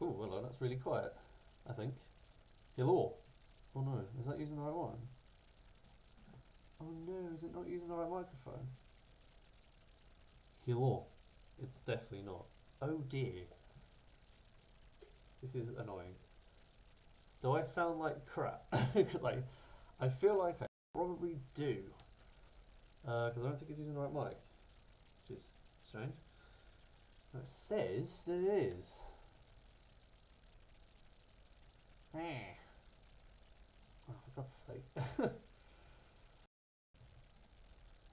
Oh, hello, that's really quiet, I think. Hello. Oh no, is that using the right one? Oh no, is it not using the right microphone? Hello. It's definitely not. Oh dear. This is annoying. Do I sound like crap? Because I feel like I probably do. Because I don't think it's using the right mic. Which is strange. It says that it is. Oh, for God's sake.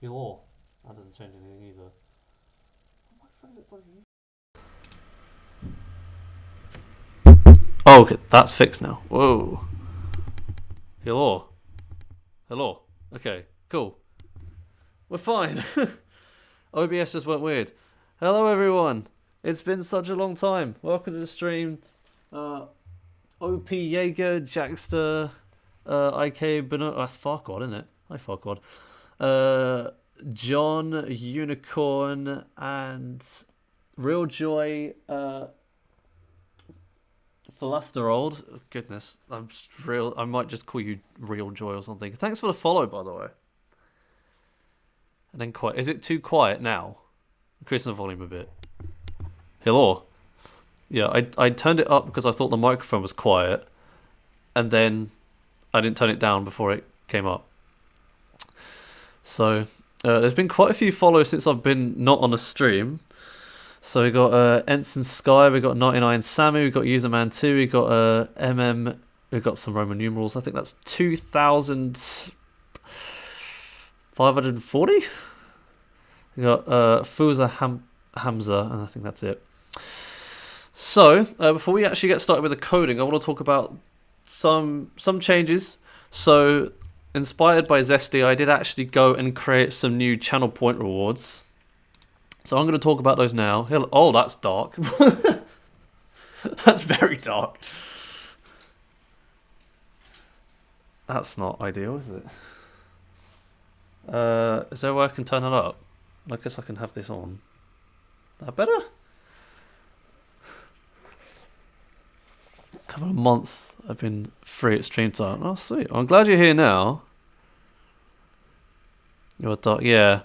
Hello. That doesn't change anything either. What microphone is it plugging in? Oh, okay, that's fixed now. Whoa. Hello. Hello. Okay, cool. We're fine. OBS just went weird. Hello, everyone. It's been such a long time. Welcome to the stream. OP Jaeger, Jackster, IK Bernard. That's Farquad, isn't it? Hi, Farquad. John, Unicorn, and Real Joy, Philasterold. Oh, goodness, I might just call you Real Joy or something. Thanks for the follow, by the way. And then quiet. Is it too quiet now? Increasing the volume a bit. Hello. Yeah, I turned it up because I thought the microphone was quiet, and then I didn't turn it down before it came up. So there's been quite a few follows since I've been not on a stream. So we got Ensign Sky, we got 99 Sammy, we got Userman2, we got MM, we got some Roman numerals. I think that's 2,540. We got Fuza Hamza, and I think that's it. So before we actually get started with the coding, I want to talk about some changes. So inspired by Zesty, I did actually go and create some new channel point rewards. So I'm going to talk about those now. Oh, that's dark. That's very dark. That's not ideal, is it? Is there a way I can turn it up? I guess I can have this on. That better? A couple of months I've been free at stream time. Oh, sweet. I'm glad you're here now. You're dark. Yeah.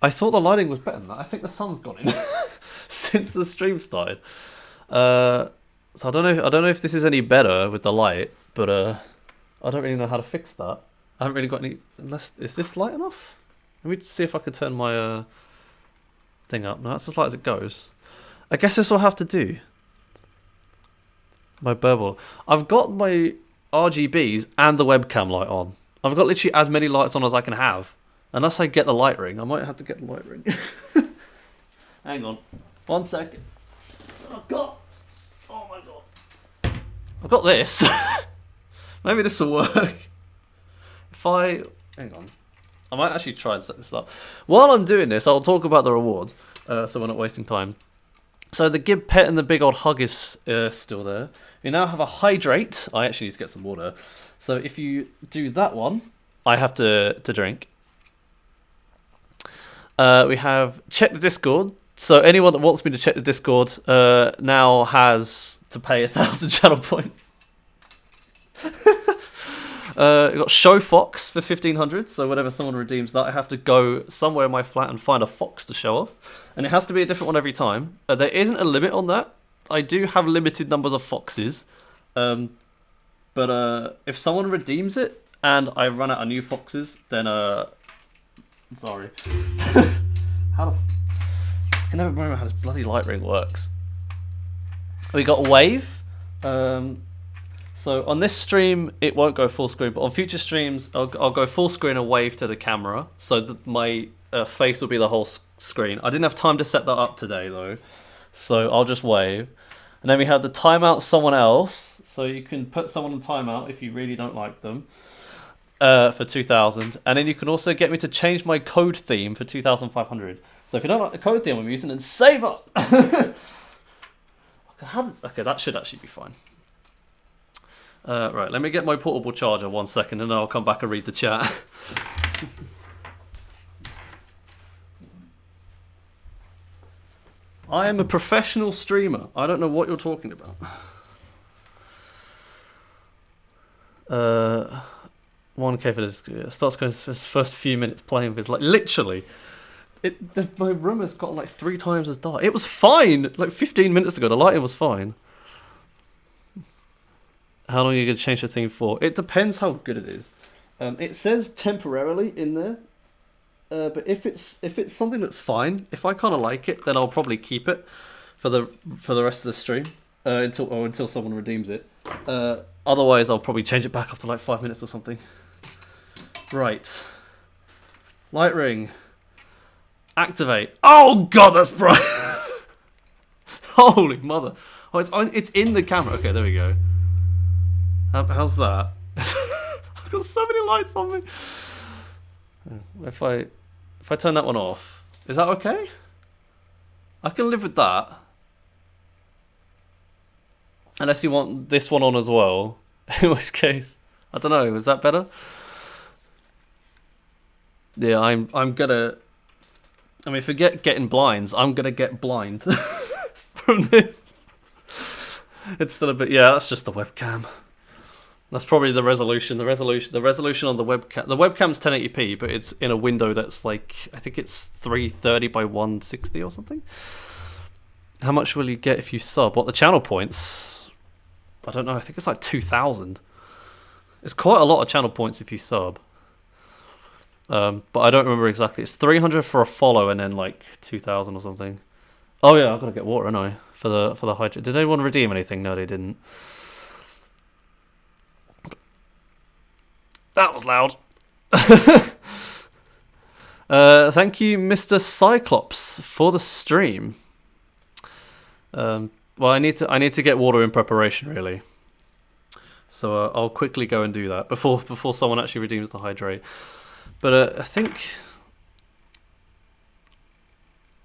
I thought the lighting was better than that. I think the sun's gone in since the stream started. So I don't know if this is any better with the light, but I don't really know how to fix that. I haven't really got any. Is this light enough? Let me see if I can turn my thing up. No, that's as light as it goes. I guess this will have to do. My burble. I've got my RGBs and the webcam light on. I've got literally as many lights on as I can have. Unless I get the light ring. I might have to get the light ring. Hang on. 1 second. I've got... Oh my god. I've got this. Maybe this will work. If I... Hang on. I might actually try and set this up. While I'm doing this, I'll talk about the rewards. So we're not wasting time. So the Gib Pet and the Big Old Hug is still there. We now have a Hydrate. I actually need to get some water. So if you do that one, I have to drink. We have Check the Discord. So anyone that wants me to check the Discord now has to pay 1,000 channel points. We've got Show Fox for 1,500. So whenever someone redeems that, I have to go somewhere in my flat and find a fox to show off. And it has to be a different one every time. There isn't a limit on that. I do have limited numbers of foxes. But if someone redeems it and I run out of new foxes, then... Sorry. I can never remember how this bloody light ring works. We got Wave. So on this stream, it won't go full screen, but on future streams, I'll go full screen and wave to the camera, so that my face will be the whole screen. I didn't have time to set that up today, though, so I'll just wave. And then we have the timeout someone else, so you can put someone on timeout if you really don't like them. For 2,000, and then you can also get me to change my code theme for 2,500. So if you don't like the code theme I'm using, then save up. Okay, that should actually be fine. Right, let me get my portable charger 1 second, and then I'll come back and read the chat. I am a professional streamer. I don't know what you're talking about. Uh, 1K for this. It starts going for his first few minutes playing with his, like, literally. My room has got like 3 times as dark. It was fine! Like 15 minutes ago, the lighting was fine. How long are you going to change the thing for? It depends how good it is. It says temporarily in there. But if it's something that's fine, if I kind of like it, then I'll probably keep it for the rest of the stream until someone redeems it. Otherwise, I'll probably change it back after like 5 minutes or something. Right. Light ring. Activate. Oh god, that's bright. Holy mother. Oh, it's in the camera. Okay, there we go. How's that? I've got so many lights on me. If I turn that one off, is that okay? I can live with that. Unless you want this one on as well. In which case, I don't know, is that better? Yeah, I'm gonna... I mean, forget getting blinds. I'm gonna get blind from this. It's still a bit... Yeah, that's just the webcam. That's probably the resolution. The resolution on the webcam. The webcam's 1080p, but it's in a window that's like... I think it's 330 by 160 or something. How much will you get if you sub? What, the channel points? I don't know. I think it's like 2,000. It's quite a lot of channel points if you sub. But I don't remember exactly. It's 300 for a follow and then like 2,000 or something. Oh yeah, I've got to get water, haven't I? For the hydrate. Did anyone redeem anything? No, they didn't. That was loud. Thank you, Mr. Cyclops, for the stream. Well, I need to get water in preparation, really. So I'll quickly go and do that before someone actually redeems the hydrate. But I think,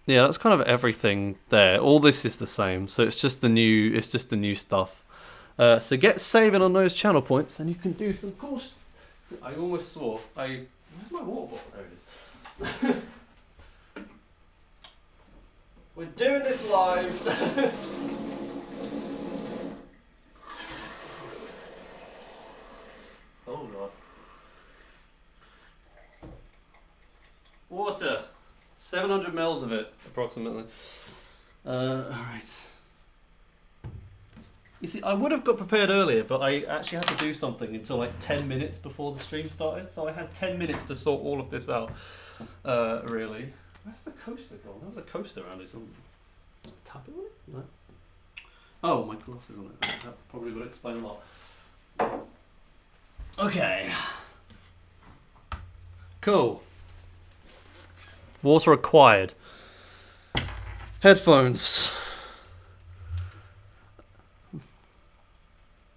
yeah, that's kind of everything there. All this is the same, so it's just the new stuff. So get saving on those channel points, and you can do some cool. I almost swore. Where's my water bottle? There it is. We're doing this live. Oh god. Water. 700 mils of it, approximately. Alright. You see, I would have got prepared earlier, but I actually had to do something until like 10 minutes before the stream started, so I had 10 minutes to sort all of this out, really. Where's the coaster gone? There was a coaster around it. Tap it on it? No. Oh, my glasses on it. That probably would explain a lot. Okay. Cool. Water acquired. Headphones.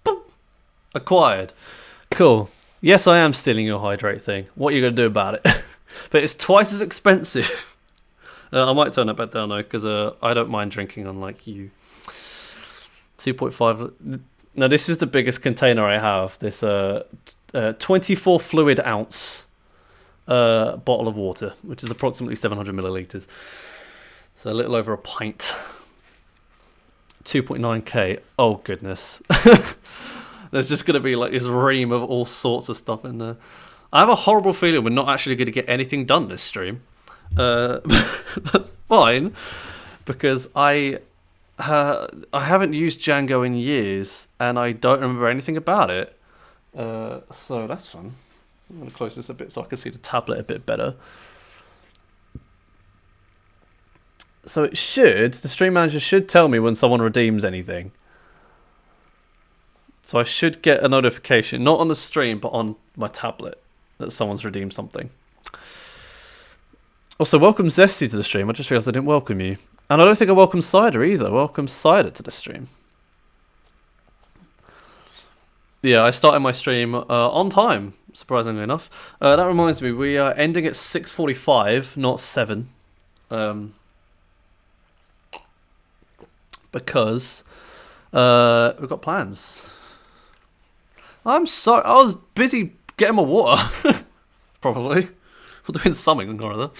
Boop. Acquired. Cool. Yes, I am stealing your hydrate thing. What are you going to do about it? But it's twice as expensive. I might turn that back down though, because I don't mind drinking unlike you. 2.5. Now this is the biggest container I have. This 24 fluid ounce bottle of water, which is approximately 700 milliliters. So a little over a pint. 2.9k. Oh goodness. There's just going to be like this ream of all sorts of stuff in there. I have a horrible feeling we're not actually going to get anything done this stream. That's fine, because I haven't used Django in years, and I don't remember anything about it. So that's fun. I'm going to close this a bit so I can see the tablet a bit better. So the stream manager should tell me when someone redeems anything. So I should get a notification, not on the stream, but on my tablet, that someone's redeemed something. Also, welcome Zesty to the stream. I just realised I didn't welcome you. And I don't think I welcomed Cider either. Welcome Cider to the stream. Yeah, I started my stream on time, surprisingly enough. That reminds me, we are ending at 6:45, not 7. Because we've got plans. I'm sorry, I was busy getting my water. Probably. Or doing something or other.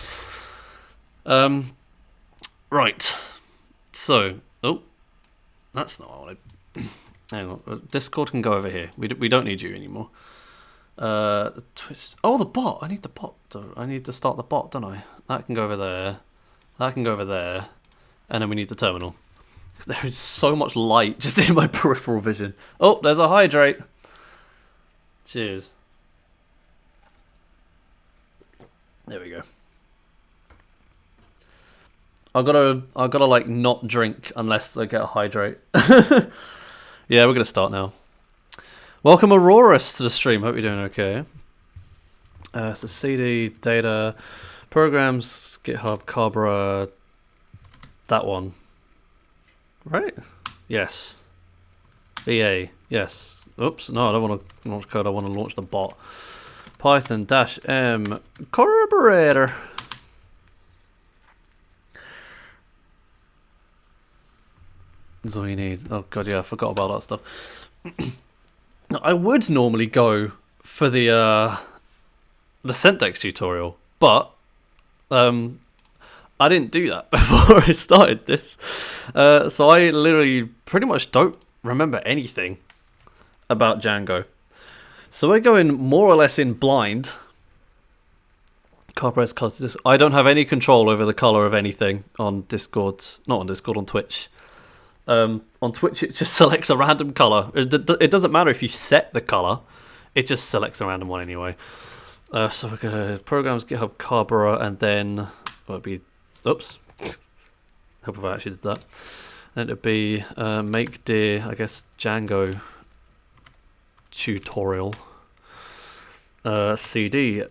Right. So, oh, that's not what I wanted. Hang on. Discord can go over here. We don't need you anymore. Twitch. Oh, the bot. I need the bot. I need to start the bot, don't I? That can go over there. That can go over there. And then we need the terminal. There is so much light just in my peripheral vision. Oh, there's a hydrate. Cheers. There we go. I gotta like not drink unless I get a hydrate. Yeah, we're gonna start now. Welcome Auroras to the stream. Hope you're doing okay. So CD, data, programs, GitHub, Carberra, that one. Right? Yes. VA, yes. Oops, no, I don't want to launch code, I want to launch the bot. Python -m carburetor. That's all you need. Oh god, yeah, I forgot about that stuff. I would normally go for the Sentex tutorial, but I didn't do that before I started this. So I literally pretty much don't remember anything about Django. So we're going more or less in blind. Carberra's colours. I don't have any control over the colour of anything on Discord. Not on Discord, on Twitch. On Twitch, it just selects a random colour. It doesn't matter if you set the colour. It just selects a random one anyway. So we're going to programs, GitHub, Carberra, and then it'll be. Oops. Hope if I actually did that. And it'd be make dear, I guess, Django tutorial. CD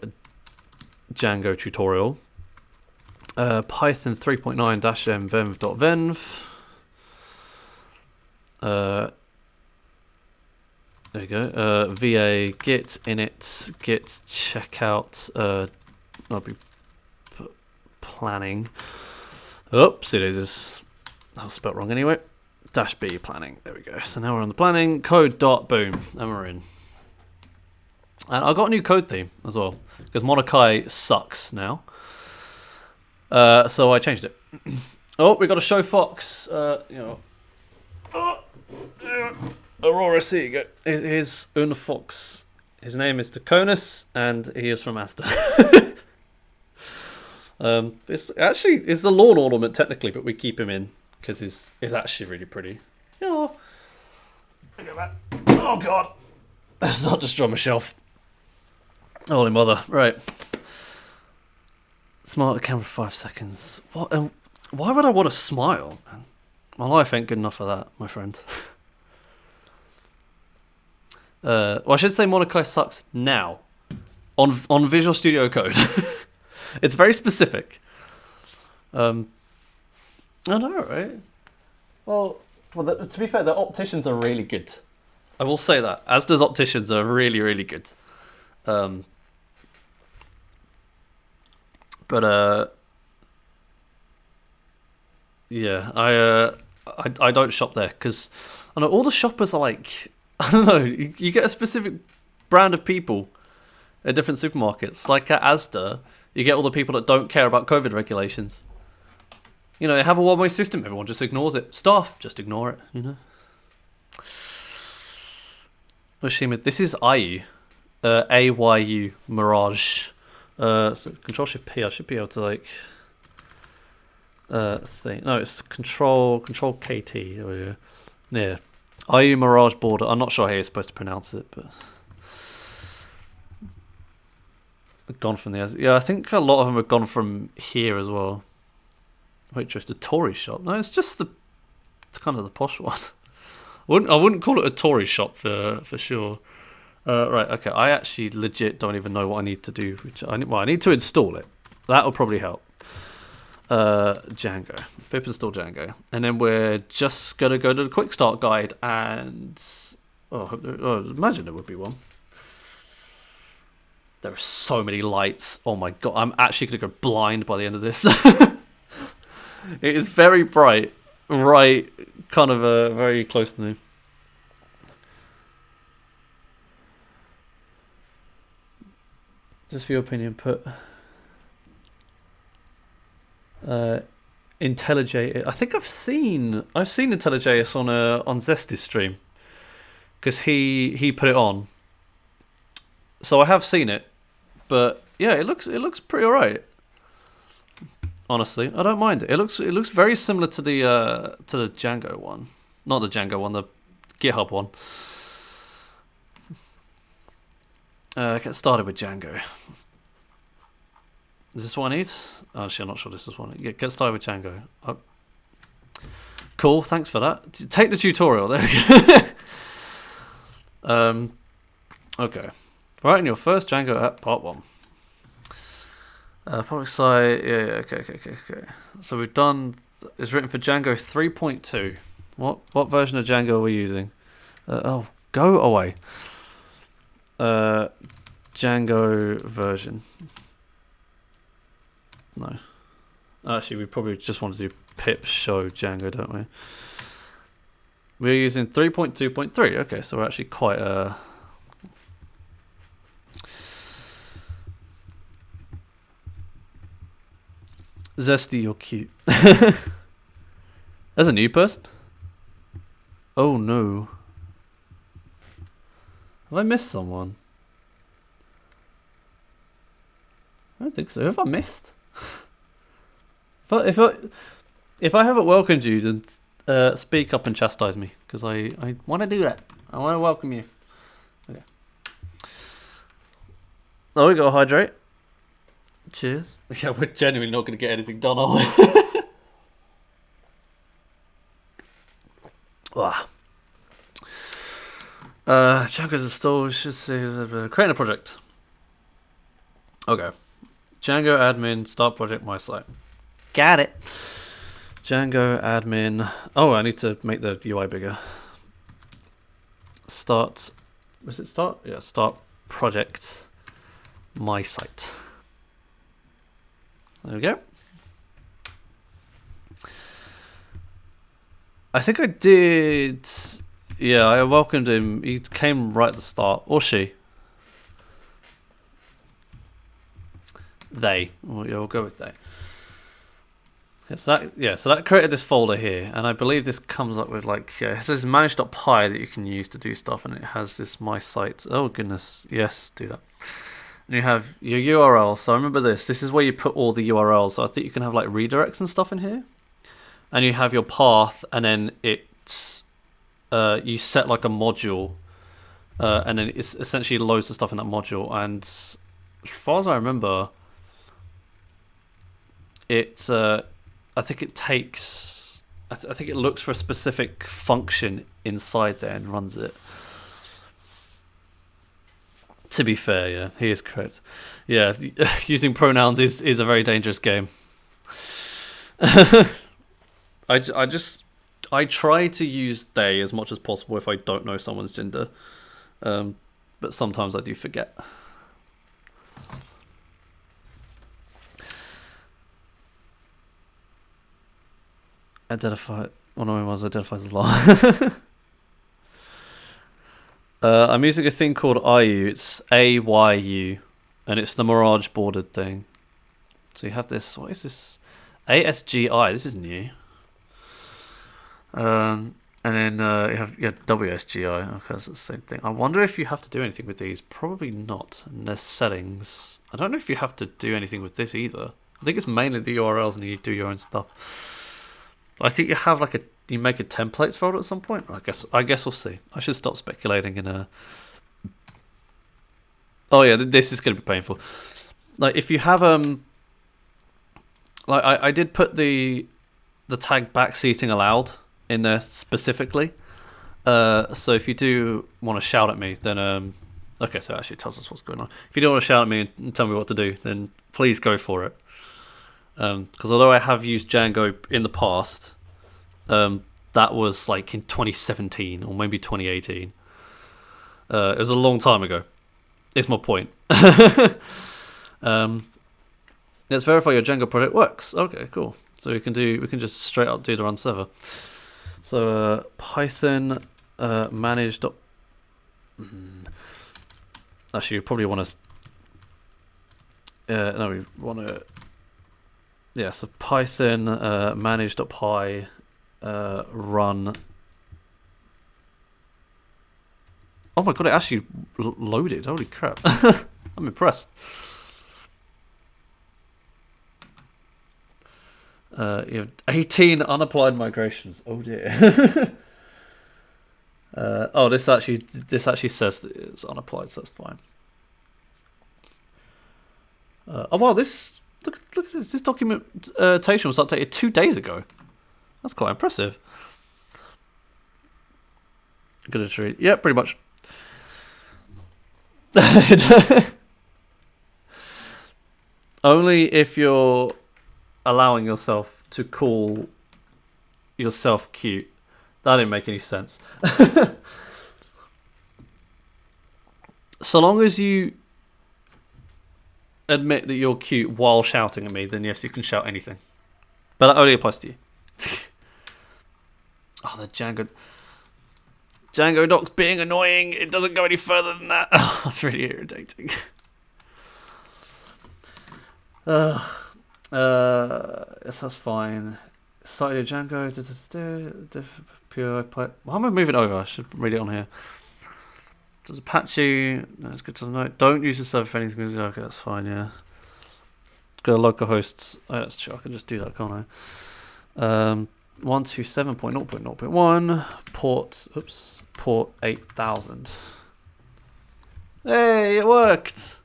Django tutorial. Python 3.9-m venv.venv. There you go. VA git init git checkout. I'll be planning. Oops, it is. That was spelled wrong anyway. -b planning. There we go. So now we're on the planning. Code dot boom, and we're in. And I got a new code theme as well because Monokai sucks now. So I changed it. Oh, we got a show Fox. Aurora, here you go. Here's Una Fox. His name is Taconis, and he is from Asta. It's the lawn ornament technically, but we keep him in because he's actually really pretty. Oh, look at that! Oh god, let's not destroy my shelf. Holy mother! Right, smile at the camera for 5 seconds. What? Why would I want to smile? Man? My life ain't good enough for that, my friend. Well, I should say Monokai sucks now on Visual Studio Code. It's very specific. I know, right? Well, to be fair, the opticians are really good. I will say that. Asda's opticians are really, really good. Yeah, I don't shop there because I know all the shoppers are like, I don't know, you get a specific brand of people at different supermarkets. Like at Asda, you get all the people that don't care about COVID regulations. You know, they have a one-way system. Everyone just ignores it. Staff, just ignore it, you know. This is IU. AYU, Mirage. So Control-Shift-P, I should be able to like... No, it's Control-KT. Yeah. IU Mirage border. I'm not sure how you're supposed to pronounce it, but... Gone from the... Yeah, I think a lot of them have gone from here as well. Wait, just a Tory shop? No, it's just it's kind of the posh one. I wouldn't call it a Tory shop for sure. Right, okay. I actually legit don't even know what I need to do. I need to install it. That will probably help. Django. Pip install Django. And then we're just going to go to the quick start guide and... imagine there would be one. There are so many lights. Oh my god. I'm actually going to go blind by the end of this. It is very bright. Right. Kind of very close to me. Just for your opinion, put IntelliJ. I think I've seen IntelliJ on Zesty's stream. because he put it on. So I have seen it, but yeah, it looks pretty alright. Honestly, I don't mind it. It looks very similar to the Django one, not the Django one, the GitHub one. Get started with Django. Is this what I need? Actually, I'm not sure this is what I need. Get started with Django. Oh. Cool, thanks for that. Take the tutorial. There we go. Okay. Writing your first Django app, part 1. Public site, yeah, okay. So we've done, it's written for Django 3.2. What version of Django are we using? Oh, go away. Django version. No. Actually, we probably just want to do pip show Django, don't we? We're using 3.2.3. Okay, so we're actually quite Zesty, you're cute. As a new person? Oh no. Have I missed someone? I don't think so. Have I missed? If I haven't welcomed you, then speak up and chastise me, because I want to do that. I want to welcome you. Okay. Oh, we got to hydrate. Cheers. Yeah, we're genuinely not going to get anything done, are we? Wow. Django's installed. Should say creating a project. Okay. Django admin, start project, my site. Got it. Django admin. Oh, I need to make the UI bigger. Start. Was it start? Yeah, start project, my site. There we go. I think I did. Yeah, I welcomed him. He came right at the start. Or she. They. Well, yeah, we'll go with they. So that created this folder here, and I believe this comes up with like it says manage.py that you can use to do stuff, and it has this my site. Oh goodness, yes, do that. And you have your URL. So remember this. This is where you put all the URLs. So I think you can have like redirects and stuff in here, and you have your path, and then it's you set like a module, and then it's essentially loads of stuff in that module. And as far as I remember, it's I think it takes. I think it looks for a specific function inside there and runs it. To be fair, yeah, he is correct. Yeah, using pronouns is a very dangerous game. I try to use they as much as possible if I don't know someone's gender, but sometimes I do forget. Identify. One of my ones identifies as law. I'm using a thing called IU. It's AYU, and it's the Mirage bordered thing. So you have this. What is this? ASGI. This is new. And then you have WSGI. Okay, that's the same thing. I wonder if you have to do anything with these. Probably not. And there's settings. I don't know if you have to do anything with this either. I think it's mainly the URLs, and you do your own stuff. I think you have like you make a templates folder at some point. I guess we'll see. I should stop speculating in a. Oh yeah, this is going to be painful. Like if you have like I did put the tag backseating allowed in there specifically. So if you do want to shout at me, then okay, so it actually tells us what's going on. If you don't want to shout at me and tell me what to do, then please go for it. Because although I have used Django in the past, that was like in 2017 or maybe 2018. It was a long time ago. It's my point. Let's verify your Django project works. Okay, cool. So we can just straight up do the run server. So Python manage. Actually, you probably want to. No, we want to. Yeah, so Python manage.py run Oh my god, it actually loaded. Holy crap. I'm impressed. You have 18 unapplied migrations. Oh dear. Oh, this actually says that it's unapplied, so that's fine. Oh wow, look at this. This documentation was updated 2 days ago. That's quite impressive. Good to read. Yeah, pretty much. Only if you're allowing yourself to call yourself cute. That didn't make any sense. So long as you admit that you're cute while shouting at me, then yes, you can shout anything. But that only applies to you. Oh, the Django doc's being annoying. It doesn't go any further than that. Oh, that's really irritating. Yes, that's fine. Cited Django. Pure pipe. Why am I moving over? I should read it on here. Does Apache? That's good to know. Don't use the server for anything. Okay, that's fine. Yeah. Go to localhosts. Oh, that's true. I can just do that, can't I? 127.0.0.1 port 8000. Hey, it worked.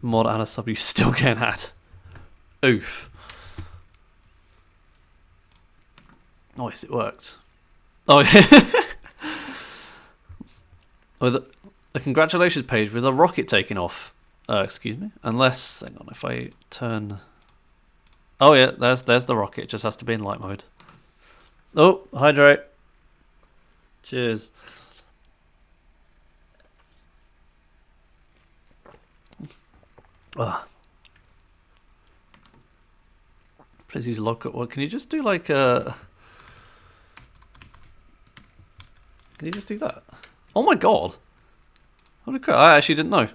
Mod and a sub you still can't add. Oof. Oh yes, it worked. Oh yeah. With a congratulations page with a rocket taking off. Excuse me. Unless, hang on, if I turn. Oh yeah, there's the rocket. It just has to be in light mode. Oh, hydrate. Cheers. Ugh. Please use local. Well, can you just do like a? Can you just do that? Oh my god! Holy crap! I actually didn't know.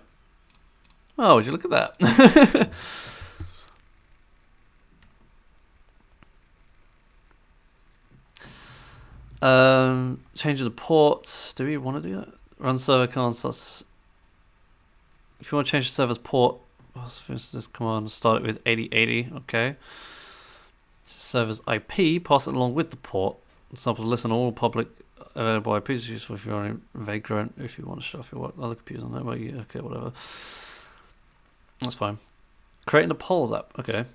Oh, would you look at that? Changing the ports. Do we want to do that? Run server commands. If you want to change the server's port, this command, start it with 8080. Okay. Server's IP, pass it along with the port. Example, listen to all public available IPs. Useful if you're on a vagrant. If you want to show off your other computers on the network, okay, whatever. That's fine. Creating the polls app. Okay.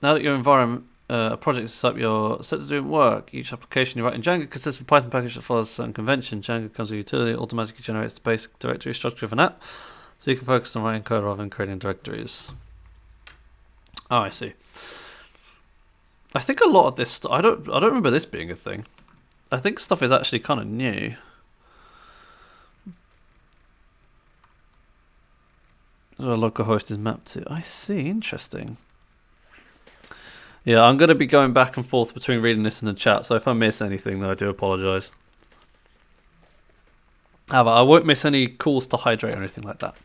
Now that your environment, a project is set up, you're set to do work. Each application you write in Django consists of a Python package that follows a certain convention. Django comes with a utility, automatically generates the basic directory structure of an app, so you can focus on writing code rather than creating directories. Oh, I see. I think a lot of this. I don't remember this being a thing. I think stuff is actually kind of new. So a local host is mapped to. I see. Interesting. Yeah, I'm going to be going back and forth between reading this and the chat. So if I miss anything, then I do apologise. However, I won't miss any calls to hydrate or anything like that.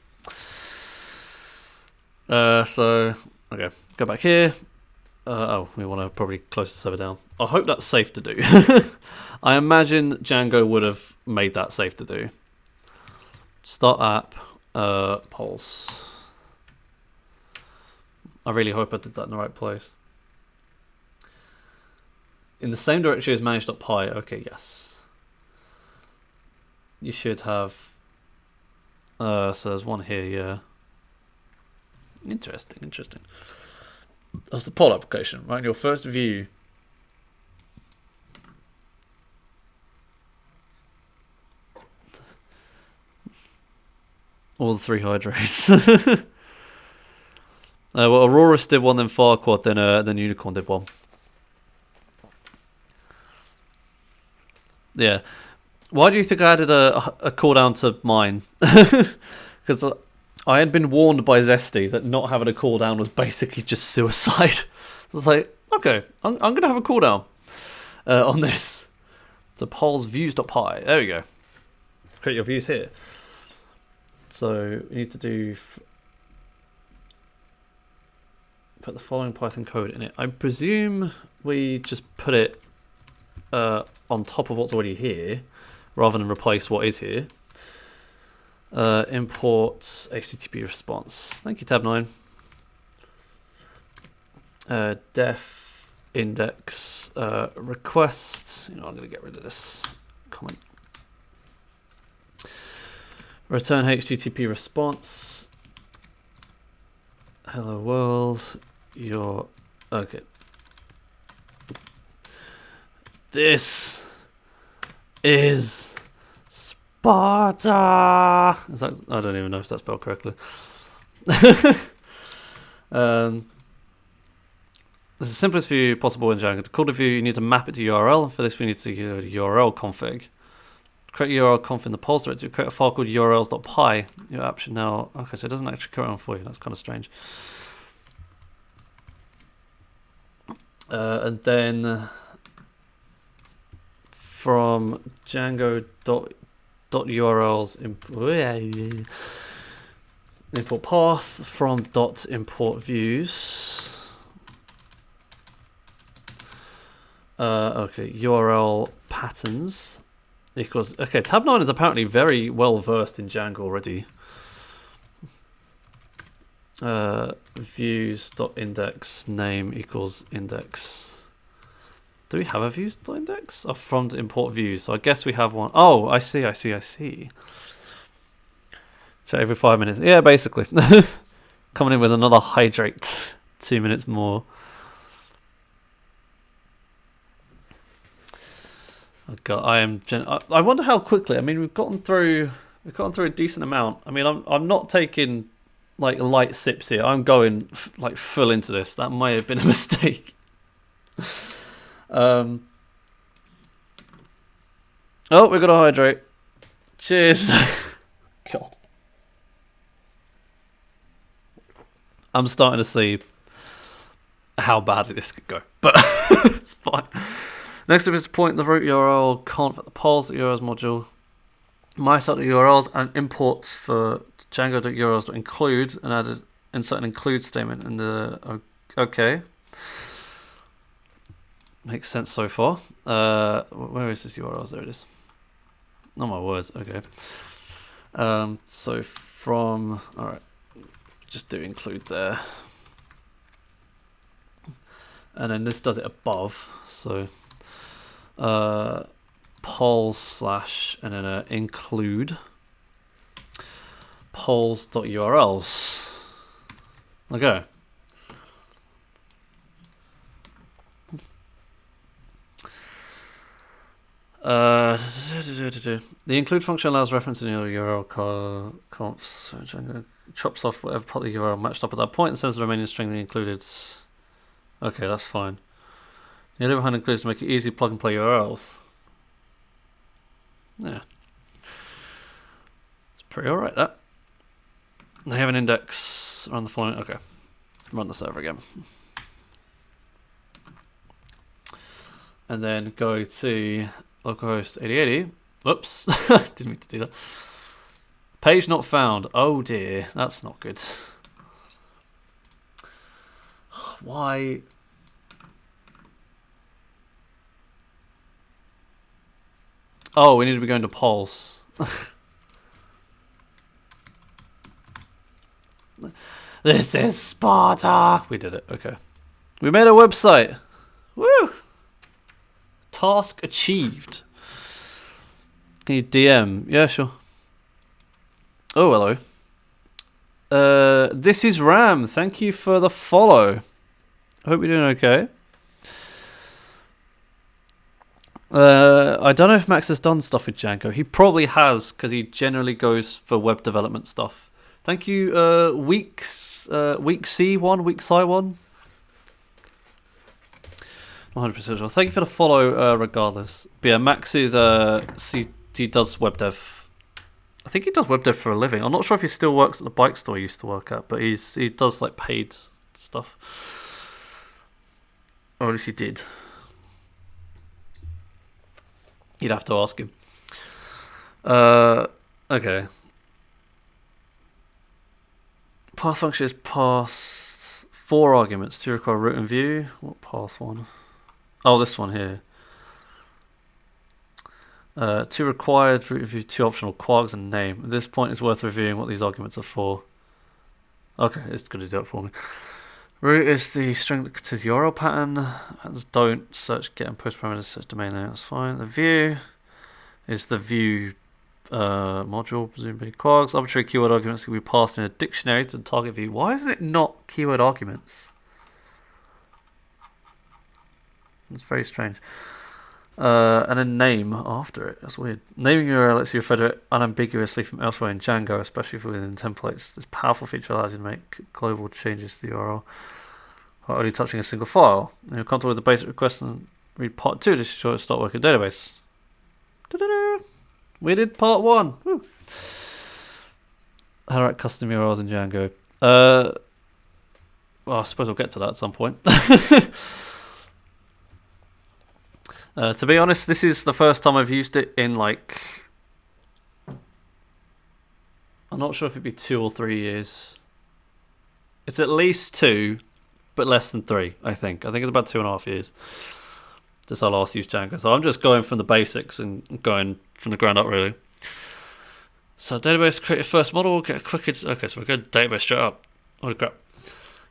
So okay, go back here. Oh, we want to probably close the server down. I hope that's safe to do. I imagine Django would have made that safe to do. Start app, polls. I really hope I did that in the right place. In the same directory as manage.py. Okay, yes. You should have. So there's one here, yeah. Interesting. That's the poll application, right? In your first view. All the 3 hydrates. Well, Aurorus did one, then Farquaad, then Unicorn did one. Yeah. Why do you think I added a cooldown to mine? Because I had been warned by Zesty that not having a cooldown was basically just suicide. So I was like, okay, I'm going to have a cooldown on this. So polls views.py. There we go. Create your views here. So you need to do... Put the following Python code in it. I presume we just put it on top of what's already here, rather than replace what is here. Import HTTP response. Thank you, tab 9. Def index request. I'm going to get rid of this comment. Return HTTP response. Hello world. You're okay. This is Sparta. Is that, I don't even know if that's spelled correctly. It's the simplest view possible in Django. To call the view, you need to map it to URL. For this, we need to go to URL config. Create URL conf in the Pols directory. Create a file called urls.py. Your app should now. Okay, so it doesn't actually create one for you. That's kind of strange. And then from Django.urls import path from .import views. Okay, URL patterns equals. Okay, tab 9 is apparently very well versed in Django already. Views.index name equals index. Do we have a views.index? Oh, from to import views. So I guess we have one. Oh, I see. So every 5 minutes. Yeah, basically. Coming in with another hydrate. 2 minutes more. Oh God, I wonder how quickly. I mean, we've gotten through a decent amount. I mean, I'm not taking like light sips here. I'm going like full into this. That might have been a mistake. Oh, we're gonna hydrate. Cheers. God, I'm starting to see how badly this could go, but it's fine. Next up is point the root URL conf at the Pols URLs module. My.urls and imports for Django.urls.include and insert an include statement in the. Okay. Makes sense so far. Where is this URL? There it is. Oh my words. Okay. So from. Alright. Just do include there. And then this does it above. So. Pols / and then include pols.urls. Okay. The include function allows reference in your URL conf. Django chops off whatever part of the URL matched up at that point and says the remaining string included. Okay, that's fine. The other hand includes to make it easy to plug and play URLs. Yeah. It's pretty alright, that. They have an index around the following. Okay. Run the server again. And then go to localhost 8080. Whoops. Didn't mean to do that. Page not found. Oh dear. That's not good. Why? Oh, we need to be going to Pols. This is Sparta. We did it. Okay. We made a website. Woo! Task achieved. Can you DM? Yeah, sure. Oh, hello. This is Ram. Thank you for the follow. Hope you're doing okay. I don't know if Max has done stuff with Django. He probably has, because he generally goes for web development stuff. Thank you, week C1, week Sci1. 100% sure. Thank you for the follow, regardless. But yeah, Max is he does web dev. I think he does web dev for a living. I'm not sure if he still works at the bike store he used to work at, but he does like paid stuff. Or at least he did. You'd have to ask him. Okay. Path function is pass 4 arguments. 2 require root and view. What path one? Oh, this one here. Two required, root review, two optional, quarks and name. At this point, it's worth reviewing what these arguments are for. Okay, it's going to do it for me. Root is the string that contains the URL pattern. Patterns don't search, get, and post parameters, search domain name. That's fine. The view is the view module, presumably quarks. Arbitrary keyword arguments can be passed in a dictionary to the target view. Why is it not keyword arguments? It's very strange. And a name after it. That's weird. Naming URL lets you refer to it unambiguously from elsewhere in Django, especially within templates. This powerful feature allows you to make global changes to the URL while only touching a single file. And you're comfortable with the basic requests and read part 2 to show it start working database. Da-da-da. We did part 1. Woo. How to write custom URLs in Django. Well, I suppose we'll get to that at some point. To be honest, this is the first time I've used it in like... I'm not sure if it'd be 2 or 3 years. It's at least 2, but less than 3, I think. I think it's about 2.5 years since I last used Django. So I'm just going from the basics and going from the ground up, really. So database, create a first model, get a quick... Okay, so we'll go database straight up. Holy crap.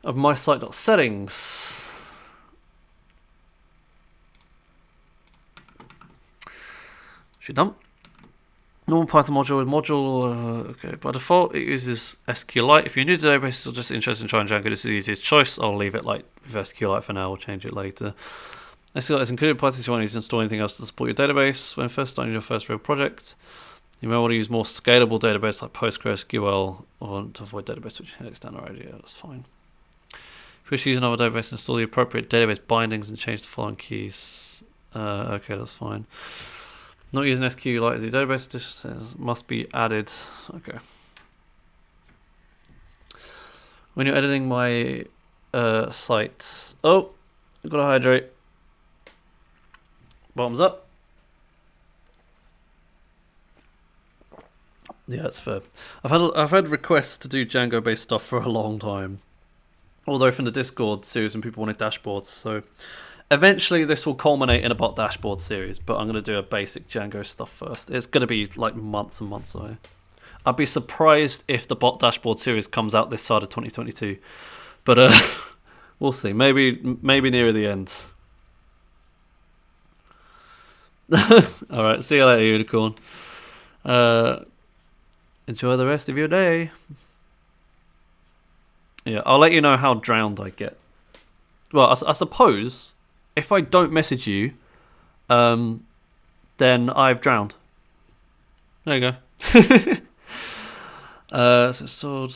Of my site.settings. Should done. Normal Python module, okay. By default, it uses SQLite. If you're new to databases or just interested in trying Django, this is the easiest choice. I'll leave it like with SQLite for now. We'll change it later. SQLite is included in Python if you want to install anything else to support your database. When first starting your first real project, you may want to use more scalable database like PostgreSQL or to avoid database switching headaches down the road. Yeah, that's fine. If you wish to use another database, install the appropriate database bindings and change the following keys. Okay, that's fine. Not using SQLite as your database, this says must be added. Okay. When you're editing my sites, oh, I've got to hydrate. Bottoms up. Yeah, that's fair. I've had requests to do Django-based stuff for a long time, although from the Discord series when people wanted dashboards. So eventually this will culminate in a bot dashboard series, but I'm going to do a basic Django stuff first. It's going to be like months and months away. I'd be surprised if the bot dashboard series comes out this side of 2022, but we'll see. Maybe near the end. All right, see you later, unicorn. Enjoy the rest of your day. Yeah, I'll let you know how drowned I get. Well, I suppose if I don't message you, then I've drowned. There you go. So stored.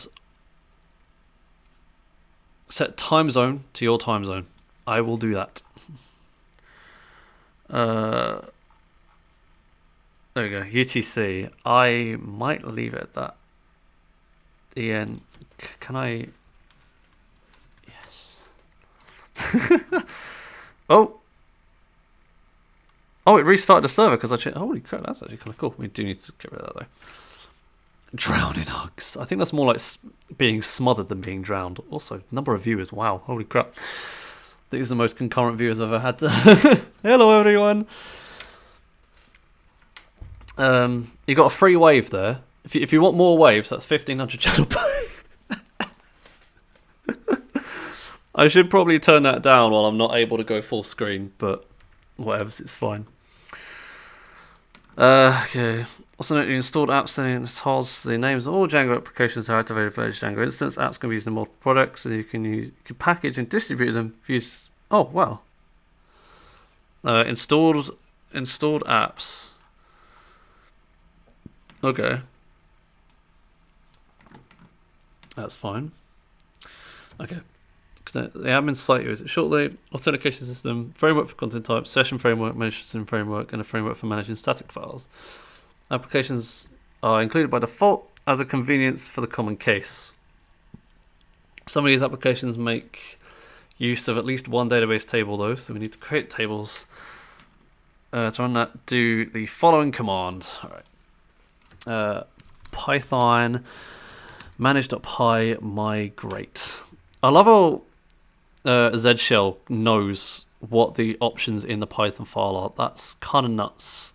Set time zone to your time zone. I will do that. There we go. UTC. I might leave it at that. Ian, can I? Yes. Oh, it restarted the server because I changed. Holy crap, that's actually kind of cool. We do need to get rid of that though. Drown in hugs. I think that's more like being smothered than being drowned. Also, number of viewers. Wow, holy crap. These are the most concurrent viewers I've ever had. Hello, everyone. You got a free wave there. If you want more waves, that's 1500 channel play. I should probably turn that down while I'm not able to go full screen, but whatever, it's fine. Okay. Also note the installed app settings holds the names of all Django applications are activated for each Django instance. Apps can be used in multiple products, so you can package and distribute them. Use. Oh wow. Installed apps. Okay. That's fine. Okay. The admin site uses it shortly. Authentication system, framework for content types, session framework, management system framework, and a framework for managing static files. Applications are included by default as a convenience for the common case. Some of these applications make use of at least one database table though, so we need to create tables. To run that, do the following command. Alright. Python manage.py migrate. I love how Z Shell knows what the options in the Python file are. That's kind of nuts.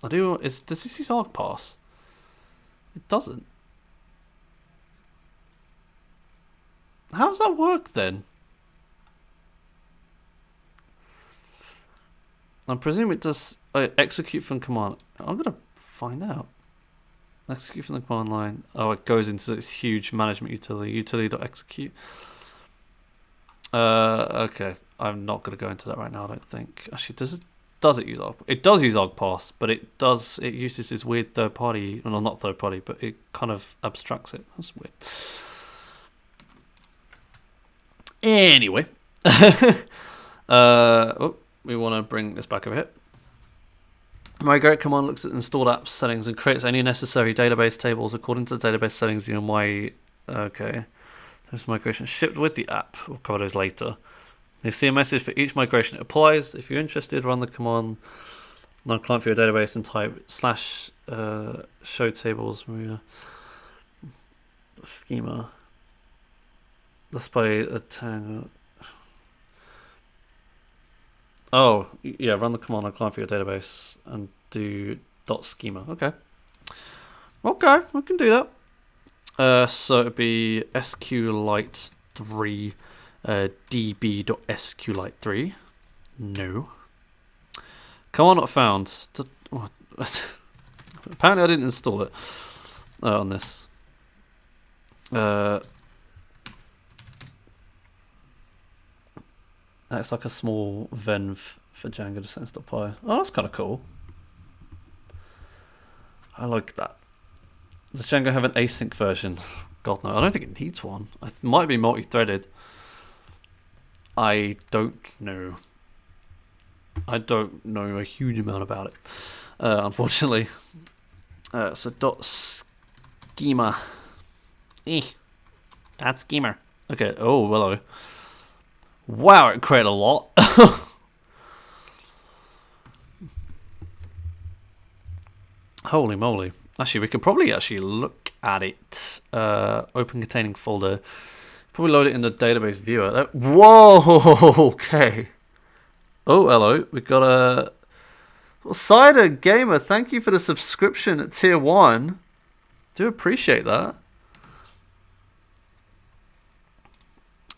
I do. Does this use ArgParse? It doesn't. How does that work then? I presume it does execute from command. I'm gonna find out. Execute from the command line. Oh, it goes into this huge management utility. Utility.execute. Okay. I'm not gonna go into that right now. I don't think. Actually, does it use ArgParse? It does use ArgParse, but it uses this weird third party. Well, not third party, but it kind of abstracts it. That's weird. Anyway, we want to bring this back over here. Migrate command looks at installed apps settings and creates any necessary database tables according to the database settings. Okay. This migration shipped with the app. We'll cover those later. You see a message for each migration it applies. If you're interested, run the command on client for your database and type / show tables schema. Display a Django. Oh, yeah, run the command on client for your database and do .schema. Okay, we can do that. So it'd be SQLite3 db.sqlite3. No. Command not found. Apparently I didn't install it on this. That's like a small venv for Django to sense.py. Oh, that's kind of cool. I like that. Does Django have an async version? God no, I don't think it needs one. It might be multi-threaded. I don't know. I don't know a huge amount about it, unfortunately. So .schema. That's schema. Okay. Oh, hello. Wow, it created a lot. Holy moly. Actually, we could probably look at it. Open containing folder. Probably load it in the database viewer. Whoa, okay. Oh, hello. We got a... Cider Gamer, thank you for the subscription at tier 1. Do appreciate that.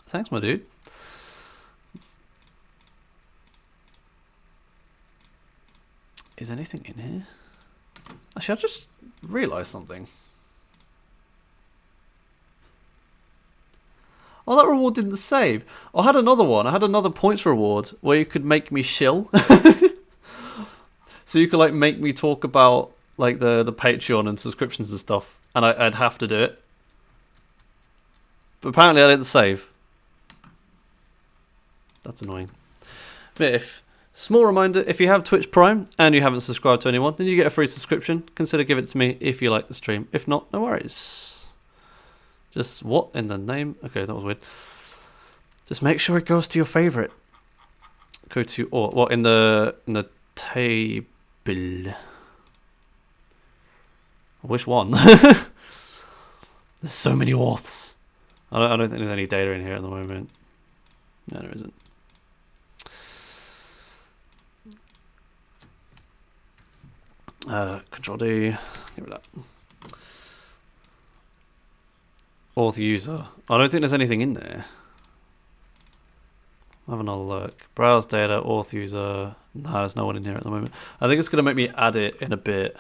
Thanks, my dude. Is anything in here? Actually, I just realised something. Oh, that reward didn't save. I had another one. I had another points reward where you could make me shill. So you could like make me talk about like the Patreon and subscriptions and stuff, and I'd have to do it. But apparently I didn't save. That's annoying. But if... Small reminder, if you have Twitch Prime and you haven't subscribed to anyone, then you get a free subscription. Consider giving it to me if you like the stream. If not, no worries. Just what in the name? Okay, that was weird. Just make sure it goes to your favorite. Go to or what in the table. Which one? There's so many auths. I don't think there's any data in here at the moment. No, there isn't. Control D, give it that. Auth user. I don't think there's anything in there. Have another look. Browse data, auth user. No, there's no one in here at the moment. I think it's going to make me add it in a bit.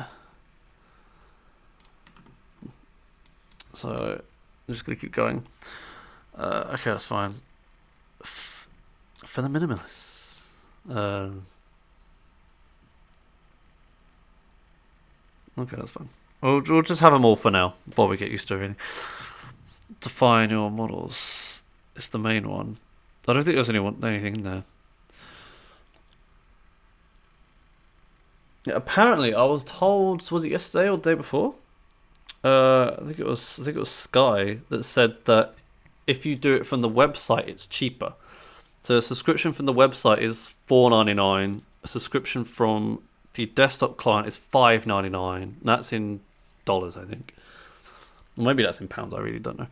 So, I'm just going to keep going. Okay, that's fine. For the minimalists. Okay, that's fine. We'll just have them all for now, while we get used to everything. Define your models. It's the main one. I don't think there's anything in there. Yeah, apparently, I was told, was it yesterday or the day before? I think it was Sky that said that if you do it from the website, it's cheaper. So a subscription from the website is $4.99. A subscription from the desktop client is $5.99. That's in dollars, I think. Or maybe that's in pounds. I really don't know.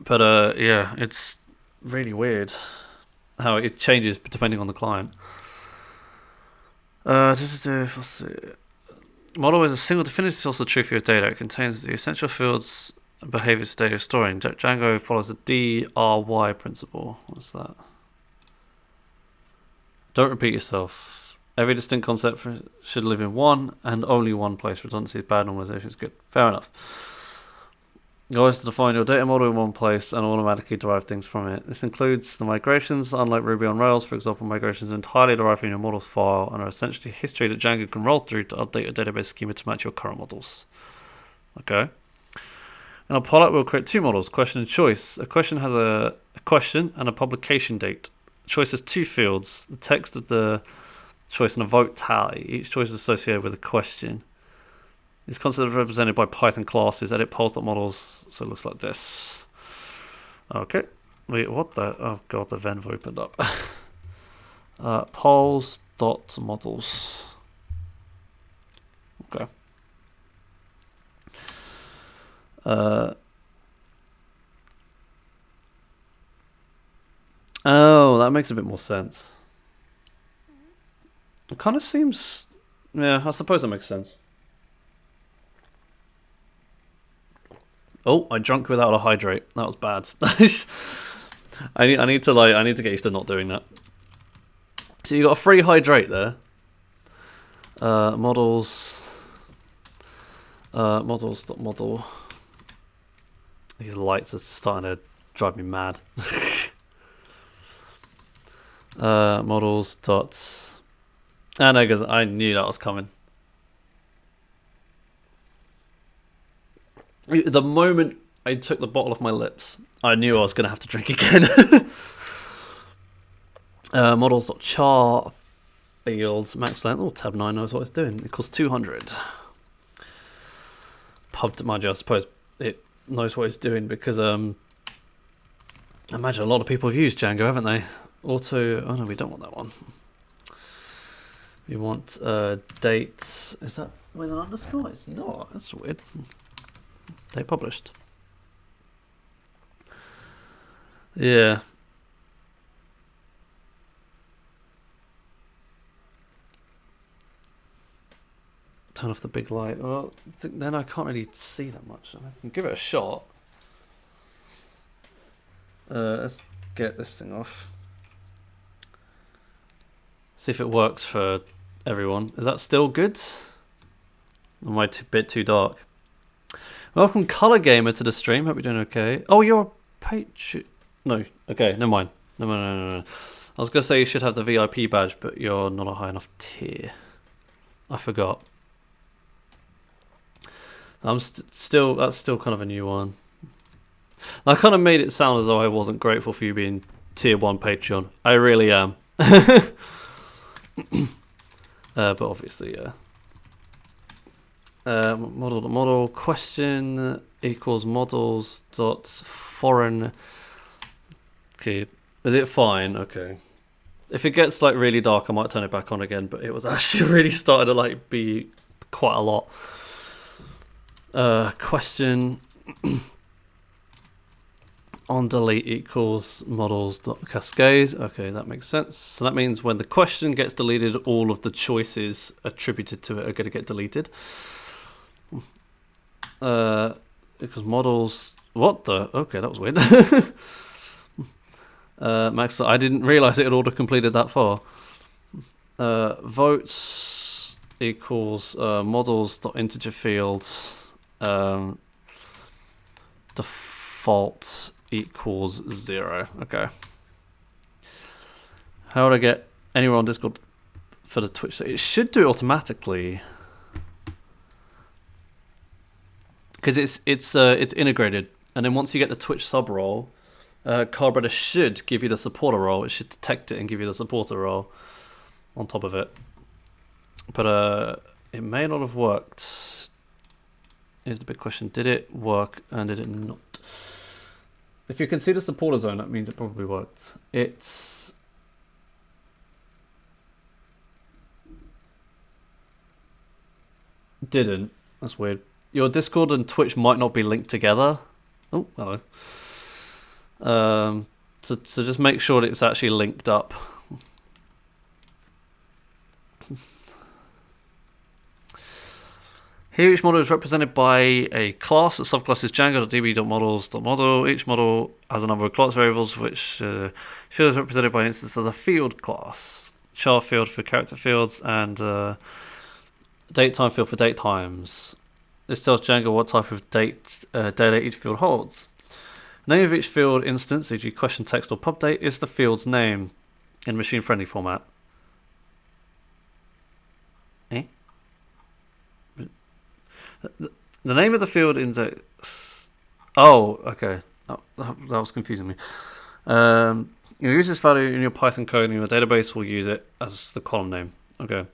But yeah, it's really weird how it changes depending on the client. Model is a single definitive source of truth for your data. It contains the essential fields and behaviors data you're storing. Django follows the DRY principle. What's that? Don't repeat yourself. Every distinct concept should live in one and only one place. Redundancy is bad, normalization is good. Fair enough. You always define your data model in one place and automatically derive things from it. This includes the migrations. Unlike Ruby on Rails, for example, migrations are entirely derived from your models file and are essentially history that Django can roll through to update your database schema to match your current models. Okay. In our pilot, we'll create two models, question and choice. A question has a question and a publication date. Choice has two fields, the text of the choice and a vote tally. Each choice is associated with a question. This concept is represented by Python classes. Edit polls.models, so it looks like this. Okay. Wait, what the? Oh god, the Venv opened up. Polls.models. Okay. Oh, that makes a bit more sense. It kind of seems... Yeah, I suppose that makes sense. Oh, I drank without a hydrate. That was bad. I need to get used to not doing that. So you got a free hydrate there. Models. Models.model. These lights are starting to drive me mad. Models dot. I know, because I knew that was coming. The moment I took the bottle off my lips, I knew I was going to have to drink again. Models.char fields max length. Oh, tab 9 knows what it's doing. It equals 200. Pub, mind you, I suppose it knows what it's doing because I imagine a lot of people have used Django, haven't they? Auto. Oh no, we don't want that one. We want date. Is that with an underscore? It's not. That's weird. They published. Yeah. Turn off the big light. Well, then I can't really see that much. I can give it a shot. Let's get this thing off. See if it works for everyone. Is that still good? Or am I a bit too dark? Welcome, Color Gamer, to the stream. Hope you're doing okay. Oh, you're a patron. No, okay, never mind. No. I was gonna say you should have the VIP badge, but you're not a high enough tier. I forgot. I'm still. That's still kind of a new one. I kind of made it sound as though I wasn't grateful for you being tier 1 Patreon. I really am. But obviously, yeah. Model question equals models dot foreign. Okay, is it fine? Okay. If it gets like really dark, I might turn it back on again. But it was actually really starting to like be quite a lot. Question on delete equals models dot cascade. Okay, that makes sense. So that means when the question gets deleted, all of the choices attributed to it are going to get deleted. Because models. What the? Okay, that was weird. Max, I didn't realize it had auto completed that far. Votes equals models dot integer fields. Default equals 0. Okay. How would I get anyone on Discord for the Twitch? It should do it automatically. Because it's integrated, and then once you get the Twitch sub role, Carberra should give you the supporter role. It should detect it and give you the supporter role on top of it. But it may not have worked. Here's the big question: did it work and did it not? If you can see the supporter zone, that means it probably worked. It's didn't. That's weird. Your Discord and Twitch might not be linked together. Oh, hello. So just make sure that it's actually linked up. Here, each model is represented by a class. The subclass is Django.db.models.model. Each model has a number of class variables, which shows represented by an instance of the field class. Char field for character fields and date time field for date times. This tells Django what type of data each field holds. Name of each field instance, e.g. question text or pub date, is the field's name in machine-friendly format. The name of the field index. Oh, okay. That was confusing me. You use this value in your Python code, and your database will use it as the column name. Okay.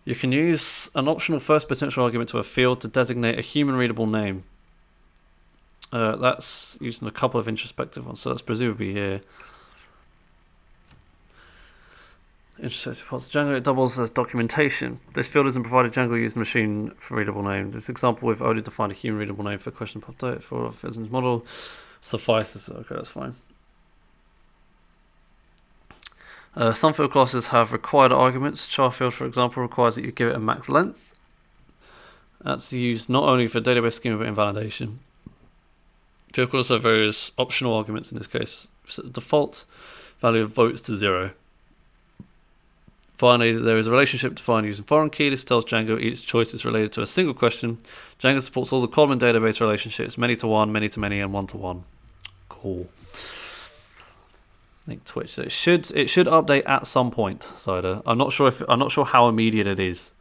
You can use an optional first potential argument to a field to designate a human-readable name. That's used in a couple of introspective ones, so that's presumably here. Introspective parts. Django, it doubles as documentation. This field isn't provided. Django used machine for readable name. This example, we've only defined a human readable name for question pub date for a physics model. Suffices. Okay, that's fine. Some field classes have required arguments. Char field, for example, requires that you give it a max length. That's used not only for database schema but in validation. Field classes have various optional arguments in this case. So the default value of votes to 0. Finally, there is a relationship defined using foreign key. This tells Django each choice is related to a single question. Django supports all the common database relationships, many to one, many to many, and one to one. Cool. Link Twitch. So it should update at some point, Cider. I'm not sure how immediate it is.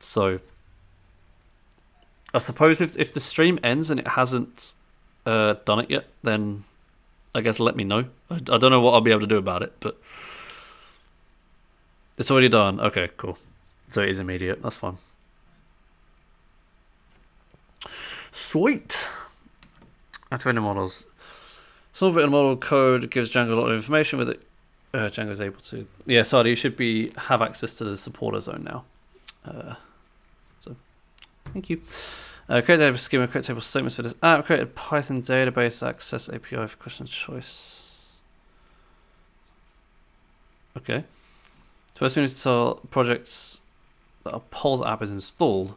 So I suppose if the stream ends and it hasn't done it yet, then I guess let me know. I don't know what I'll be able to do about it, but it's already done. Okay, cool. So it is immediate. That's fine. Sweet. Activating models. Some of it in model code gives Django a lot of information with it. Django is able to. Yeah, sorry, you should have access to the supporter zone now. So, thank you. Create table schema, create table statements for this app, create a Python database access API for question choice. Okay. First we need to tell projects that a Pulse app is installed.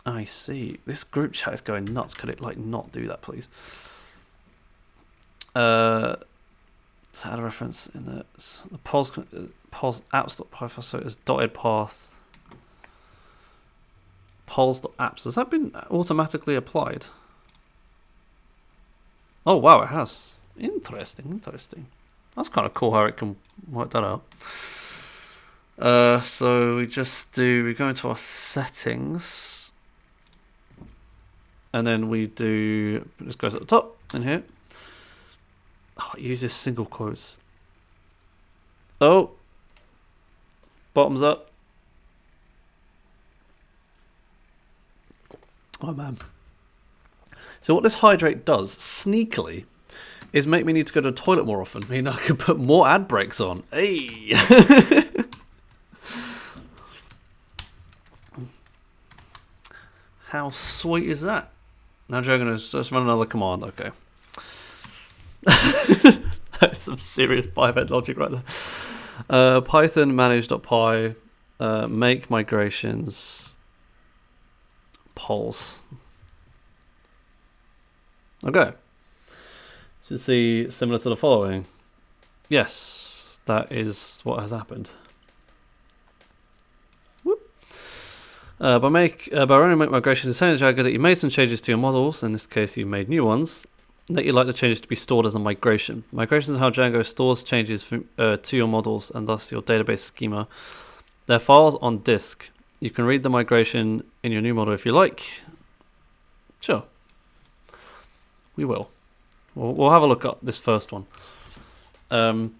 I see. This group chat is going nuts. Could it not do that, please? To add a reference in the Pulse apps.python, so it's dotted path. Pulse.apps. Has that been automatically applied? Oh wow, it has. Interesting. That's kind of cool how it can work that out. So we go into our settings, and then we do. This goes at the top in here. Oh, it uses single quotes. Oh, bottoms up. Oh man. So what this hydrate does, sneakily, is make me need to go to the toilet more often. I mean, I can put more ad breaks on. Hey! How sweet is that? Now Django is, let's run another command, okay. That's some serious pivot logic right there. Python manage.py, make migrations, Pulse. Okay. Should see similar to the following. Yes, that is what has happened. Whoop. By running make migrations, it's saying that you made some changes to your models. In this case, you've made new ones. That you'd like the changes to be stored as a migration. Migrations are how Django stores changes to your models and thus your database schema. They're files on disk. You can read the migration in your new model if you like. Sure. We will. We'll have a look at this first one. So,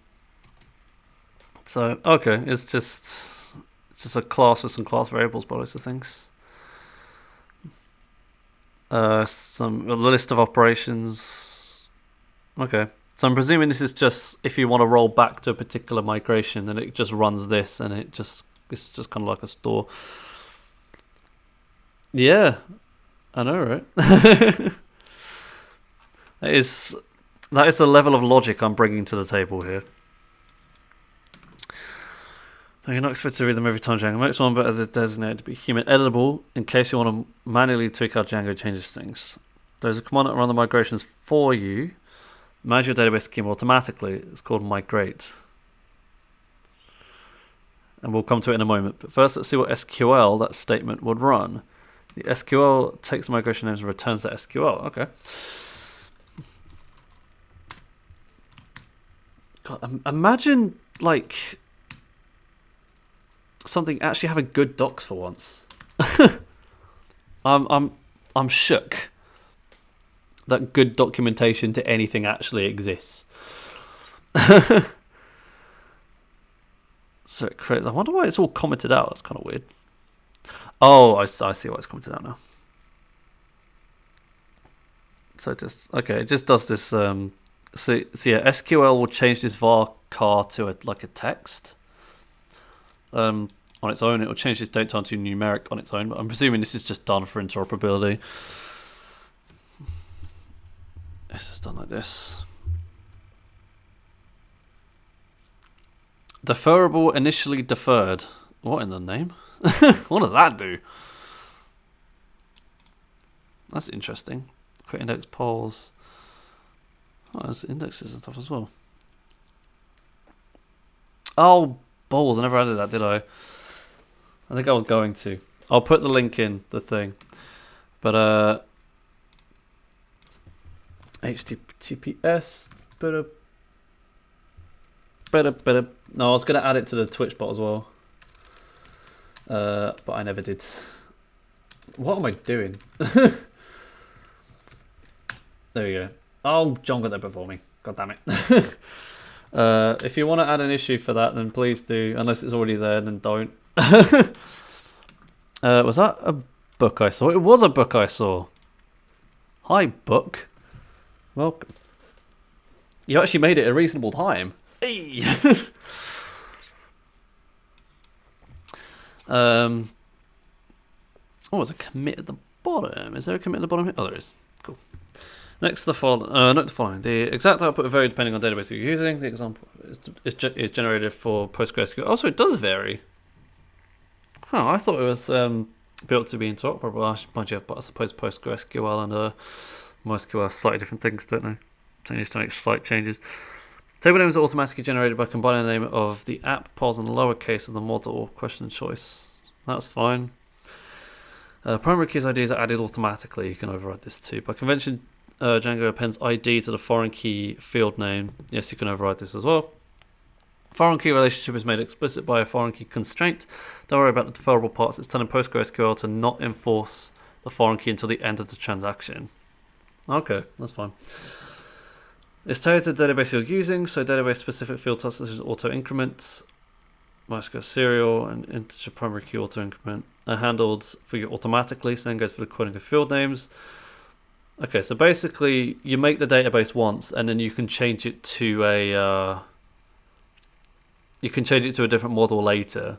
okay, it's just a class with some class variables by lots of things. A list of operations. Okay. So I'm presuming this is just if you want to roll back to a particular migration, then it just runs this and it's just kind of like a store. Yeah. I know, right? That is the level of logic I'm bringing to the table here. So you're not expected to read them every time Django makes one, but as it's designated to be human editable in case you want to manually tweak how Django changes things. There's a command that run the migrations for you. Manage your database schema automatically. It's called migrate. And we'll come to it in a moment. But first, let's see what SQL that statement would run. The SQL takes the migration names and returns the SQL. Okay. God, imagine like something actually having good docs for once. I'm shook that good documentation to anything actually exists. So it creates. I wonder why it's all commented out. That's kind of weird. Oh, I see why it's commented out now. So it just does this. So yeah, SQL will change this var to a text. On its own, it will change this date time to numeric on its own. But I'm presuming this is just done for interoperability. It's just done like this. Deferrable initially deferred. What in the name? What does that do? That's interesting. Create index polls. Oh, there's indexes and stuff as well. Oh, balls. I never added that, did I? I think I was going to. I'll put the link in the thing. But, HTTPS. No, I was going to add it to the Twitch bot as well. But I never did. What am I doing? There we go. Oh, John got that before me. God damn it. If you want to add an issue for that, then please do. Unless it's already there, then don't. Was that a book I saw? It was a book I saw. Hi, book. Welcome. You actually made it a reasonable time. Hey. Oh, there's a commit at the bottom. Is there a commit at the bottom here? Oh, there is. Cool. Next, note the following. The exact output will vary depending on the database you're using. The example is generated for PostgreSQL. Also, it does vary. Huh, I thought it was built to be interoperable. But I suppose PostgreSQL and MySQL are slightly different things, don't they? So you need to make slight changes. Table names are automatically generated by combining the name of the app, pause, and the lowercase of the model or question choice. That's fine. Primary keys IDs are added automatically. You can override this too. By convention, Django appends ID to the foreign key field name. Yes, you can override this as well. Foreign key relationship is made explicit by a foreign key constraint. Don't worry about the deferrable parts. It's telling PostgreSQL to not enforce the foreign key until the end of the transaction. Okay, that's fine. It's tailored to the database you're using, so database-specific field types such as auto-increment, MySQL serial, and integer primary key auto-increment are handled for you automatically, so then goes for the coding of field names. Okay, so basically, you make the database once, and then you can change it to a different model later.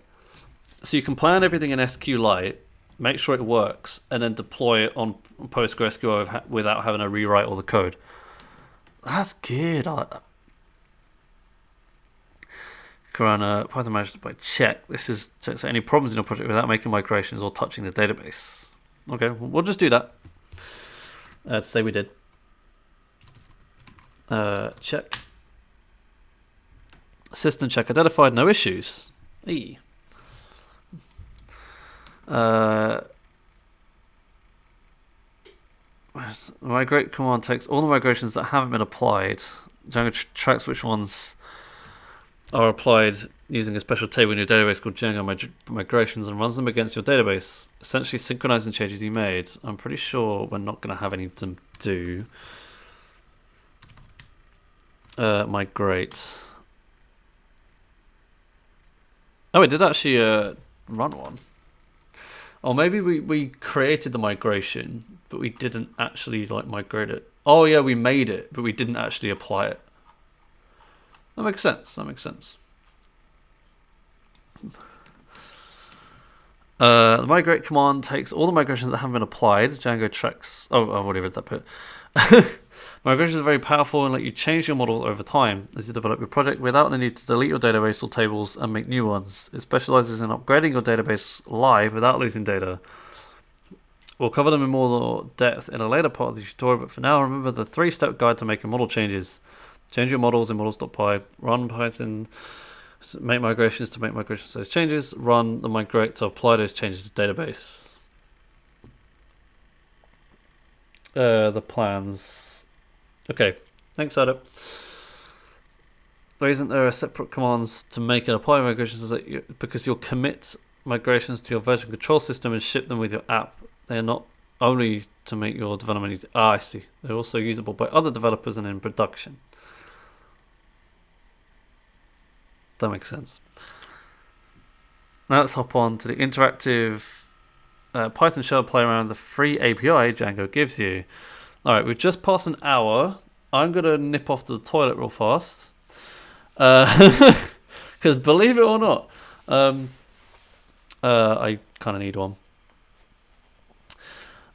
So you can plan everything in SQLite, make sure it works, and then deploy it on PostgreSQL without having to rewrite all the code. That's good. I like that. Python manages by check. This is checks any problems in your project without making migrations or touching the database. Okay, we'll just do that. To say we did. Check. System check identified, no issues. E. Migrate command takes all the migrations that haven't been applied. Django tracks which ones are applied using a special table in your database called Django migrations and runs them against your database, essentially synchronizing changes you made. I'm pretty sure we're not going to have any to do. Migrate. Oh, it did actually run one. Or maybe we created the migration, but we didn't actually migrate it. Oh yeah, we made it, but we didn't actually apply it. That makes sense. The migrate command takes all the migrations that haven't been applied. Django tracks. Oh, I've already read that bit. Migrations are very powerful and let you change your model over time as you develop your project without the need to delete your database or tables and make new ones. It specializes in upgrading your database live without losing data. We'll cover them in more depth in a later part of the tutorial, but for now, remember the 3-step guide to making model changes. Change your models in models.py, run Python, make migrations to make migrations to those changes, run the migrate to apply those changes to database. The plans. Okay, thanks, Adam. The reason there are separate commands to make and apply migrations is that because you'll commit migrations to your version control system and ship them with your app. They are not only to make your development easy. I see. They're also usable by other developers and in production. That makes sense. Now let's hop on to the interactive Python shell play around the free API Django gives you. Alright, we've just passed an hour. I'm going to nip off to the toilet real fast. Because believe it or not, I kind of need one.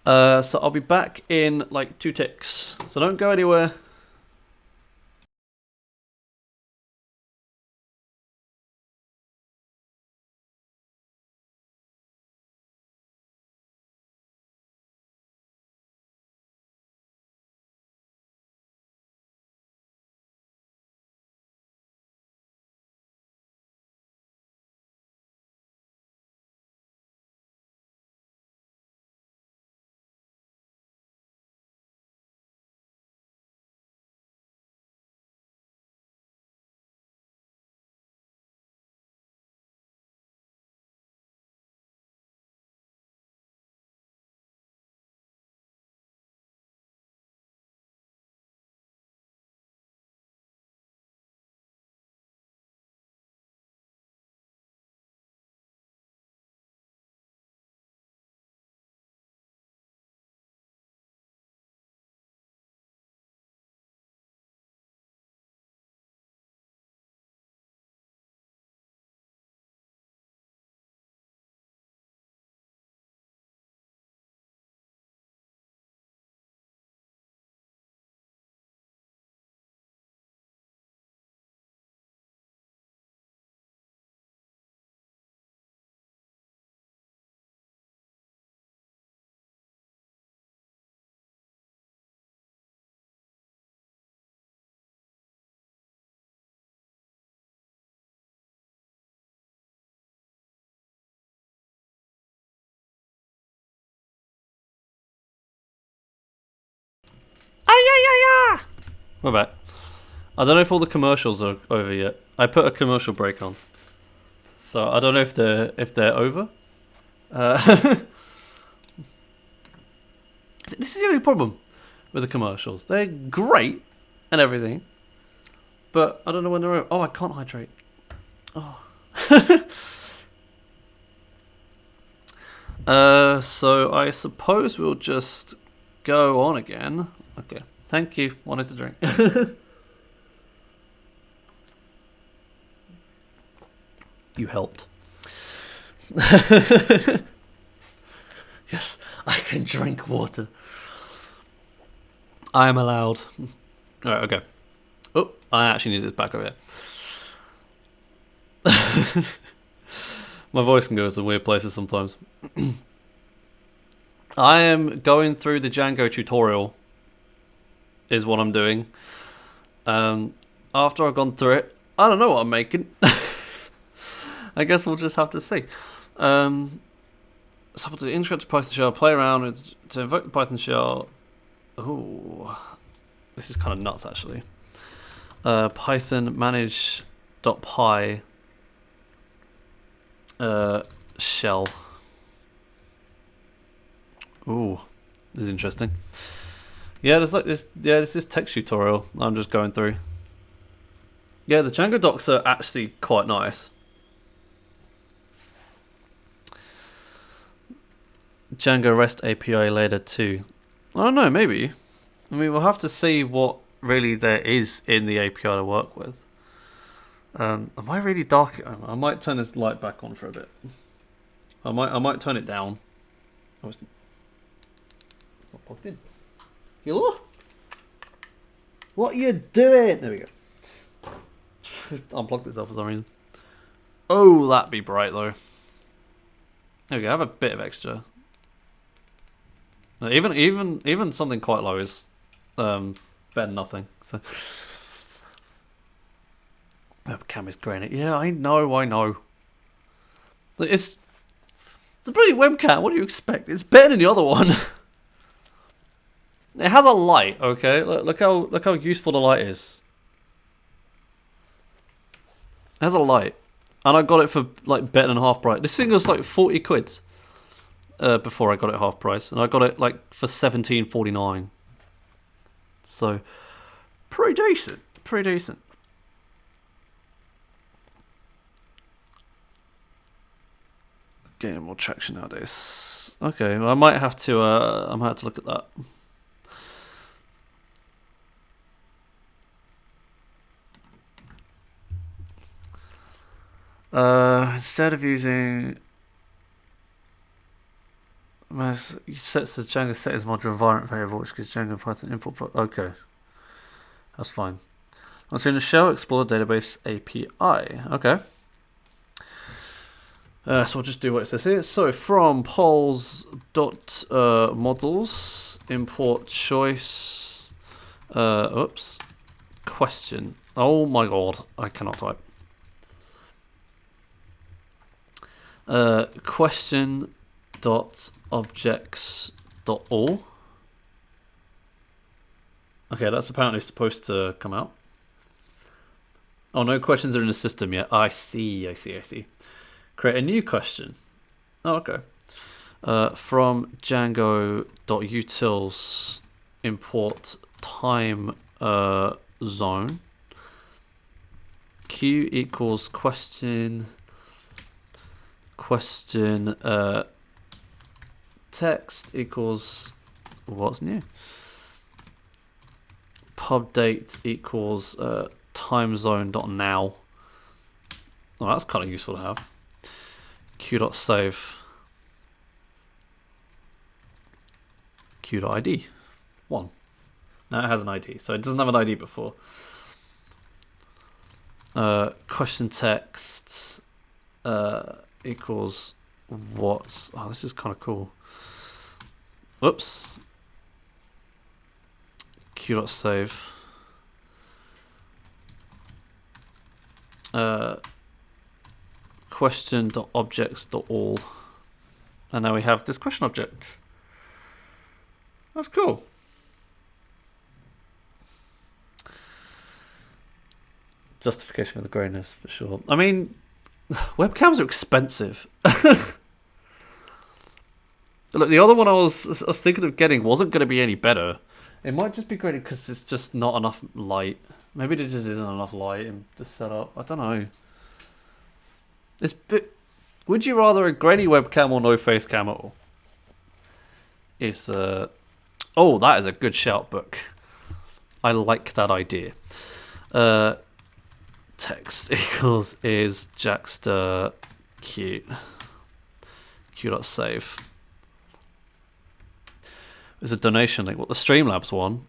So I'll be back in like 2 ticks. So don't go anywhere. We're back. I don't know if all the commercials are over yet. I put a commercial break on, so I don't know if they're over. This is the only problem with the commercials. They're great and everything, but I don't know when they're over. Oh, I can't hydrate. Oh. So I suppose we'll just go on again. Okay. Thank you. Wanted to drink. You helped. Yes, I can drink water. I am allowed. Alright, okay. Oh, I actually need this back over here. My voice can go to some weird places sometimes. I am going through the Django tutorial. Is what I'm doing. After I've gone through it, I don't know what I'm making. I guess we'll just have to see. So to integrate the Python shell, play around with, to invoke the Python shell. Ooh, this is kind of nuts actually. Python manage.py shell. Ooh, this is interesting. Yeah, there's like this. Yeah, this is text tutorial I'm just going through. Yeah, the Django docs are actually quite nice. Django REST API later too. I don't know, maybe. I mean, we'll have to see what really there is in the API to work with. Am I really dark? I might turn this light back on for a bit. I might turn it down. Oh, it's not plugged in. Hello? What are you doing? There we go. Unplugged itself for some reason. Oh, that'd be bright though. There we go. I have a bit of extra. Even something quite low is better than nothing. So webcam is granite. Yeah, I know. It's a bloody webcam. What do you expect? It's better than the other one. It has a light. Okay, look how useful the light is. It has a light, and I got it for like better than half price. This thing was like 40 quid before I got it half price, and I got it like for 17.49. So pretty decent. Getting more traction nowadays. Okay, well, I might have to look at that. Instead of using Django set as module environment variable, which gives Django Python import. Okay, that's fine. I'm going to shell explore database API. Okay. So we'll just do what it says here. So from pols.models import choice. Oops. Question. Oh my god, I cannot type. Question dot objects dot all. Okay, that's apparently supposed to come out. Oh, no questions are in the system yet. I see. Create a new question. Oh, okay. From Django.utils import time zone. Q equals question text equals what's new. Pub date equals time zone dot now. Oh, that's kind of useful to have. Q.save Q.id 1. Now it has an ID, so it doesn't have an ID before. Question text equals what's. Oh, this is kind of cool. Whoops. Q.save question.objects.all, and now we have this question object. That's cool. Justification for the grayness, for sure. I mean, webcams are expensive. Look, the other one I was thinking of getting wasn't going to be any better. It might just be great because it's just not enough light. Maybe there just isn't enough light in the setup. I don't know. Would you rather a grainy webcam or no face cam at all? Oh, that is a good shout, book. I like that idea. Text equals is Jackster Q. Q.save. There's a donation link. What, the Streamlabs one?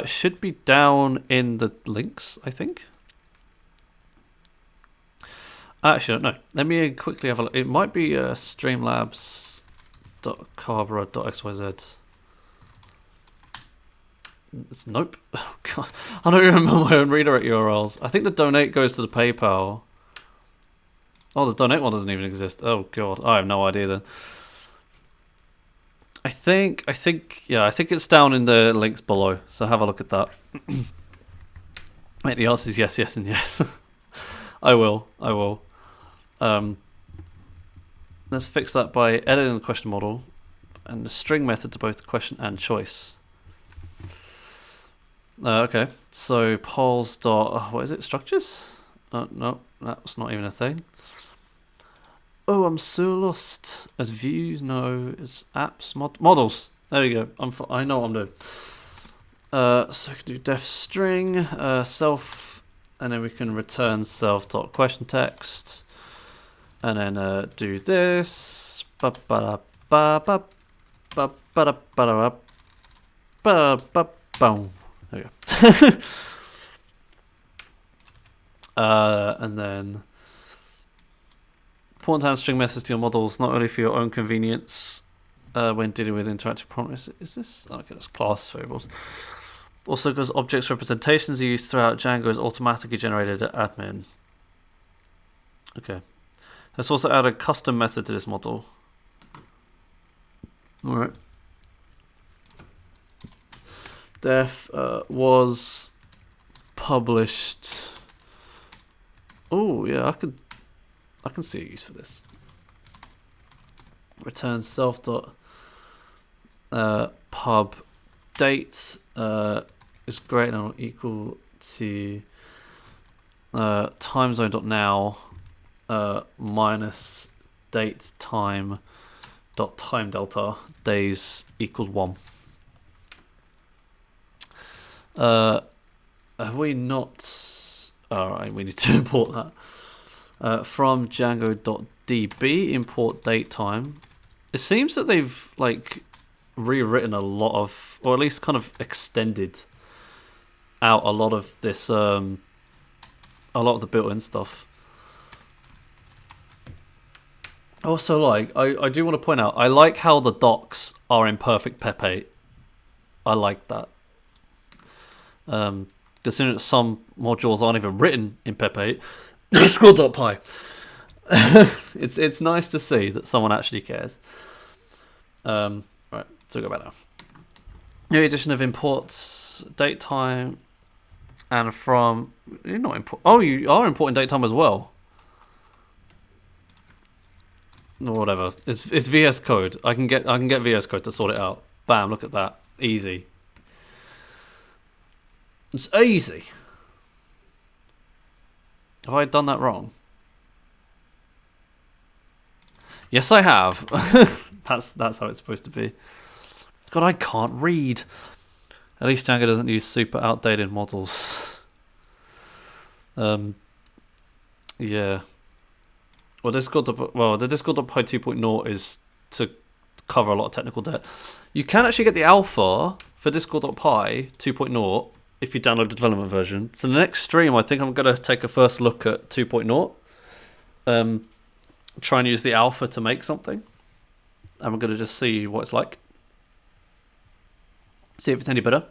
Should be down in the links, I think. Actually, no. Let me quickly have a look. It might be streamlabs.carberra.xyz. It's nope. Oh god, I don't even remember my own redirect URLs. I think the donate goes to the PayPal. Oh, the donate one doesn't even exist. Oh god, I have no idea then. I think it's down in the links below. So have a look at that. Mate, the answer is yes, and yes. I will. Let's fix that by editing the question model and the string method to both question and choice. Okay, so pols dot what is it? Structures? No, that's not even a thing. Oh, I'm so lost. As views, no, it's apps, models. There we go. I know what I'm doing. So we can do def string self, and then we can return self dot question text, and then do this. There we go. And then important to add string methods to your models, not only for your own convenience when dealing with interactive prompts. Is this? Okay, that's class variables. Also, because objects representations are used throughout Django is automatically generated at admin. Okay. Let's also add a custom method to this model. Alright. Def was published. Oh yeah, I can see a use for this. Return self dot pub date is greater than or equal to time zone dot now minus date time dot time delta days equals 1. Have we not? Alright, we need to import that. From Django.db import date time. It seems that they've like rewritten a lot of, or at least kind of extended out a lot of this, a lot of the built-in stuff. Also, like, I do want to point out, I like how the docs are in perfect Pep8. I like that. Considering that some modules aren't even written in Pep8, it's called .py. It's nice to see that someone actually cares. Right, so we'll go back now. New addition of imports date time, and from you're not import. Oh, you are importing date time as well. Or whatever. It's VS Code. I can get VS Code to sort it out. Bam! Look at that. Easy. It's easy. Have I done that wrong? Yes, I have. That's how it's supposed to be. God, I can't read. At least Django doesn't use super outdated models. Yeah. Well, the Discord.py 2.0 is to cover a lot of technical debt. You can actually get the alpha for Discord.py 2.0 if you download the development version. So the next stream, I think I'm going to take a first look at 2.0. Try and use the alpha to make something. And we're going to just see what it's like. See if it's any better.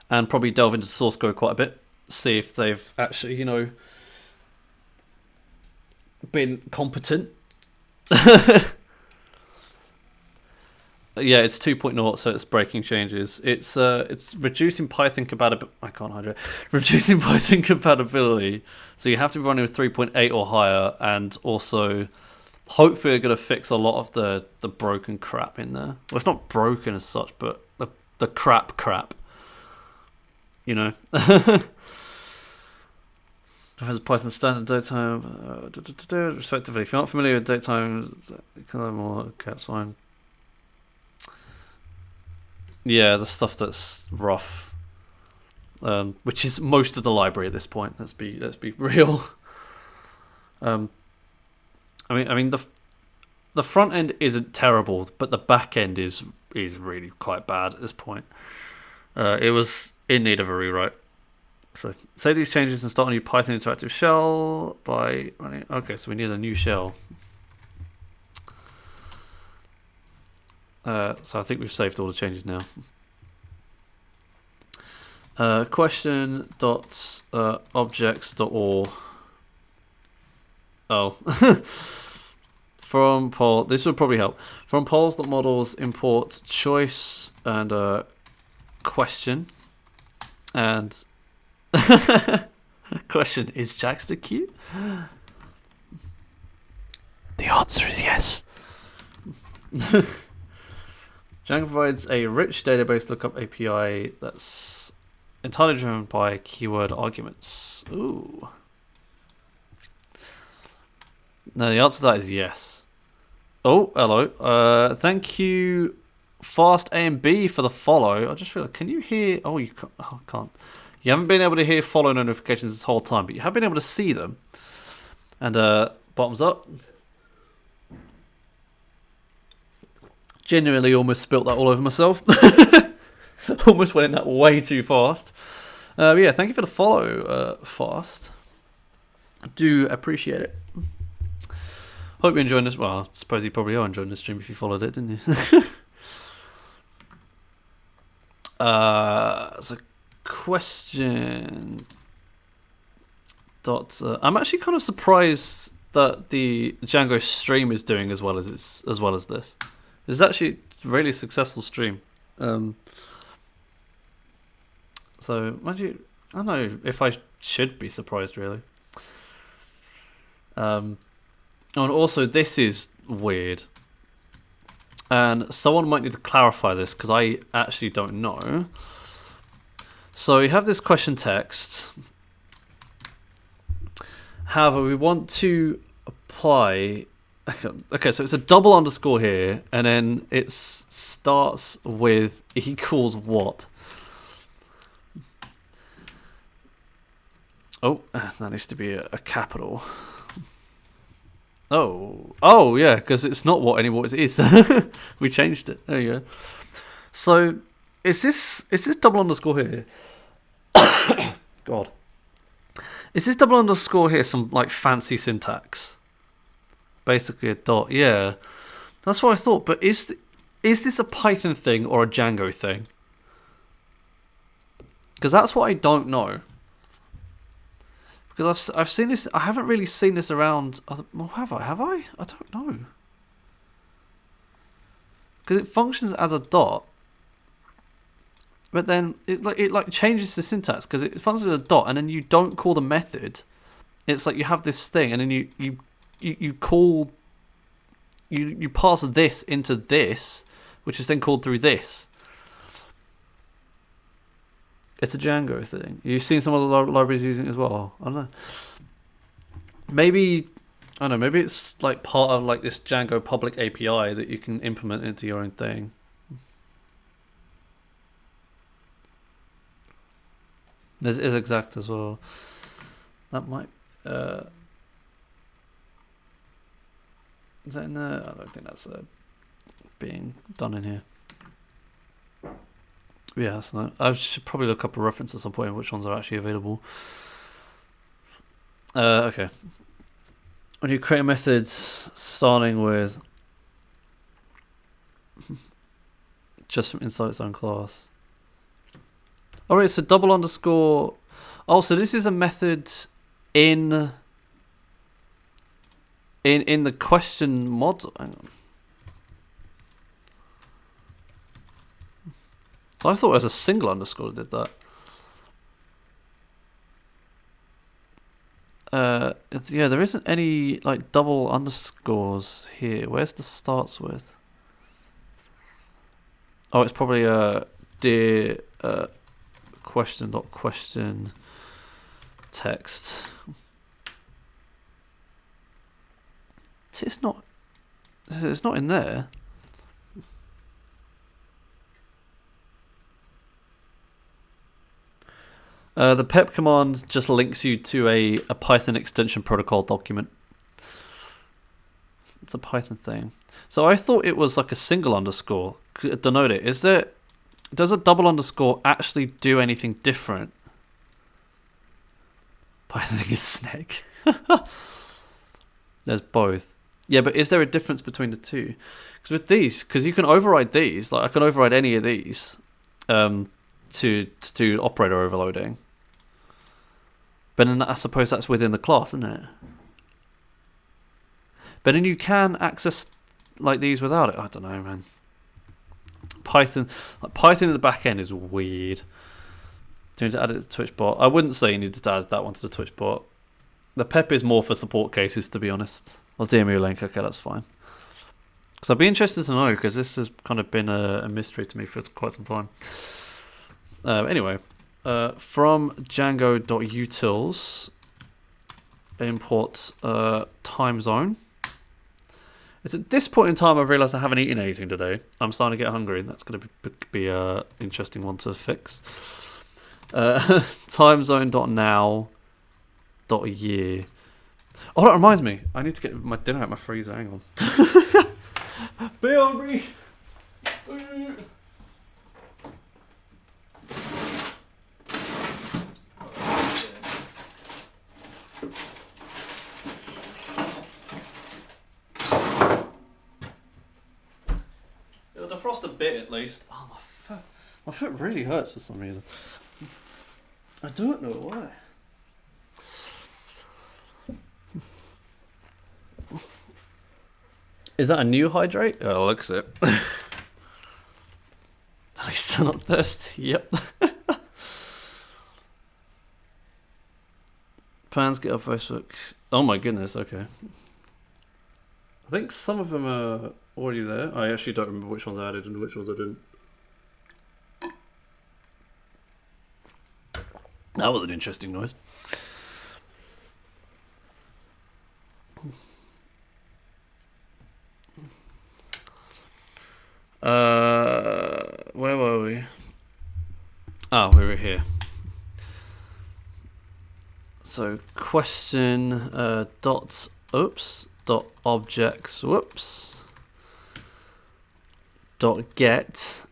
And probably delve into the source code quite a bit. See if they've actually, been competent. Yeah, it's 2.0, so it's breaking changes. It's reducing Python compatibility. I can't hide it. Reducing Python compatibility. So you have to be running with 3.8 or higher, and also hopefully you're going to fix a lot of the broken crap in there. Well, it's not broken as such, but the crap. Defines Python standard datetime, respectively. If you're not familiar with datetime, it's kind of more cat sign. Yeah, the stuff that's rough, which is most of the library at this point. Let's be real. I mean the front end isn't terrible, but the back end is really quite bad at this point. It was in need of a rewrite. So save these changes and start a new Python interactive shell by running. Okay, so we need a new shell. So I think we've saved all the changes now. Question dot objects dot or. Oh. From poll, this would probably help. From polls.models import choice and question. And question, is Jackster cute? The answer is yes. Django provides a rich database lookup API that's entirely driven by keyword arguments. Ooh. No, the answer to that is yes. Oh, hello. Thank you, Fast A and B, for the follow. I just realized, can you hear? Oh, you can't. Oh, can't. You haven't been able to hear follow notifications this whole time, but you have been able to see them. And bottoms up. Genuinely almost spilt that all over myself. Almost went in that way too fast. Yeah, thank you for the follow, Fast. I do appreciate it. Hope you're enjoying this. Well, I suppose you probably are enjoying this stream if you followed it, didn't you? It's a question. I'm actually kind of surprised that the Django stream is doing as well as this. It's actually a really successful stream. So, I don't know if I should be surprised, really. And also, this is weird. And someone might need to clarify this, because I actually don't know. So, you have this question text. However, we want to apply... Okay, so it's a double underscore here, and then it starts with equals what? Oh, that needs to be a capital. Oh, yeah, because it's not what anymore. It is. We changed it. There you go. So, is this double underscore here? God. Is this double underscore here some like fancy syntax? Basically a dot. Yeah, that's what I thought. But is this a Python thing or a Django thing? Because that's what I don't know. Because I've seen this. I haven't really seen this around. Well, have I? Have I? I don't know. Because it functions as a dot, but then it changes the syntax because it functions as a dot, and then you don't call the method. It's like you have this thing, and then you call. You pass this into this, which is then called through this. It's a Django thing. You've seen some other libraries using it as well. I don't know. Maybe it's like part of like this Django public API that you can implement into your own thing. This is exact as well. That might. Is that in there? I don't think that's being done in here. Yeah, that's not. I should probably look up a reference at some point which ones are actually available. Okay. When you create a method starting with just from inside its own class. All right, so double underscore. Oh, so this is a method in the question module. Hang on. I thought it was a single underscore that did that. Yeah, there isn't any like double underscores here. Where's the starts with? Oh, it's probably dear question text. It's not in there. The pep command just links you to a Python extension protocol document. It's a Python thing. So I thought it was like a single underscore. Denote it. Does a double underscore actually do anything different? Python is snake. There's both. Yeah, but is there a difference between the two? Because with these, because you can override these. Like I can override any of these to do operator overloading. But then I suppose that's within the class, isn't it? But then you can access like these without it. I don't know, man. Python in the back end is weird. Do you need to add it to Twitch bot? I wouldn't say you need to add that one to the Twitch bot. The pep is more for support cases, to be honest. I'll DM you a link. Okay, that's fine. Because I'd be interested to know, because this has kind of been a mystery to me for quite some time. Anyway, from Django.utils, import time zone. It's at this point in time I've realised I haven't eaten anything today. I'm starting to get hungry. That's going to be an interesting one to fix. Timezone.now.year. Oh, that reminds me. I need to get my dinner out my freezer. Hang on. Be hungry. bit at least. Oh, my foot really hurts for some reason. I don't know why. Is that a new hydrate? Oh, looks it. At least I'm not thirsty. Yep. Plans get up Facebook. Oh my goodness. Okay. I think some of them are already there. I actually don't remember which ones I added and which ones I didn't. That was an interesting noise. Where were we? Ah, we were here. So question dot objects dot get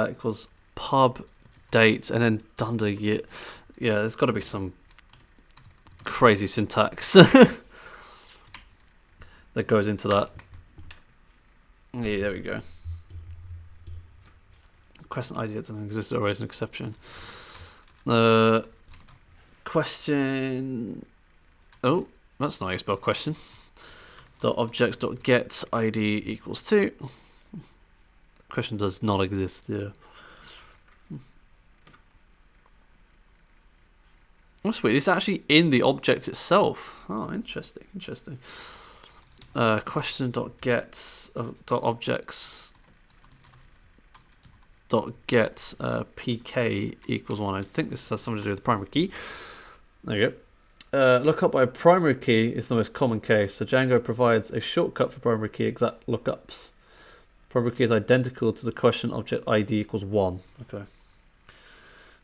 equals pub date and then dunder year. Yeah, there's got to be some crazy syntax that goes into that. Yeah, there we go. Question ID that doesn't exist or raise an exception. Question. Oh, that's not how you spell question. Dot objects dot get ID equals 2. Question does not exist. Yeah. That's weird. It's actually in the object itself. Oh, interesting. Interesting. Question dot get dot objects dot get pk equals 1. I think this has something to do with the primary key. There you go. Lookup by primary key is the most common case. So Django provides a shortcut for primary key exact lookups. Primary key is identical to the question object ID equals 1. Okay.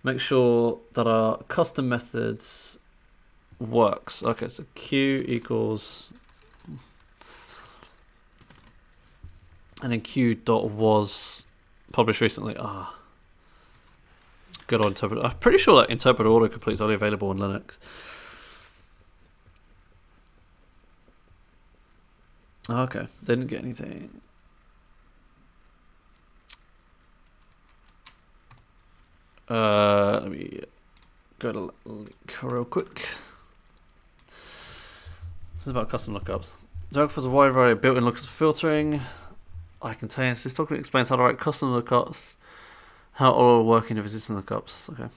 Make sure that our custom methods works. Okay, so q equals, and then q dot was published recently. Good on interpreter. I'm pretty sure that interpreter autocomplete is only available on Linux. Okay, didn't get anything. Let me go to link real quick. This is about custom lookups. Django offers a wide variety of built-in lookups filtering. I contains. This document explains how to write custom lookups, how all will work in existing lookups. Okay.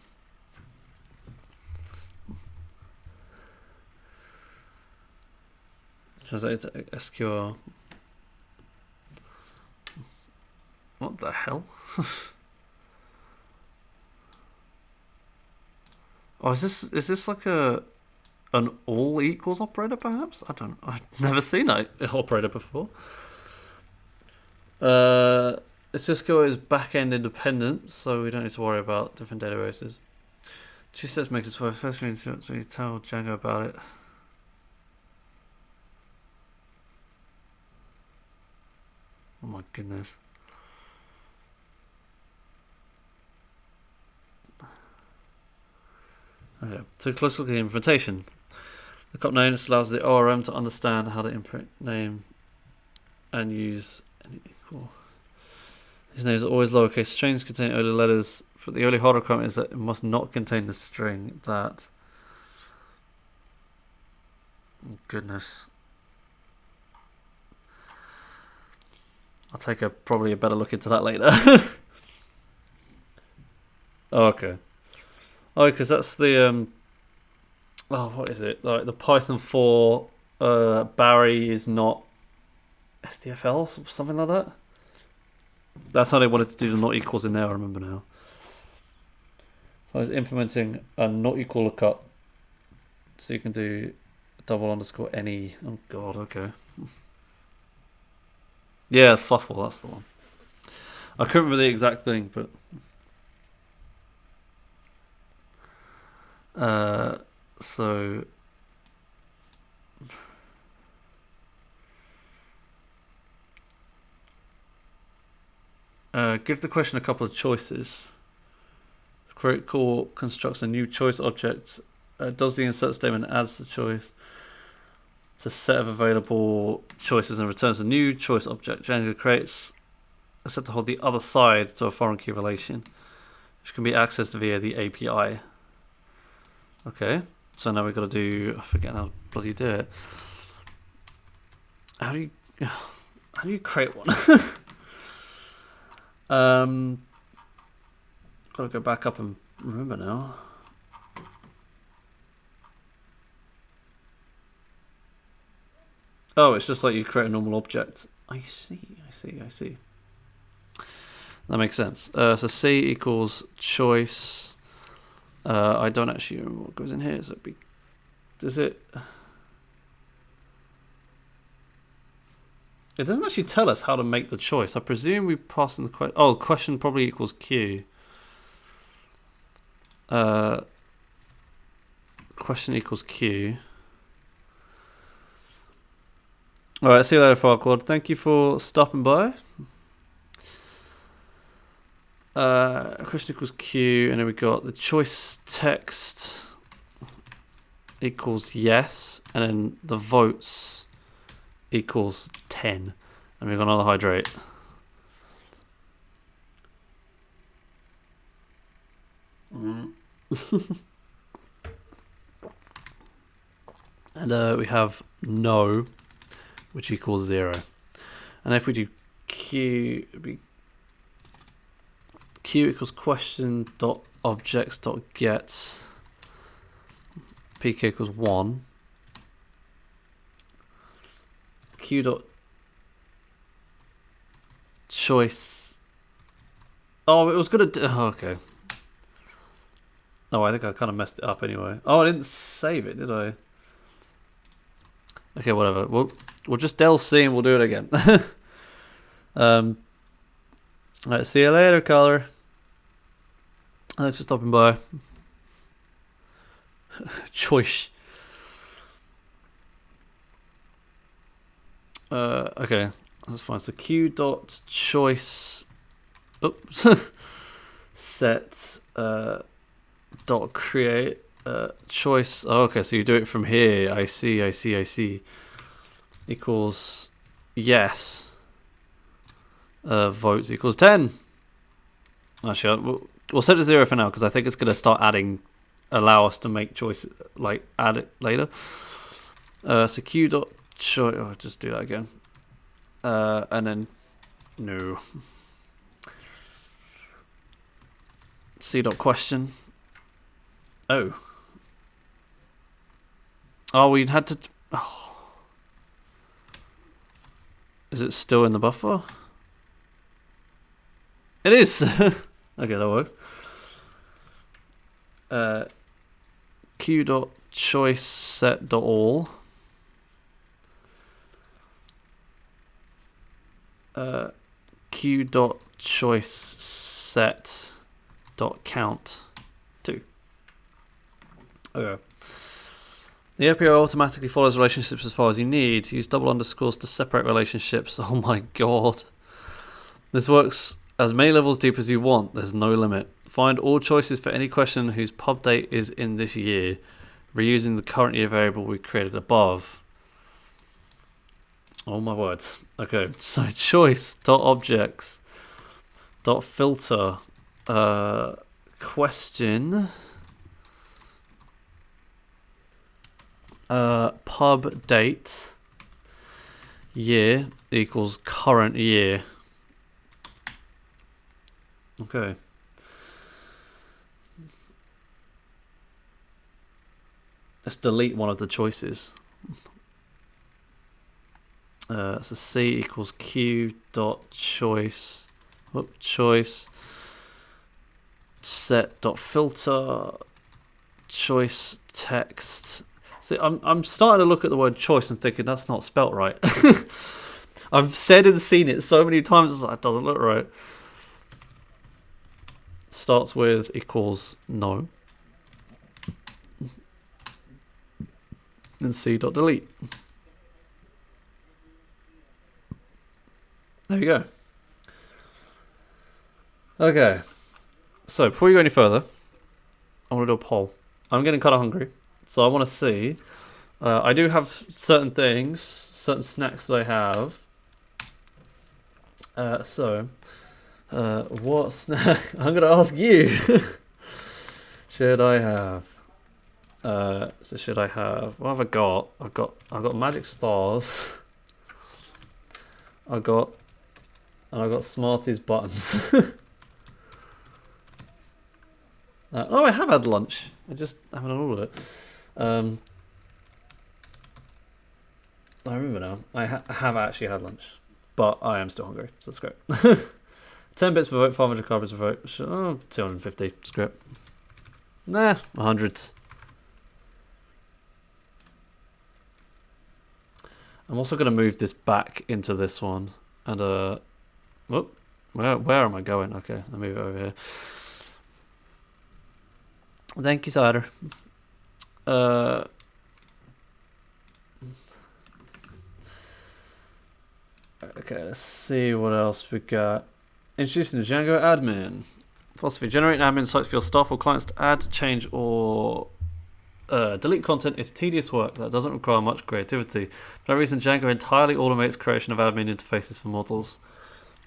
Translate to SQL. What the hell? Oh, is this like an all equals operator perhaps? I've never seen that operator before. Cisco is back-end independent, so we don't need to worry about different databases. 2 steps make this first. First we need to tell Django about it. Oh my goodness. Okay. So close look at the implementation. Lookup name allows the ORM to understand how to input name and use any equal. These names are always lowercase. Strings contain early letters, but the only hard requirement is that it must not contain the string that. Oh, goodness. I'll take probably a better look into that later. Okay. Oh, because that's the what is it? Like the Python 4 Barry is not SDFL or something like that. That's how they wanted to do the not equals in there. I remember now. So I was implementing a not equal lookup, so you can do double underscore any. Oh god, okay. Yeah, Fluffle, that's the one. I couldn't remember the exact thing, but so give the question a couple of choices. Create call constructs a new choice object. Does the insert statement adds the choice. It's a set of available choices and returns a new choice object. Django creates are set to hold the other side to a foreign key relation, which can be accessed via the API. Okay, so now we've got to do, I forget how to bloody do it. How do you create one? Gotta go back up and remember now. Oh, it's just like you create a normal object. I see. That makes sense. So C equals choice. I don't actually remember what goes in here. So does it? It doesn't actually tell us how to make the choice. I presume we pass in the question. Oh, question probably equals Q. Question equals Q. All right, see you later, Farquaad. Thank you for stopping by. Question equals Q, and then we got the choice text equals yes, and then the votes equals 10. And we've got another hydrate. And we have no, which equals 0. And if we do Q, it'd be Q equals question dot objects dot get PK equals 1. Q dot choice. Oh, it was gonna do. Oh, okay. Oh, I think I kind of messed it up anyway. Oh, I didn't save it, did I? Okay, whatever. We'll just del C and we'll do it again. Alright, see you later, caller. Thanks for stopping by. Choice. Okay, that's fine. So Q dot choice. Oops. Set dot create choice. Oh, okay, so you do it from here. I see. Equals yes. Votes equals 10. Actually, we'll set it to 0 for now because I think it's going to start adding, allow us to make choices, like add it later. So Q dot choice. Oh, just do that again. And then no. C dot question. Oh, we had to. Oh. Is it still in the buffer? It is. Okay, that works. Q dot choice set dot all. Q dot choice set dot count 2. Okay. The API automatically follows relationships as far as you need. Use double underscores to separate relationships. Oh my god. This works as many levels deep as you want. There's no limit. Find all choices for any question whose pub date is in this year, reusing the current year variable we created above. Oh my word. Okay, so choice dot objects dot filter question pub date year equals current year. Okay. Let's delete one of the choices. So C equals Q dot choice. Choice set dot filter choice text. See, I'm starting to look at the word choice and thinking that's not spelt right. I've said and seen it so many times that doesn't look right. Starts with equals no. And C dot delete. There you go. Okay. So before you go any further, I want to do a poll. I'm getting kind of hungry, so I want to see. I do have certain things, certain snacks that I have. What snack? I'm gonna ask you. Should I have? Should I have? What have I got? I've got magic stars. I got Smarties buttons. I have had lunch. I just haven't had all of it. I remember now. I have actually had lunch, but I am still hungry, so that's great. 10 bits per vote, 500 carbons per vote. 250. It's great. Nah, 100. I'm also going to move this back into this one. And, whoop. Where am I going? Okay, I'll move it over here. Thank you, Cider. Okay, let's see what else we got. Introducing the Django admin. Philosophy. Generate admin sites for your staff or clients to add, change, or delete content is tedious work that doesn't require much creativity. For that reason, Django entirely automates creation of admin interfaces for models.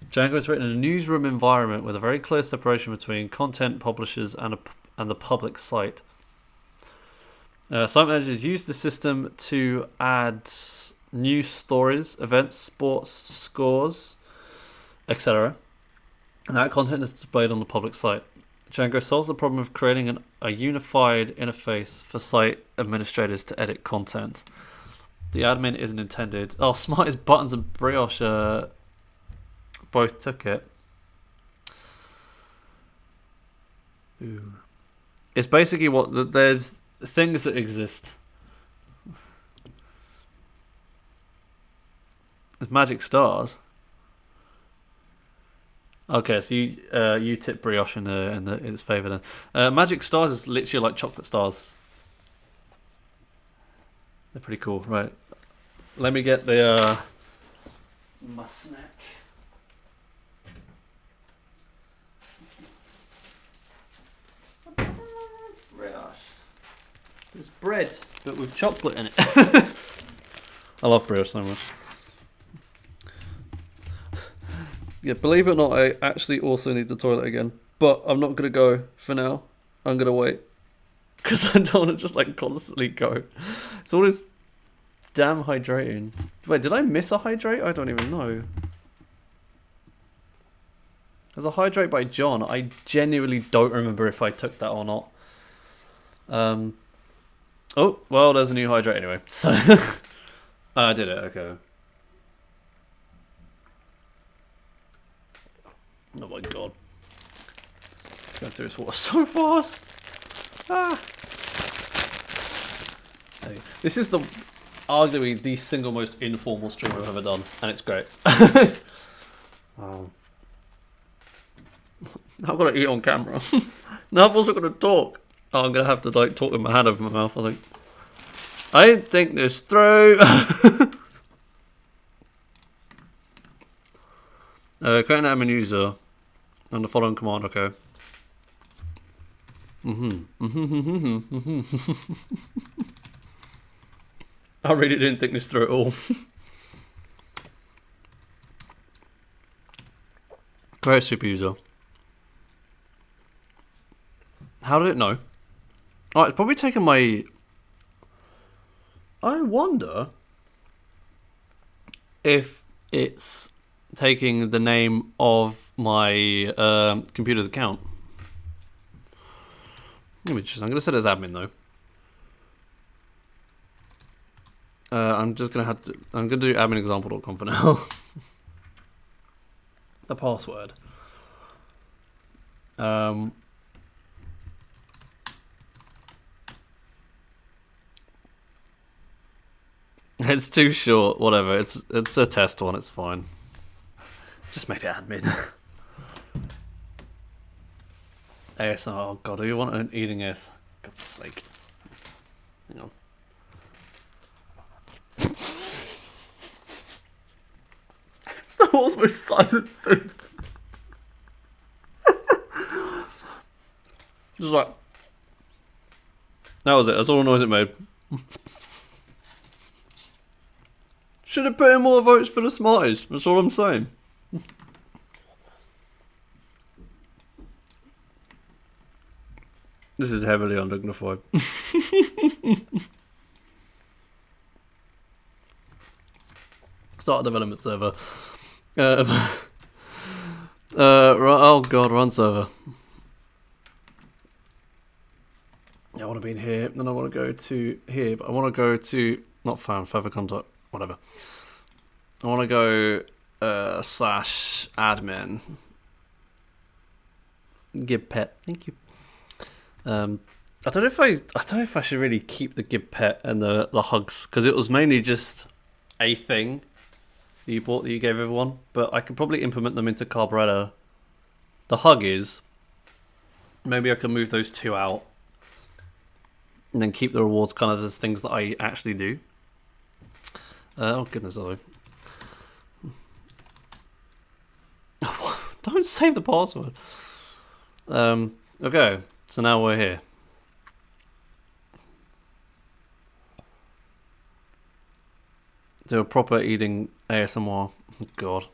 Django is written in a newsroom environment with a very clear separation between content publishers and the public site. Site managers use the system to add news stories, events, sports, scores, etc. And that content is displayed on the public site. Django solves the problem of creating a unified interface for site administrators to edit content. The admin isn't intended. Oh, Smarties Buttons and Brioche both took it. Ooh. It's basically what there's things that exist. There's magic stars. Okay, so you tip brioche in its favour then. Magic stars is literally like chocolate stars. They're pretty cool, right? Let me get the my snack. Brioche. It's bread, but with chocolate in it. I love brioche so much. Yeah, believe it or not, I actually also need the toilet again. But I'm not going to go for now. I'm going to wait. Because I don't want to just like constantly go. It's all this damn hydrating. Wait, did I miss a hydrate? I don't even know. There's a hydrate by John. I genuinely don't remember if I took that or not. Oh, well, there's a new hydrate anyway. So I did it, okay. Oh my god. Going through this water so fast. Ah. Hey, this is arguably the single most informal stream I've ever done, and it's great. Wow. I've got to eat on camera. Now I've also got to talk. Oh, I'm going to have to like talk with my hand over my mouth, I think. I didn't think this through. Create an admin user and the following command, okay. I really didn't think this through at all. Create a super user. How did it know? Oh, it's probably taken my... I wonder if it's taking the name of my computer's account. I'm going to set it as admin though. I'm just going to have to... I'm going to do adminexample.com for now. The password. It's too short, whatever. It's a test one, it's fine. Just made it admin. ASMR, oh god, do you want an eating this? God's sake. Hang on. It's the most silent thing. Just like... That was it, that's all the noise it made. Should have put in more votes for the Smarties, that's all I'm saying. This is heavily undignified. Start a development server. Oh god, run server. Yeah, I want to be in here, then I want to go to here, but I want to go to, not found, further contact, whatever. I want to go /admin. Gib pet, thank you. I don't know if I should really keep the Gib pet and the hugs, because it was mainly just a thing that you bought that you gave everyone, but I could probably implement them into Carberra. The hug is, maybe I can move those two out and then keep the rewards kind of as things that I actually do. Oh goodness, hello. Don't save the password. Okay, so now we're here. Do a proper eating ASMR. Oh, God.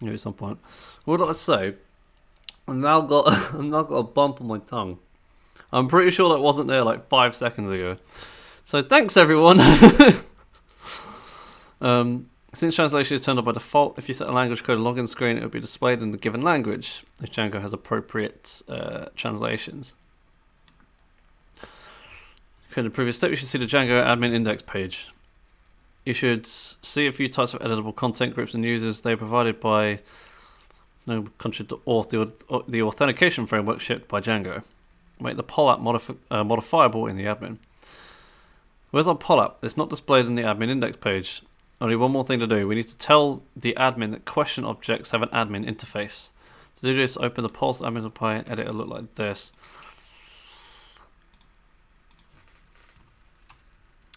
Maybe at some point. What did I say? I've now got a bump on my tongue. I'm pretty sure that wasn't there like 5 seconds ago. So thanks everyone. Since translation is turned on by default, if you set a language code login screen, it will be displayed in the given language if Django has appropriate translations. Okay, in the previous step, you should see the Django admin index page. You should see a few types of editable content groups and users. They are provided by the authentication framework shipped by Django. Make the poll app modifiable in the admin. Where's our poll app? It's not displayed in the admin index page. Only one more thing to do. We need to tell the admin that question objects have an admin interface. To do this, open the Pulse admin apply and edit it look like this.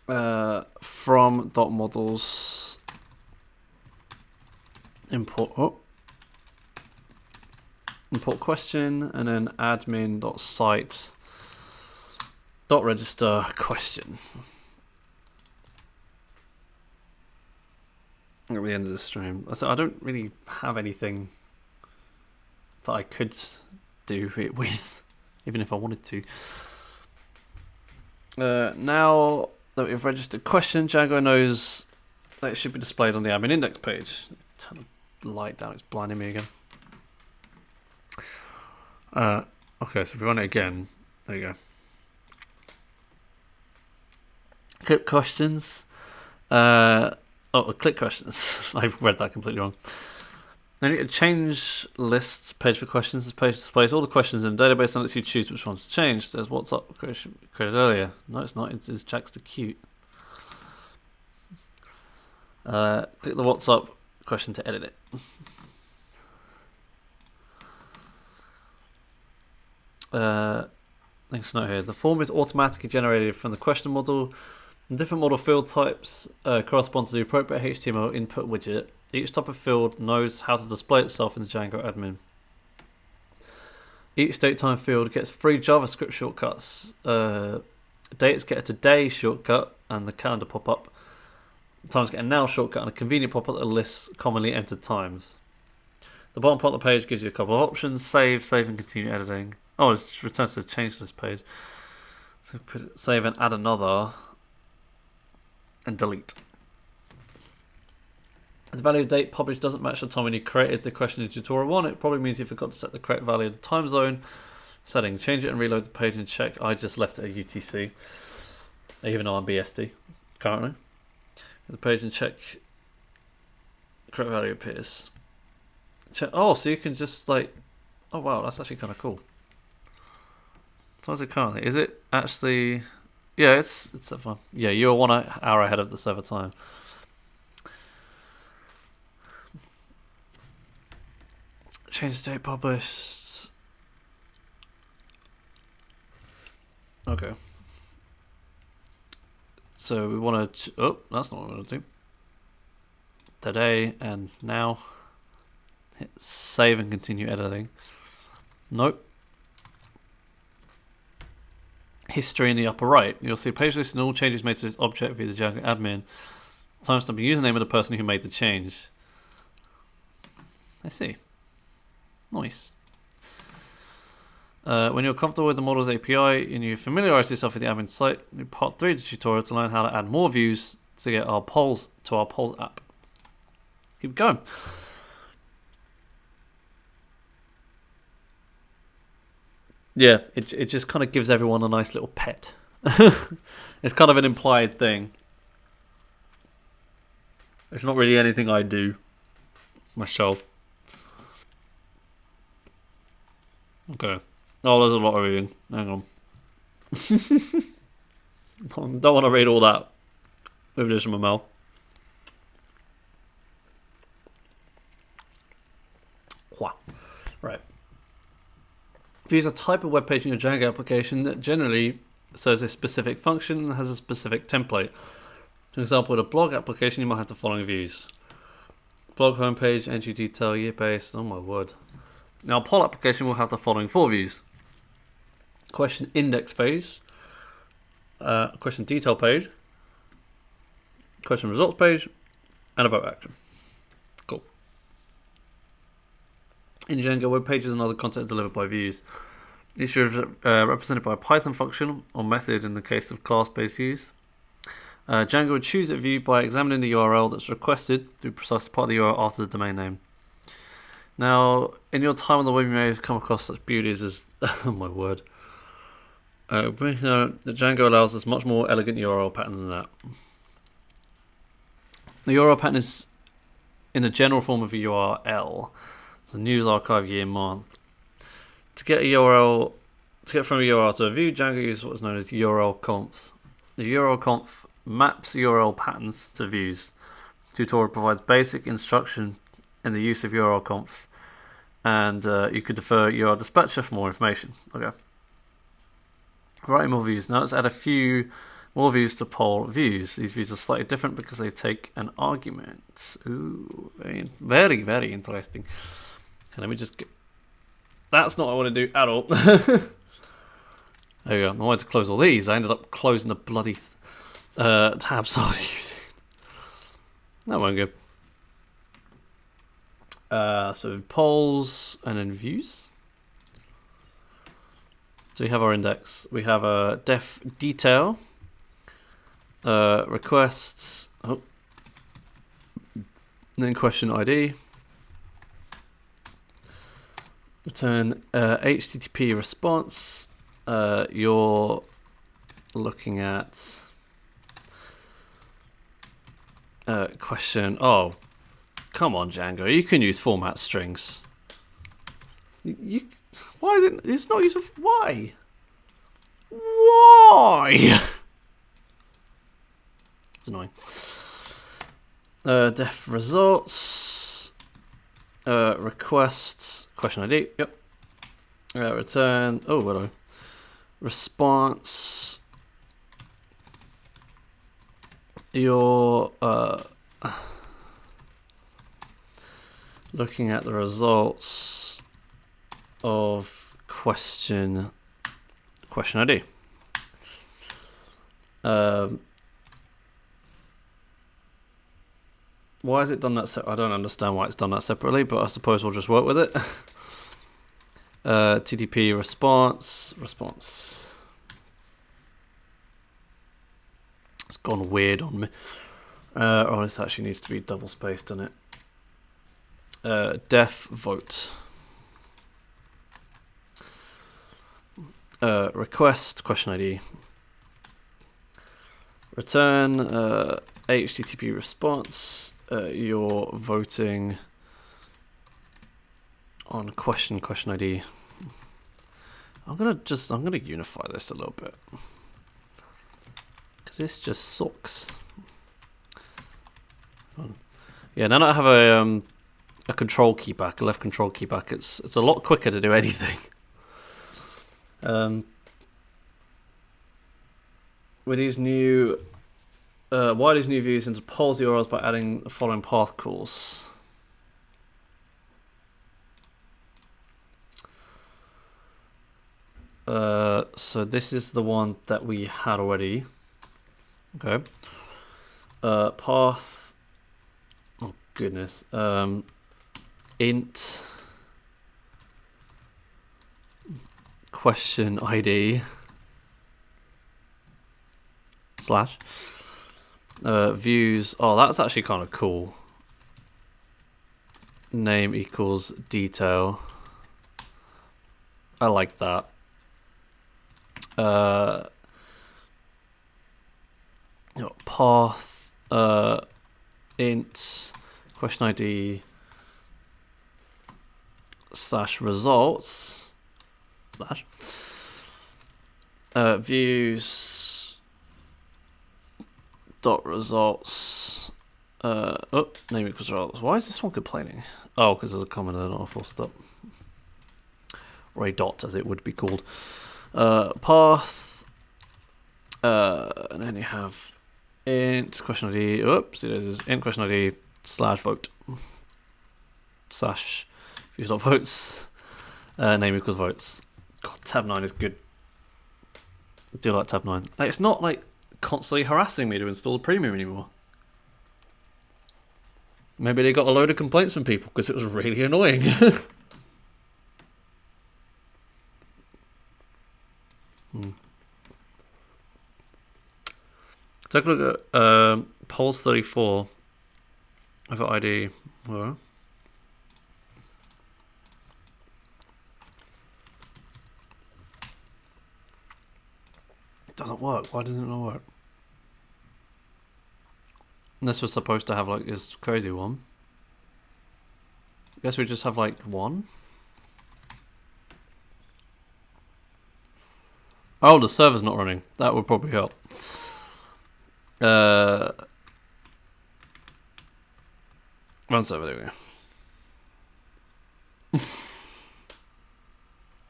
From .models import question and then admin.site .register question. At the end of the stream. So I don't really have anything that I could do it with, even if I wanted to. Now that we've registered question, Django knows that it should be displayed on the admin index page. Turn the light down, it's blinding me again. Okay, so if we run it again, there you go. Click questions. Click questions. I've read that completely wrong. Then you need to change lists page for questions. This page displays all the questions in the database and lets you choose which ones to change. There's what's up created earlier. No, it's not. It's Jack's the cute. Click the what's up question to edit it. Thanks to note here. The form is automatically generated from the question model. And different model field types correspond to the appropriate HTML input widget. Each type of field knows how to display itself in the Django admin. Each datetime field gets 3 JavaScript shortcuts. Dates get a today shortcut and the calendar pop-up. Times get a now shortcut and a convenient pop-up that lists commonly entered times. The bottom part of the page gives you a couple of options. Save and continue editing. Oh, it returns to the change list page. So save and add another. And delete. If the value of date published doesn't match the time when you created the question in tutorial 1, it probably means you forgot to set the correct value of the time zone setting. Change it and reload the page and check. I just left it at UTC, even though I'm BSD currently. The page and check correct value appears. Check. Oh, so you can just like, oh wow, that's actually kind of cool. So is it currently? Is it actually? Yeah, it's fun. Yeah, you're 1 hour ahead of the server time. Change the date published. Okay. So we want to. Oh, that's not what we want to do. Today and now. Hit save and continue editing. Nope. History in the upper right. You'll see a page list and all changes made to this object via the Django admin. Timestamp and username of the person who made the change. I see. Nice. When you're comfortable with the model's API and you familiarize yourself with the admin site, do part 3 of the tutorial to learn how to add more views to get our polls to our polls app. Keep going. Yeah, it just kind of gives everyone a nice little pet. It's kind of an implied thing. It's not really anything I do myself. Okay. Oh, there's a lot of reading. Hang on. Don't want to read all that with this in my mouth. Right. Views a type of web page in your Django application that generally serves a specific function and has a specific template. For example, with a blog application, you might have the following views: blog homepage, entry detail, year base. Oh my word. Now, a poll application will have the following 4 views: question index page, question detail page, question results page, and a vote action. Cool. In Django, web pages and other content are delivered by views. Each is represented by a Python function or method in the case of class-based views. Django would choose a view by examining the URL that's requested through precisely part of the URL after the domain name. Now, in your time on the web, you may have come across such beauties as, oh my word, that Django allows us much more elegant URL patterns than that. The URL pattern is in the general form of a URL, so news, archive, year, month. To get from a URL to a view, Django uses what is known as URL confs. The URL conf maps URL patterns to views. The tutorial provides basic instruction in the use of URL confs, and you could defer URL dispatcher for more information. Okay. Writing more views. Now let's add a few more views to poll views. These views are slightly different because they take an argument. Ooh, very, very interesting. Okay, let me just get... That's not what I want to do at all. There you go. I wanted to close all these. I ended up closing the bloody tabs I was using. That won't go. So polls and then views. So we have our index. We have a def detail, requests, then question ID, return HTTP response. You're looking at question. Oh, come on, Django! You can use format strings. Why is it's not use of why? Why? It's annoying. Def results. Requests. Question ID. Yep. Return. Oh, hello. Response. You're looking at the results of question ID. Why is it done that I don't understand why it's done that separately, but I suppose we'll just work with it. TTP response. It's gone weird on me. Oh, this actually needs to be double spaced, doesn't it? Def vote. Request question ID. Return HTTP response. You're voting on question ID. I'm gonna unify this a little bit because this just sucks. Yeah, now that I have a control key back, a left control key back, it's a lot quicker to do anything. With these new, why these new views into polls URLs by adding the following path calls. So this is the one that we had already. Okay. Path. Oh goodness. Int. question ID slash views. Oh, that's actually kind of cool. Name equals detail. I like that. Path int question ID slash results slash views dot results name equals results. Why is this one complaining? Oh, because there's a comma there, not a full stop, or a dot as it would be called. Path and then you have int question ID. Oops, this is int question ID slash vote slash views dot votes name equals votes. God, tab 9 is good. I do like tab 9. Like, it's not like constantly harassing me to install premium anymore. Maybe they got a load of complaints from people because it was really annoying. Take a look at polls 34 of ID. Where? It doesn't work. Why doesn't it not work? This was supposed to have like this crazy one. Guess we just have like one. Oh, the server's not running. That would probably help. Run server, there we go.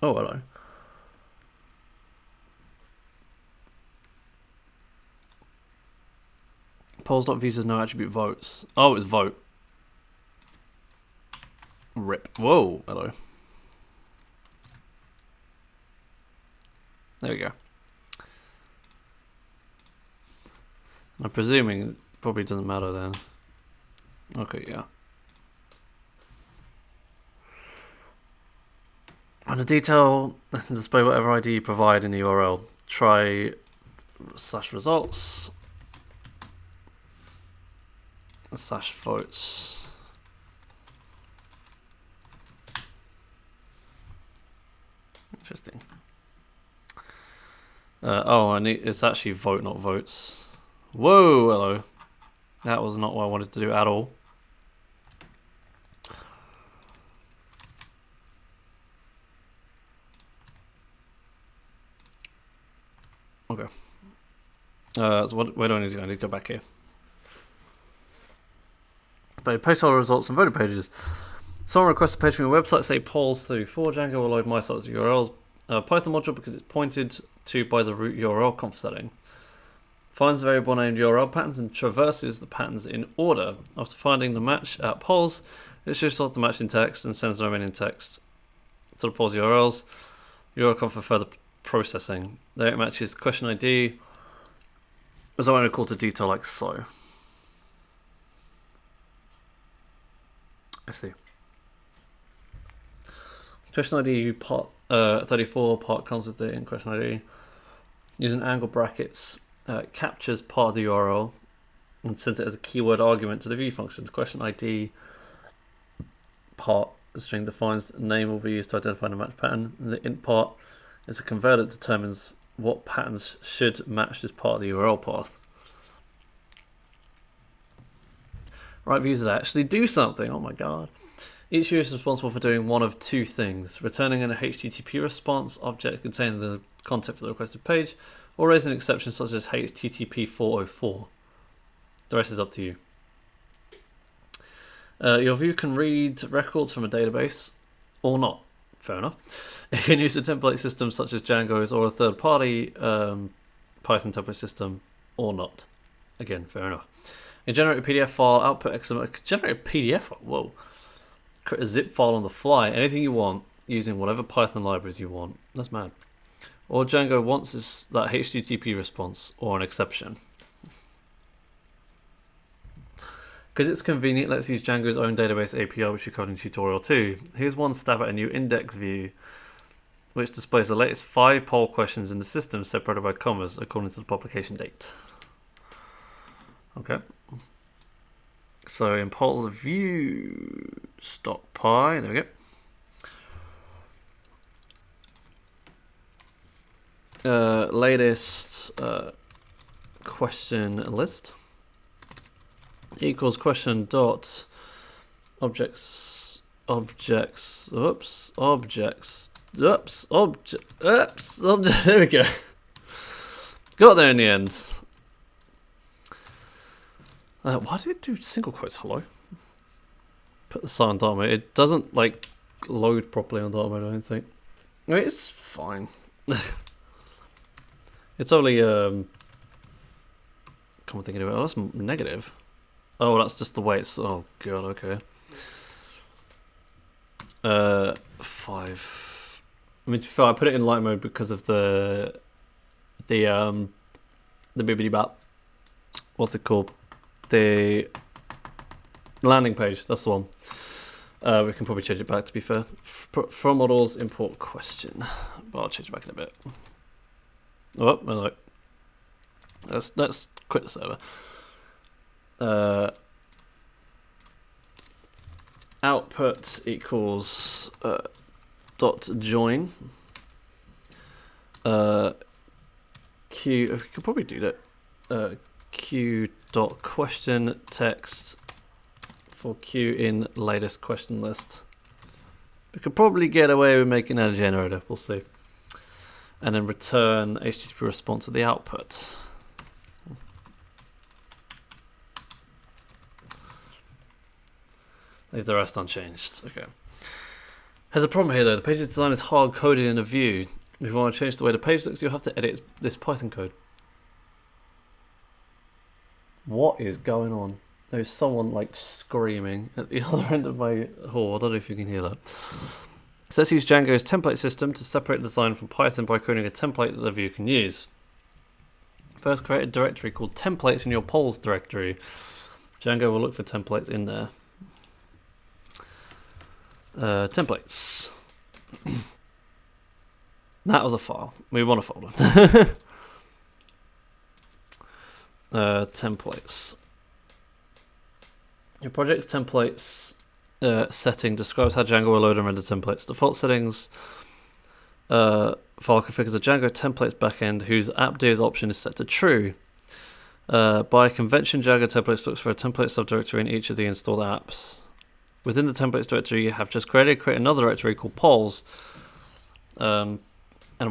Oh, hello. Polls.views has no attribute votes. Oh, it's vote. Rip. Whoa, hello. There we go. I'm presuming it probably doesn't matter then. Okay, yeah. On the detail, let them display whatever ID you provide in the URL. Try slash results slash votes. Interesting. Oh, it's actually vote, not votes. Whoa, hello. That was not what I wanted to do at all. Okay. So where do I need to go? I need to go back here. But placeholder results and voter pages. Someone requests a page from your website, say polls 34. Django will load my site's URLs. Python module because it's pointed to by the root URL conf setting. Finds the variable named URL patterns and traverses the patterns in order. After finding the match at polls, it should sort the match in text and sends the remaining text to the polls URLs. URL conf for further processing. There it matches question ID, as I want to call to detail like so. I see. Question ID part 34 part comes with the in question ID. Using angle brackets captures part of the URL and sends it as a keyword argument to the view function. The question ID part, the string defines the name will be used to identify the match pattern. And the int part is a converter that determines what patterns should match this part of the URL path. Right, views actually do something. Oh my god. Each view is responsible for doing one of two things: returning an HTTP response object containing the content for the requested page, or raising an exception such as HTTP 404. The rest is up to you. Your view can read records from a database, or not. Fair enough. It can use a template system such as Django's, or a third-party Python template system, or not. Again, fair enough. You generate a PDF file, output XML. Generate a PDF. Whoa. Create a zip file on the fly. Anything you want, using whatever Python libraries you want. That's mad. All Django wants is that HTTP response or an exception. Because it's convenient, let's use Django's own database API, which we covered in tutorial 2. Here's one stab at a new index view which displays the latest 5 poll questions in the system separated by commas according to the publication date. Okay. So in polls view .py, there we go. Latest question list equals question dot objects there we go. Got there in the end. Why did it do single quotes hello? Put the sign on dark mode. It doesn't like load properly on dark mode, I don't think. I mean, it's fine. It's only come on, thinking about it, that's negative. Oh, that's just the way it's. Oh god, okay. 5. I mean, to be fair, I put it in light mode because of the bibbidi bap. What's it called? The landing page. That's the one. We can probably change it back. To be fair, from models import question, but I'll change it back in a bit. Oh no. Let's quit the server. Output equals dot join. Q. We could probably do that. Q dot question text for Q in latest question list. We could probably get away with making that a generator. We'll see. And then return HTTP response to the output. Leave the rest unchanged. Okay. There's a problem here though. The page design is hard coded in a view. If you want to change the way the page looks, you'll have to edit this Python code. What is going on? There's someone like screaming at the other end of my hall. I don't know if you can hear that. So let's use Django's template system to separate the design from Python by creating a template that the view can use. First, create a directory called templates in your polls directory. Django will look for templates in there. Templates. That was a file. We want a folder. Templates. Your project's templates setting describes how Django will load and render templates. Default settings file configures a Django templates backend whose appdeals option is set to true. By convention, Django templates looks for a template subdirectory in each of the installed apps. Within the templates directory, you have just create another directory called polls. And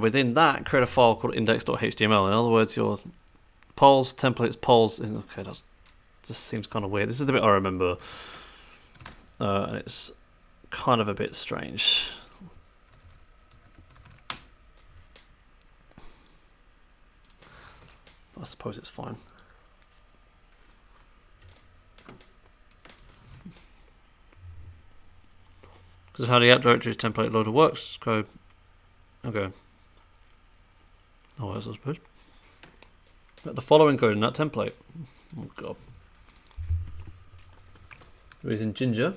within that, create a file called index.html. In other words, your polls, templates, polls. Okay, that just seems kind of weird. This is the bit I remember. And it's kind of a bit strange. I suppose it's fine. This is how the app directory's template loader works. Go. Okay. Oh, I suppose. But the following code in that template. Oh god. We're using Ginger.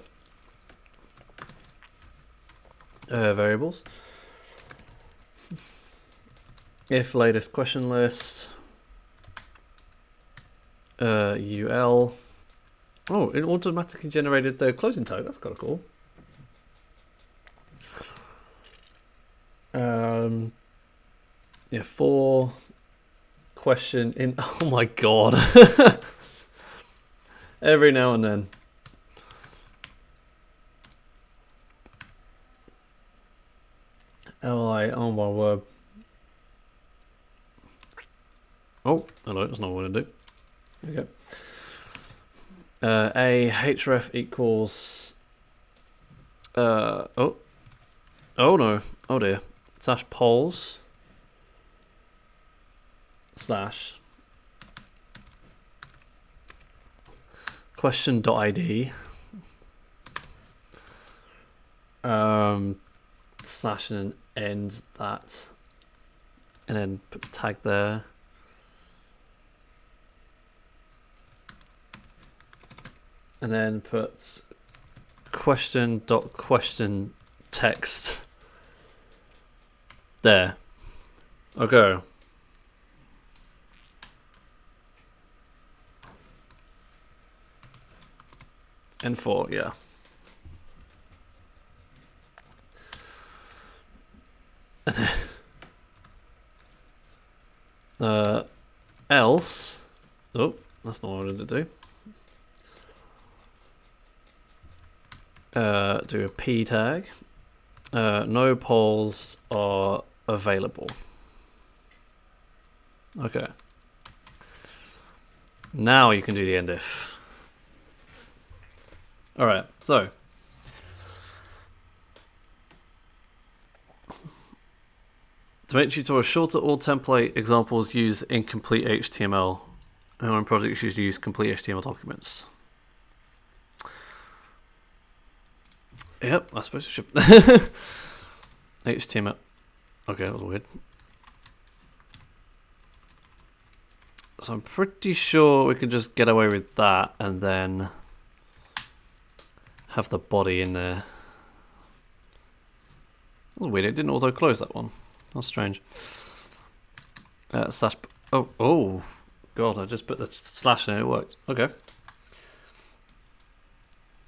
Variables. If latest question list. UL. Oh, it automatically generated the closing tag. That's kind of cool. Yeah, for question in. Oh my god. Every now and then. Oh my word. Oh, hello, that's not what I do. There we go. A href equals. Oh no. Oh dear. Slash polls. Slash. Question.id. Slash and then end that. And then put the tag there. And then put question.question text There. Okay. N4, yeah. Else. Oh, that's not what I wanted to do. Do a P tag. No polls are available. Okay. Now you can do the end if. Alright, so. To make tutorials shorter, all template examples use incomplete HTML. And on projects you should use complete HTML documents. Yep, I suppose we should. HTML. Okay, that was weird. So I'm pretty sure we can just get away with that and then have the body in there. That was weird, it didn't auto-close that one. That's strange. Slash. Oh, God! I just put the slash in. It worked. Okay.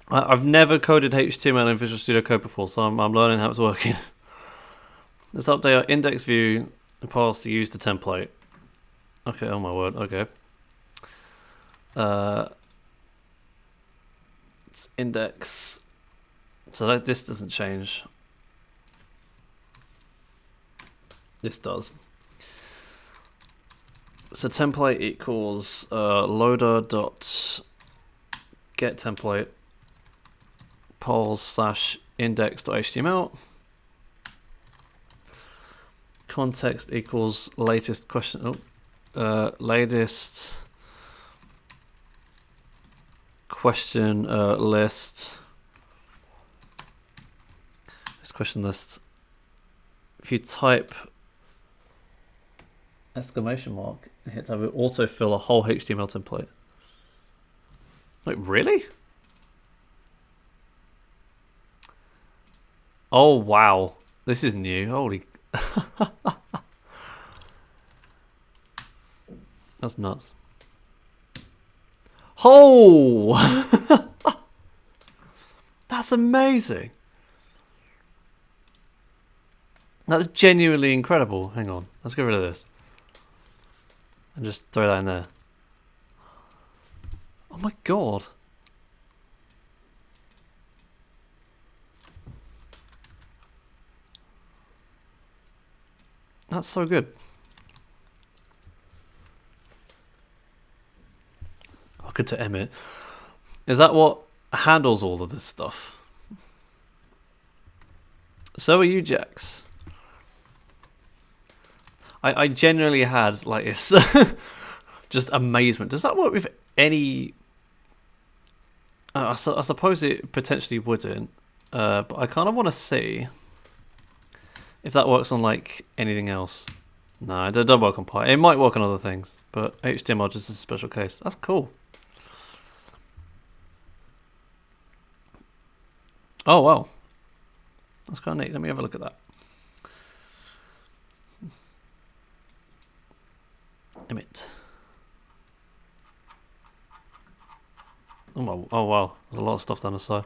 I've never coded HTML in Visual Studio Code before, so I'm learning how it's working. Let's update our index view and pass to use the template. Okay. Oh my word. Okay. It's index. So this doesn't change. This does. So template equals loader dot get template polls slash index dot html. Context equals latest question. Latest question list. This question list. If you type exclamation mark and hit tab, it will autofill a whole HTML template. Like, really? Oh wow, this is new. Holy that's nuts. Oh that's amazing. That's genuinely incredible. Hang on, let's get rid of this and just throw that in there. Oh my God. That's so good. Oh, good to Emmett. Is that what handles all of this stuff? So are you, Jax. I genuinely had like this just amazement. Does that work with any? I suppose it potentially wouldn't, but I kind of want to see if that works on like anything else. No, it doesn't work on Python. It might work on other things, but HTML just is a special case. That's cool. Oh wow, that's kind of neat. Let me have a look at that. Emit. Oh wow, there's a lot of stuff down the side.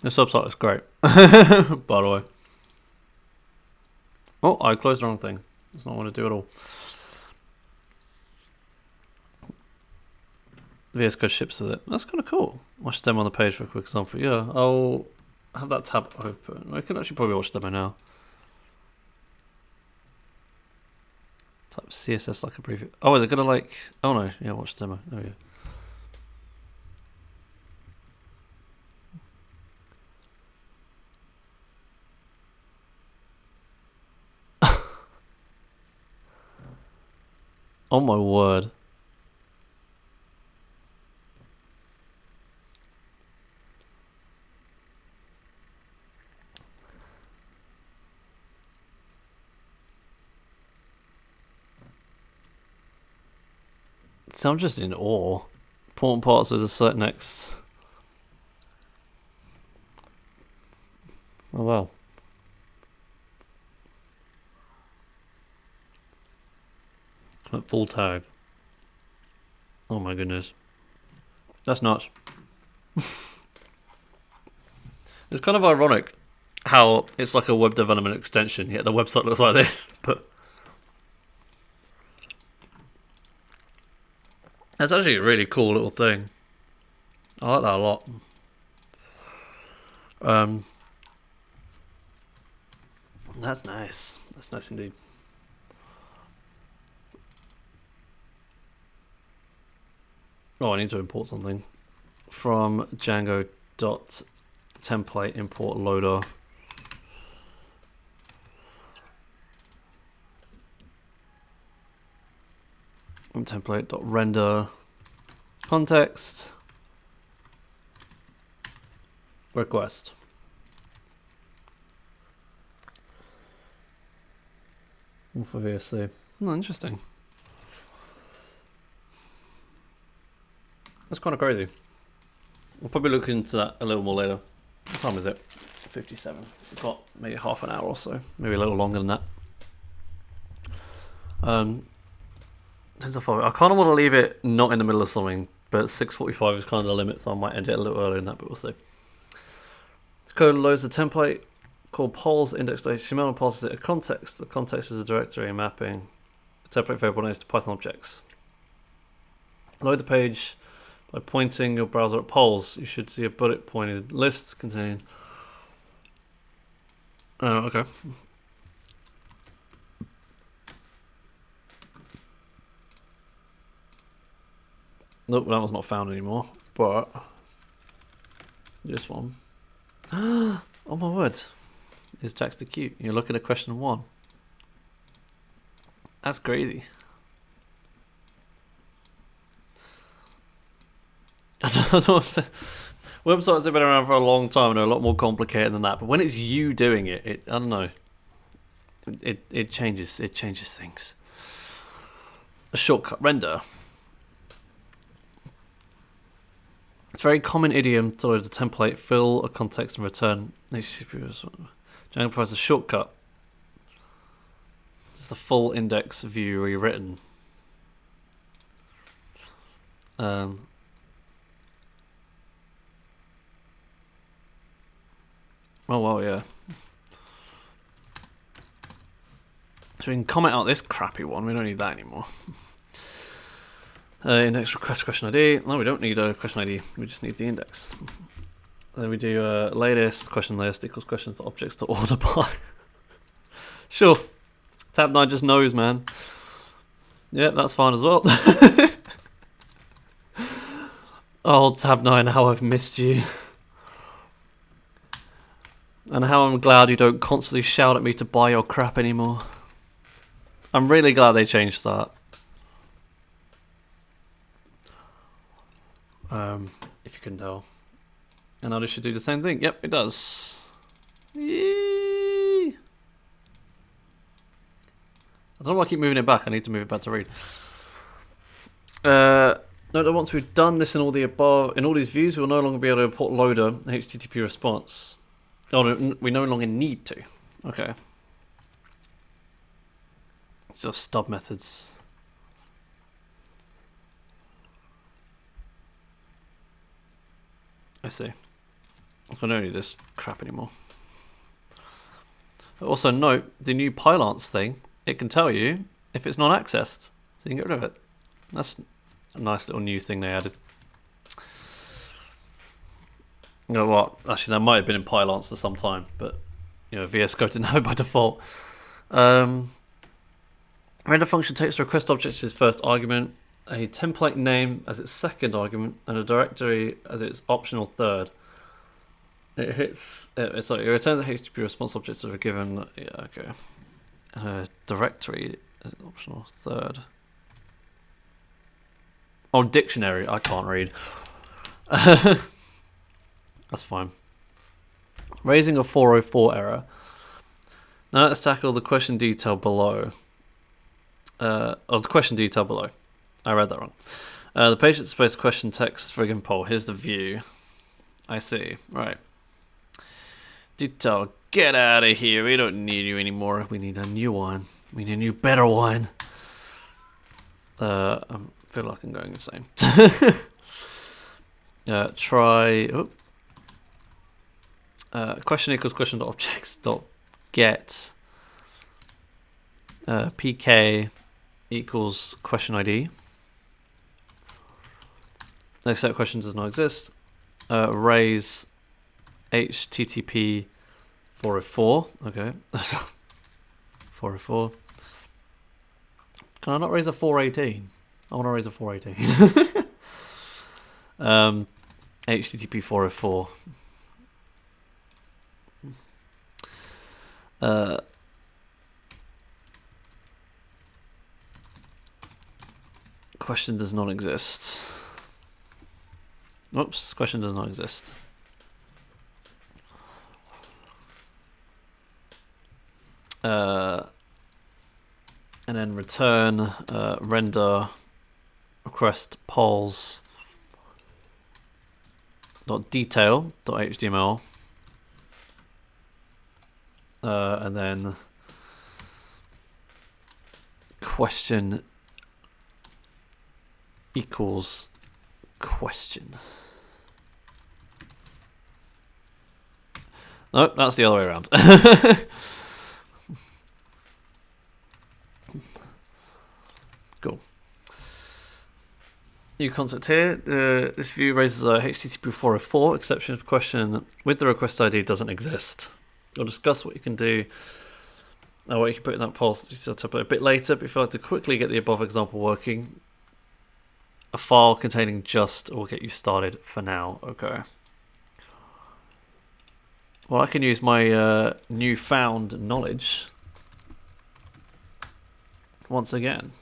This website is great, by the way. Oh, I closed the wrong thing. That's not what I want to do at all. VS Code ships with it. That's kind of cool. Watch demo on the page for a quick example. Yeah, I'll have that tab open. I can actually probably watch demo now. Type CSS like a preview. Oh, is it gonna like? Oh no, yeah, watch demo. Oh yeah. Oh my word. So I'm just in awe. Important parts with a certain X. Oh wow. At full tag. Oh my goodness. That's nuts. It's kind of ironic how it's like a web development extension, yet the website looks like this. But that's actually a really cool little thing. I like that a lot. That's nice. That's nice indeed. Oh, I need to import something from Django.template import loader. And template.render context request. For VSC. Oh, interesting. That's kind of crazy. We'll probably look into that a little more later. What time is it? 57. We've got maybe half an hour or so. Maybe a little longer than that. I kind of want to leave it not in the middle of something, but 6:45 is kind of the limit, so I might end it a little earlier than that, but we'll see. This code loads the template called polls index.html and passes it a context. The context is a directory and mapping the template variable names to Python objects. Load the page by pointing your browser at polls. You should see a bullet pointed list containing. Oh, okay. Nope, that one's not found anymore. But this one. Oh my word. Is text cute? You're looking at question 1. That's crazy. I don't know what I'm saying. Websites have been around for a long time and are a lot more complicated than that. But when it's you doing it, I don't know. It changes things. A shortcut render. It's a very common idiom to load a template, fill a context, and return HTTP. Django provides a shortcut. It's the full index view rewritten. Oh well, yeah. So we can comment out this crappy one. We don't need that anymore. Index request question ID. No, we don't need a question ID. We just need the index. Then we do latest question list equals questions to objects to order by. Sure. Tab 9 just knows, man. Yeah, that's fine as well. Oh, Tab 9, how I've missed you. And how I'm glad you don't constantly shout at me to buy your crap anymore. I'm really glad they changed that. If you can tell. And now this should do the same thing. Yep, it does. Yee! I don't know why I keep moving it back. I need to move it back to read. Note that once we've done this in all the above, in all these views, we'll no longer be able to import loader HTTP response. Oh, no, we no longer need to. Okay. It's just stub methods. I see. I don't need this crap anymore. Also note, the new pylance thing, it can tell you if it's not accessed. So you can get rid of it. That's a nice little new thing they added. You know what? Actually, that might have been in pylance for some time, but you know, VS Code didn't have it by default. Render function takes the request object as its first argument, a template name as its second argument, and a directory as its optional third. It returns a HTTP response object that are given. Yeah, okay. Directory as its optional third. Oh, dictionary. I can't read. That's fine. Raising a 404 error. Now let's tackle the question detail below. The question detail below. I read that wrong. The page displays question text for a given poll. Here's the view. I see. Right. Detail, get out of here. We don't need you anymore. We need a new one. We need a new, better one. I feel like I'm going insane. Try. Question equals question dot objects dot get pk equals question ID. Next set question does not exist. Raise HTTP 404. Okay. 404. Can I not raise a 418? I want to raise a 418. HTTP 404. Question does not exist. Oops, question does not exist. And then return render request polls dot detail dot html, and then question equals question. Nope, that's the other way around. Cool. New concept here. This view raises a HTTP 404 exception if question with the request ID doesn't exist. We'll discuss what you can do, what you can put in that pulse a bit later, but if you'd like to quickly get the above example working, a file containing just will get you started for now. Okay. Well, I can use my newfound knowledge once again.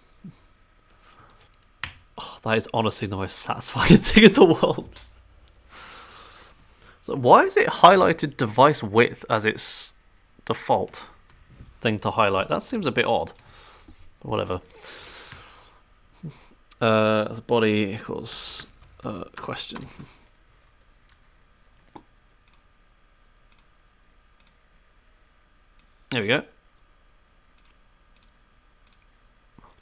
Oh, that is honestly the most satisfying thing in the world. So why is it highlighted device width as its default thing to highlight? That seems a bit odd. But whatever. As body equals question. There we go.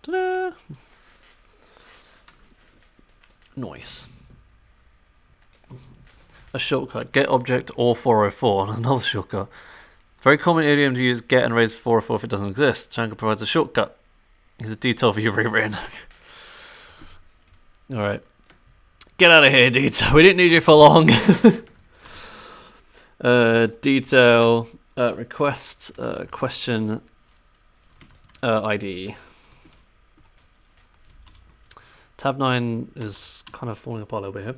Ta-da! Nice. A shortcut, get object or 404, and another shortcut. Very common idiom to use get and raise 404 if it doesn't exist. Django provides a shortcut. Here's a detail for you rewritten. Alright. Get out of here, detail. We didn't need you for long. Detail, request, question, ID. Tab 9 is kind of falling apart a little bit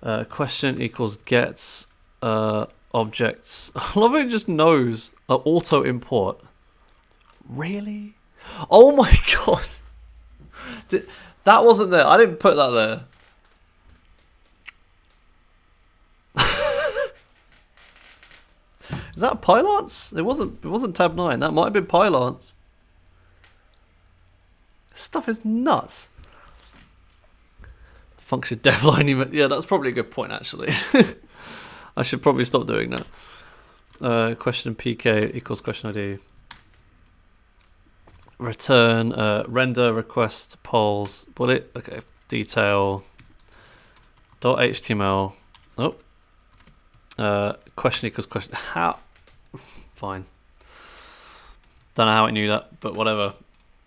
here. Question equals gets objects. I love it just knows auto import. Really? Oh my god. That wasn't there. I didn't put that there. Is that Pylance? It wasn't tab 9. That might have been Pylance. This stuff is nuts. Function def line. Yeah, that's probably a good point actually. I should probably stop doing that. Question pk equals question ID. Return render request polls bullet. Okay, detail dot html. Oh, question equals question. How? Fine. Don't know how it knew that, but whatever.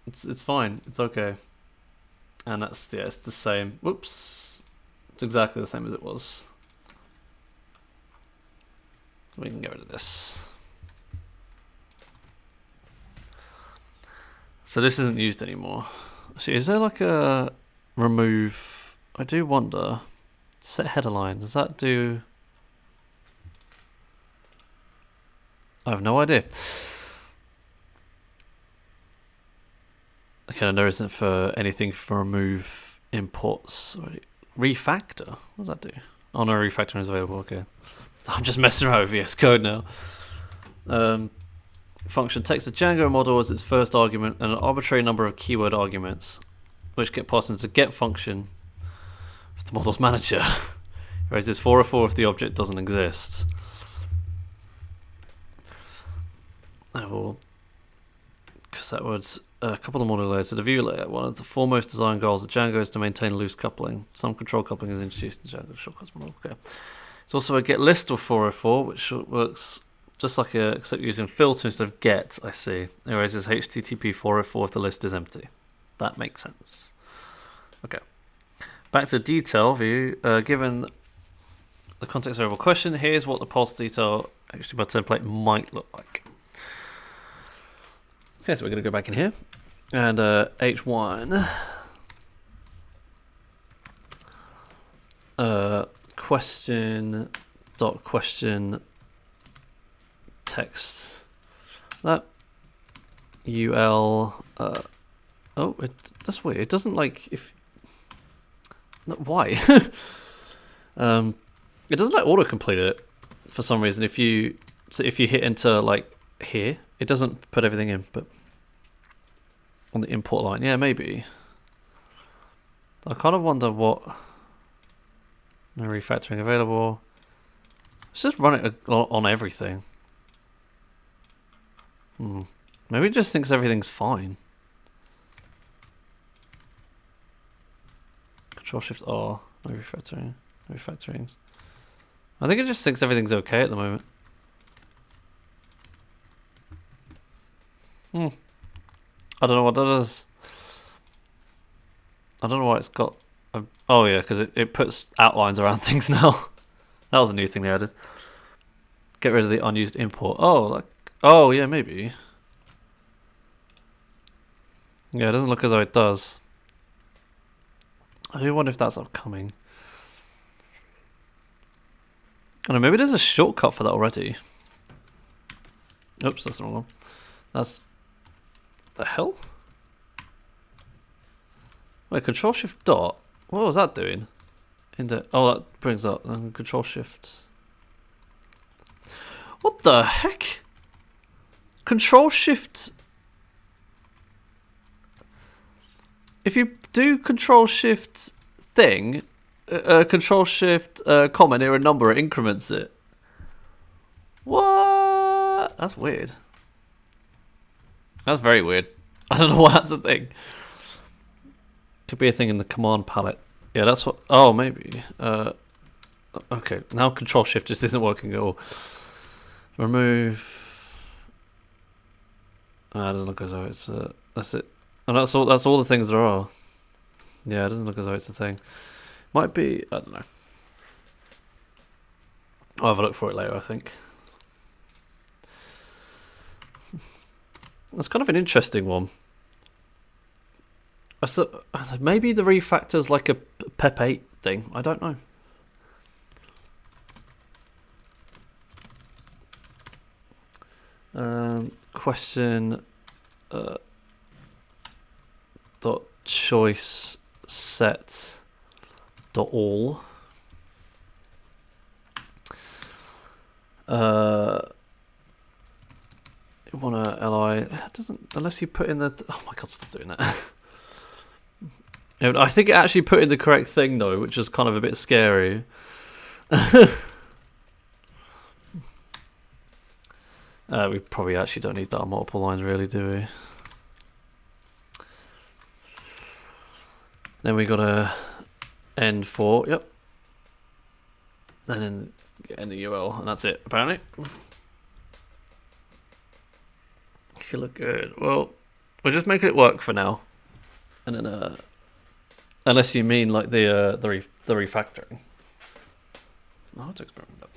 It's fine. It's okay. And that's, yeah, it's the same. Whoops. It's exactly the same as it was. We can get rid of this. So this isn't used anymore. Actually, is there like a remove? I do wonder. Set header line. Does that do? I have no idea. Okay, there isn't for anything for remove imports. Refactor? What does that do? Oh no, refactoring is available. Okay, I'm just messing around with VS Code now. Function takes a Django model as its first argument and an arbitrary number of keyword arguments, which get passed into the get function of the model's manager. Raises 404 if the object doesn't exist. I will, because that would A couple of model layers to the view layer. One of the foremost design goals of Django is to maintain loose coupling. Some control coupling is introduced in Django shortcuts model. Okay. It's also a get list of 404, which works just like except using filter instead of get. I see. It raises HTTP 404 if the list is empty. That makes sense. Okay. Back to detail view. Given the context variable question, here's what the pulse detail HTML template might look like. Okay, so we're going to go back in here, and H1 question text that ul oh, that's weird. It doesn't like if why it doesn't like autocomplete it for some reason. If you hit enter like here, it doesn't put everything in, but on the import line, yeah, maybe. I kind of wonder what. No refactoring available. Let's just run it on everything. Maybe it just thinks everything's fine. Control Shift R. No refactoring. No refactorings. I think it just thinks everything's okay at the moment. I don't know what that is. I don't know why it's got. Oh yeah, because it puts outlines around things now. That was a new thing they added. Get rid of the unused import. Oh yeah, maybe. Yeah, it doesn't look as though it does. I do wonder if that's upcoming. I don't know, maybe there's a shortcut for that already. Oops, that's the wrong one. That's the hell? Wait, Control Shift dot. What was that doing? Oh, that brings up Control Shift. What the heck? Control Shift. If you do Control Shift thing, Control Shift comma near a number, it increments it. What? That's weird. That's very weird. I don't know why that's a thing. Could be a thing in the command palette. Yeah, that's what. Oh, maybe. Okay, now Control Shift just isn't working at all. Remove. It doesn't look as though it's. That's it. And that's all. That's all the things there are. Yeah, it doesn't look as though it's a thing. Might be. I don't know. I'll have a look for it later, I think. That's kind of an interesting one. Maybe the refactor's like a PEP 8 thing. I don't know. Question dot choice set dot all. You want a li? It doesn't, unless you put in the. Oh my god! Stop doing that. I think it actually put in the correct thing though, which is kind of a bit scary. We probably actually don't need that on multiple lines, really, do we? Then we got a end for, yep. And then in the UL, and that's it, apparently. Could look good. Well, we're just making it work for now, and then unless you mean like the refactoring. I'll have to experiment with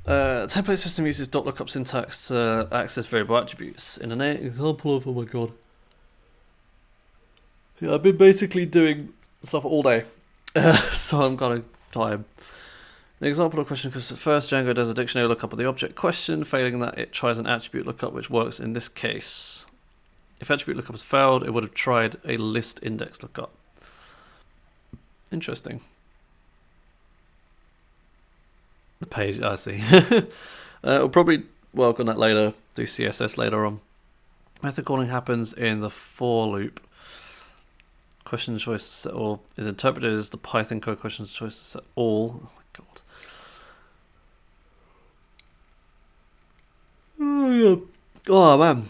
that. Template system uses .lookup syntax to access variable attributes. In an example of, oh my god. Yeah, I've been basically doing stuff all day, so I'm kind of tired. An example of question, because first Django does a dictionary lookup of the object question, failing that it tries an attribute lookup, which works in this case. If attribute lookup has failed, it would have tried a list index lookup. Interesting. The page, I see. We'll probably work on that later, do CSS later on. Method calling happens in the for loop. Question choice set all is interpreted as the Python code question choice set all. Oh my god. Oh yeah. Oh man.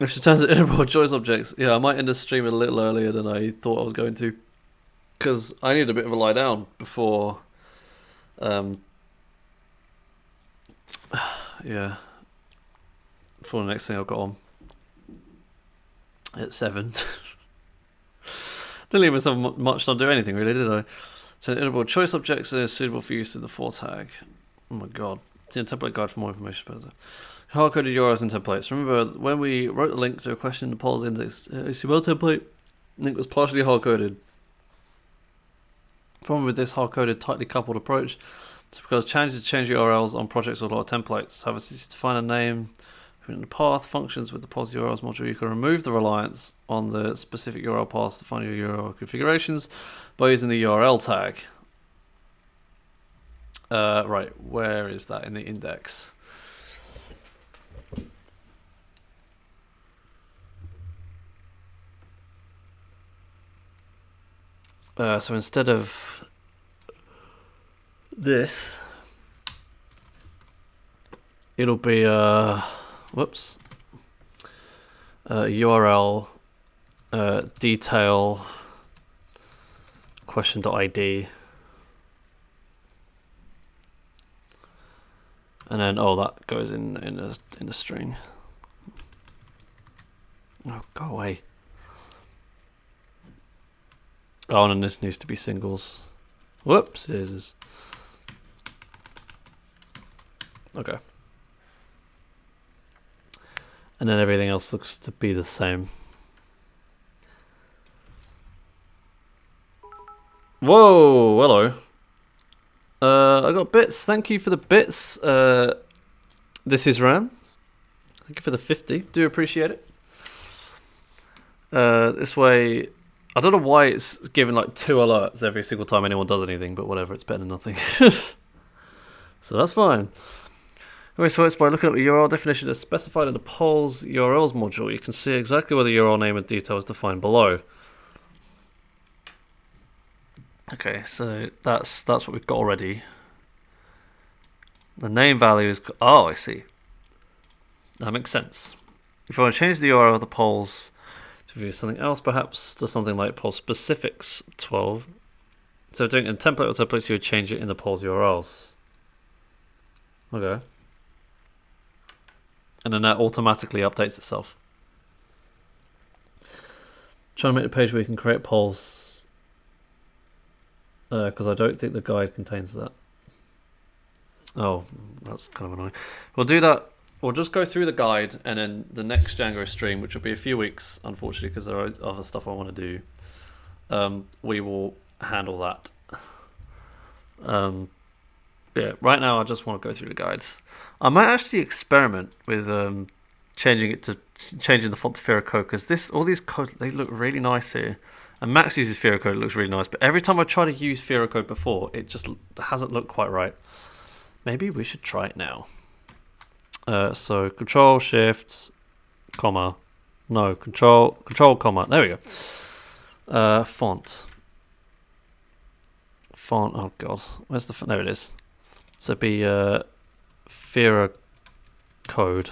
If she turns it into choice objects, yeah, I might end the stream a little earlier than I thought I was going to, because I need a bit of a lie down before, yeah, before the next thing I've got on at 7. Didn't leave myself much time to do anything really, did I? So editable choice objects are suitable for use in the for tag. Oh my god. See a template guide for more information about that. Hard-coded URLs and templates. Remember when we wrote a link to a question in the polls index HTML template, link was partially hard-coded. The problem with this hard-coded, tightly coupled approach is because changes change URLs on projects with a lot of templates. However, it's easy to find a name in the path functions with the polls URLs module. You can remove the reliance on the specific URL paths to find your URL configurations by using the URL tag. Right, where is that in the index? So instead of this, it'll be whoops, URL detail question.id, and then that goes in a string. Oh, go away. Oh, and this needs to be singles. Whoops, it is. Okay. And then everything else looks to be the same. Whoa, hello. I got bits. Thank you for the bits. This is Ram. Thank you for the 50. Do appreciate it. This way, I don't know why it's given like 2 alerts every single time anyone does anything, but whatever, it's better than nothing. So that's fine. Anyway, so it's by looking at the URL definition that's specified in the polls URLs module. You can see exactly where the URL name and detail is defined below. Okay, so that's what we've got already. The name value is... Oh, I see. That makes sense. If you want to change the URL of the polls to view something else, perhaps to something like poll specifics 12. So doing in template or templates, you would change it in the polls URLs. Okay. And then that automatically updates itself. Trying to make a page where you can create polls, because I don't think the guide contains that. Oh, that's kind of annoying. We'll do that. We'll just go through the guide, and then the next Django stream, which will be a few weeks, unfortunately, because there are other stuff I want to do. We will handle that. Yeah, right now I just want to go through the guides. I might actually experiment with changing the font to Fira Code, because all these codes, they look really nice here. And Max uses Fira Code, it looks really nice, but every time I try to use Fira Code before, it just hasn't looked quite right. Maybe we should try it now. So Control Shift, comma, no, Control comma. There we go. Font. Oh god, where's the? There it is. So it'd be Fira Code.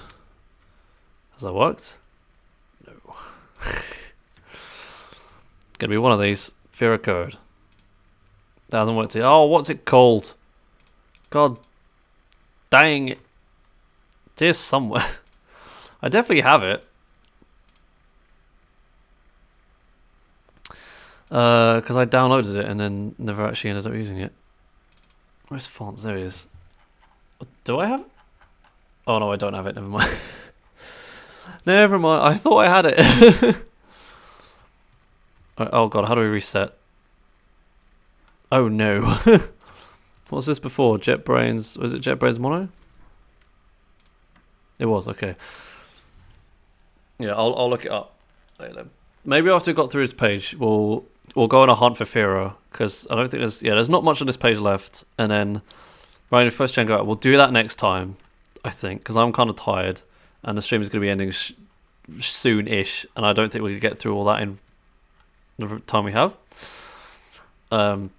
Has that worked? No. Gonna be one of these. Fira Code. That hasn't worked yet. Oh, what's it called? God dang it. It's here somewhere. I definitely have it. Because I downloaded it and then never actually ended up using it. Where's fonts? There it is. Do I have it? Oh no, I don't have it. Never mind. Never mind. I thought I had it. Oh god, how do we reset? Oh no. What was this before? JetBrains. Was it JetBrains Mono? It was, okay. Yeah, I'll look it up later. Maybe after we got through this page, we'll go on a hunt for Fira, because I don't think there's not much on this page left. And then right in the first Django out, we'll do that next time, I think, because I'm kind of tired, and the stream is going to be ending soon-ish, and I don't think we can get through all that in the time we have. I'll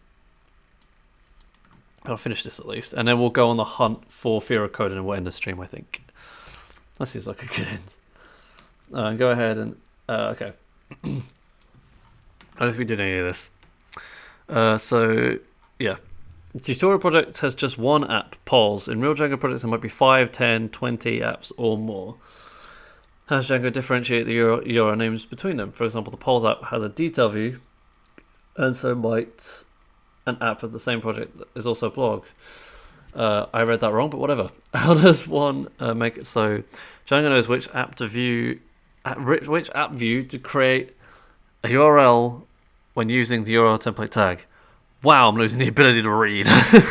finish this at least, and then we'll go on the hunt for Fira Code, and then we'll end the stream, I think. That seems like a good end. Go ahead and okay. I don't think we did any of this. So yeah, the tutorial project has just one app, polls. In real Django projects, there might be 5, 10, 20 apps or more. How does Django differentiate the URL names between them? For example, the polls app has a detail view, and so might an app of the same project that is also a blog. I read that wrong, but whatever. How does one make it so Django knows which app to view, which app view to create a URL when using the URL template tag? Wow, I'm losing the ability to read. You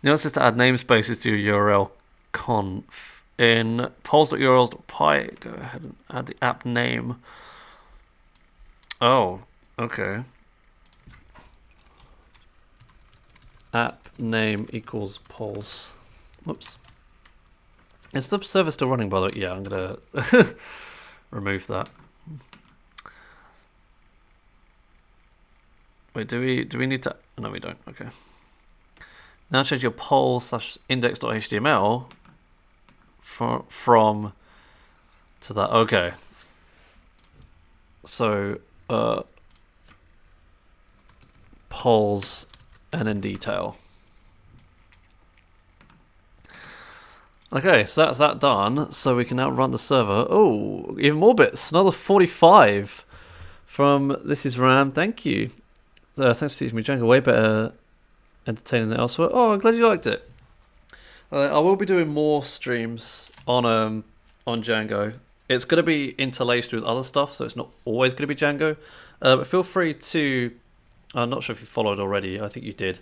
know, it's just to add namespaces to your URL conf. In polls.urls.py, go ahead and add the app name. Oh, okay. App name equals polls. Whoops. Is the server still running, by the way? Yeah, I'm going to remove that. Wait, do we need to... No, we don't. Okay. Now change your poll/index.html from to that. Okay. So, polls and then detail. Okay, so that's that done. So we can now run the server. Oh, even more bits. Another 45 from This Is Ram. Thank you. Thanks for teaching me Django. Way better entertaining than elsewhere. Oh, I'm glad you liked it. I will be doing more streams on Django. It's going to be interlaced with other stuff, so it's not always going to be Django. But feel free to... I'm not sure if you followed already. I think you did.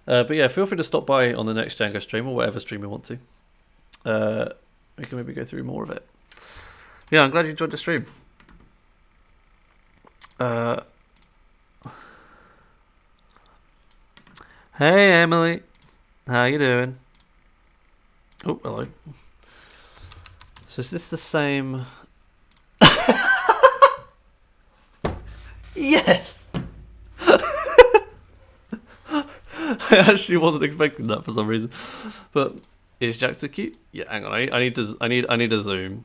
But yeah, feel free to stop by on the next Django stream or whatever stream you want to. We can maybe go through more of it. Yeah, I'm glad you enjoyed the stream. Hey, Emily. How you doing? Oh, hello. So is this the same... Yes! I actually wasn't expecting that for some reason. But is Jackson cute? Yeah, hang on. I need to zoom.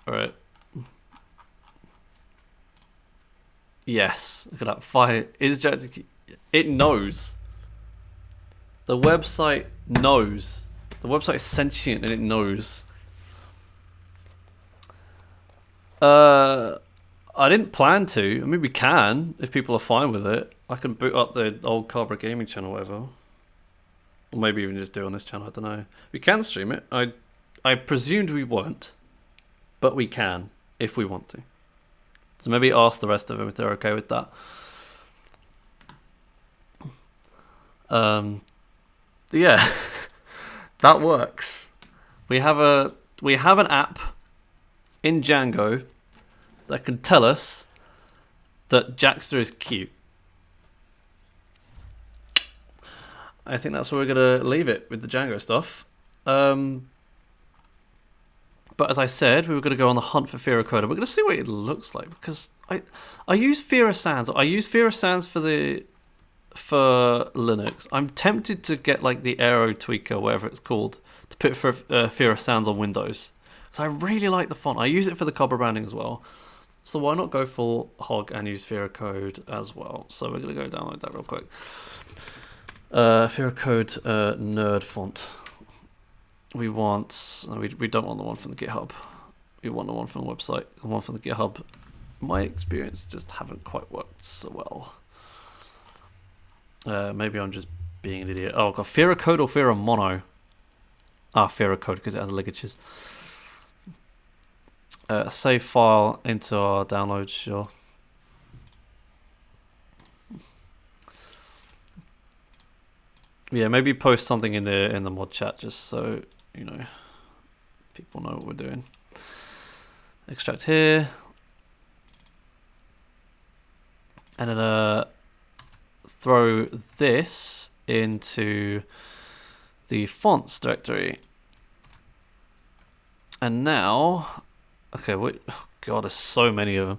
Alright. Yes. Look at that. Fire. Is Jackson cute? It knows. The website knows. The website is sentient and it knows. I didn't plan to. I mean, we can, if people are fine with it. I can boot up the old Carberra gaming channel or whatever. Or maybe even just do it on this channel, I don't know. We can stream it. I presumed we won't. But we can, if we want to. So maybe ask the rest of them if they're okay with that. Yeah, that works. We have an app in Django that can tell us that Jackster is cute. I think that's where we're gonna leave it with the Django stuff. But as I said, we were gonna go on the hunt for Fira Coda. We're gonna see what it looks like because I use Fira Sans. I use Fira Sans for Linux. I'm tempted to get like the Aero Tweaker, whatever it's called, to put for Fira Sans on Windows. So I really like the font. I use it for the Carberra branding as well. So why not go full hog and use Fira Code as well? So we're going to go download that real quick. Fira Code nerd font. We want... We don't want the one from the GitHub. We want the one from the website. The one from the GitHub. My experience just haven't quite worked so well. Maybe I'm just being an idiot. Oh, I've got Fira Code or Fira Mono? Ah, Fira Code because it has ligatures. Save file into our downloads, sure. Yeah, maybe post something in the mod chat just so you know people know what we're doing. Extract here, and then throw this into the fonts directory. And now, okay, wait, oh god, there's so many of them.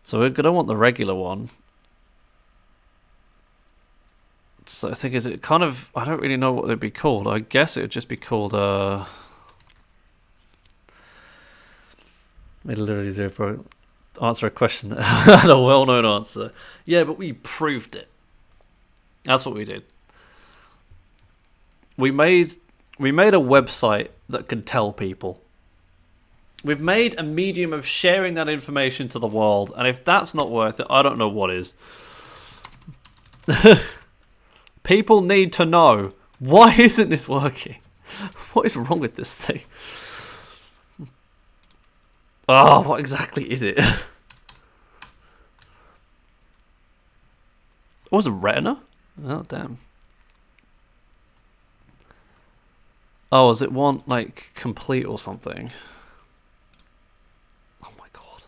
So we're gonna want the regular one. So I think is it kind of, I don't really know what they'd be called. I guess it would just be called Made literally zero pro. Answer a question that had a well-known answer. Yeah, but we proved it. That's what we did. We made a website that could tell people. We've made a medium of sharing that information to the world, and if that's not worth it, I don't know what is. People need to know. Why isn't this working? What is wrong with this thing? Oh, what exactly is it? What was a retina? Oh, damn. Oh, does it want, like, complete or something? Oh my god.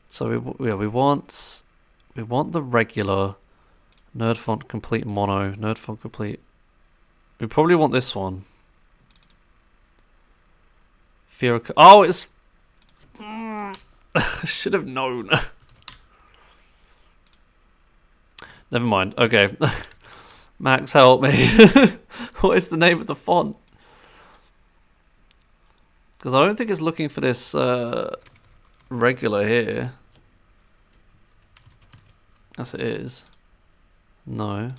So we want the regular nerd font complete mono, nerd font complete. We probably want this one. Oh, it's... I should have known. Never mind. Okay. Max, help me. What is the name of the font? Because I don't think it's looking for this regular here. Yes, it is. No.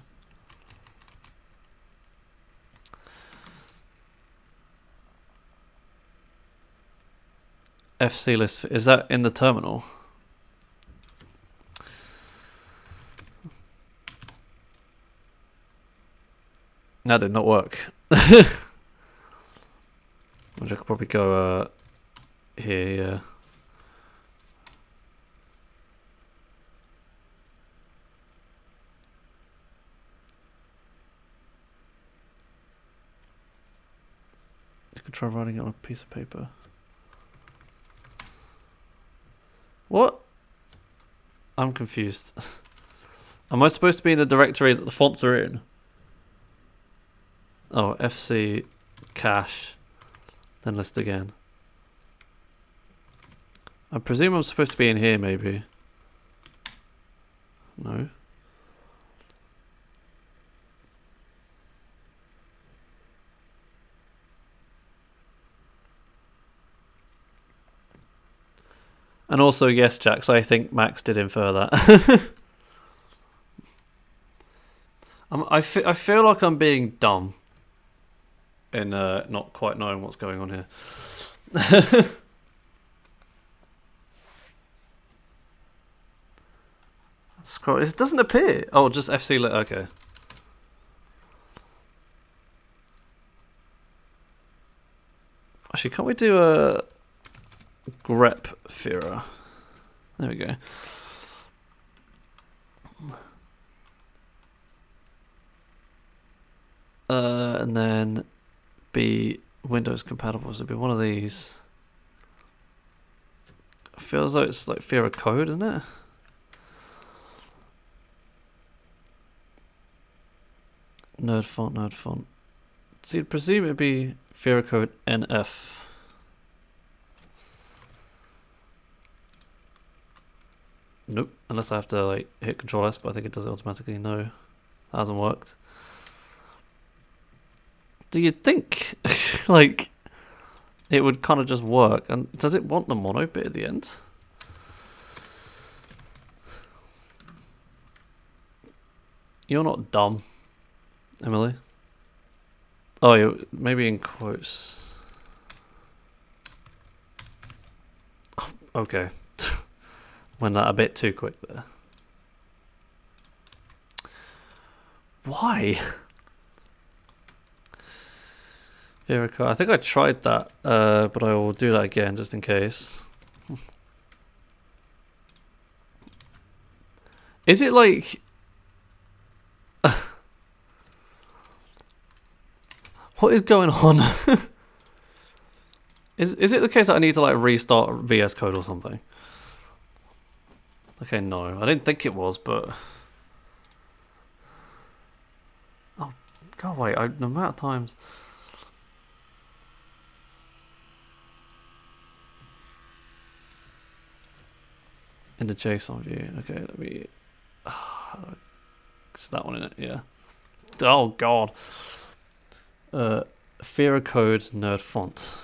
FC list. Is that in the terminal? That did not work. Which I could probably go here, yeah. I could try writing it on a piece of paper. What? I'm confused. Am I supposed to be in the directory that the fonts are in? Oh, FC cache, then list again. I presume I'm supposed to be in here, maybe. No. And also, yes, Jax, I think Max did infer that. I feel like I'm being dumb in not quite knowing what's going on here. Scroll. It doesn't appear. Oh, just FC lit. Okay. Actually, can't we do a grep Fira? There we go. And then be Windows compatible. So it'd be one of these. I feel as though it's like Fira code, isn't it? Nerd font. So you'd presume it'd be Fira code NF. Nope, unless I have to like hit Control S, but I think it does it automatically. No, that hasn't worked. Do you think like it would kind of just work? And does it want the mono bit at the end? You're not dumb, Emily. Oh, maybe in quotes. Oh, okay. Went that a bit too quick there. Why? Verica. I think I tried that, but I will do that again just in case. Is it like... What is going on? Is it the case that I need to like restart VS Code or something? Okay, no. I didn't think it was, but... Oh, go away. The amount of times... In the JSON view. Okay, let me... It's that one in it, yeah. Oh, God. Fira code nerd font.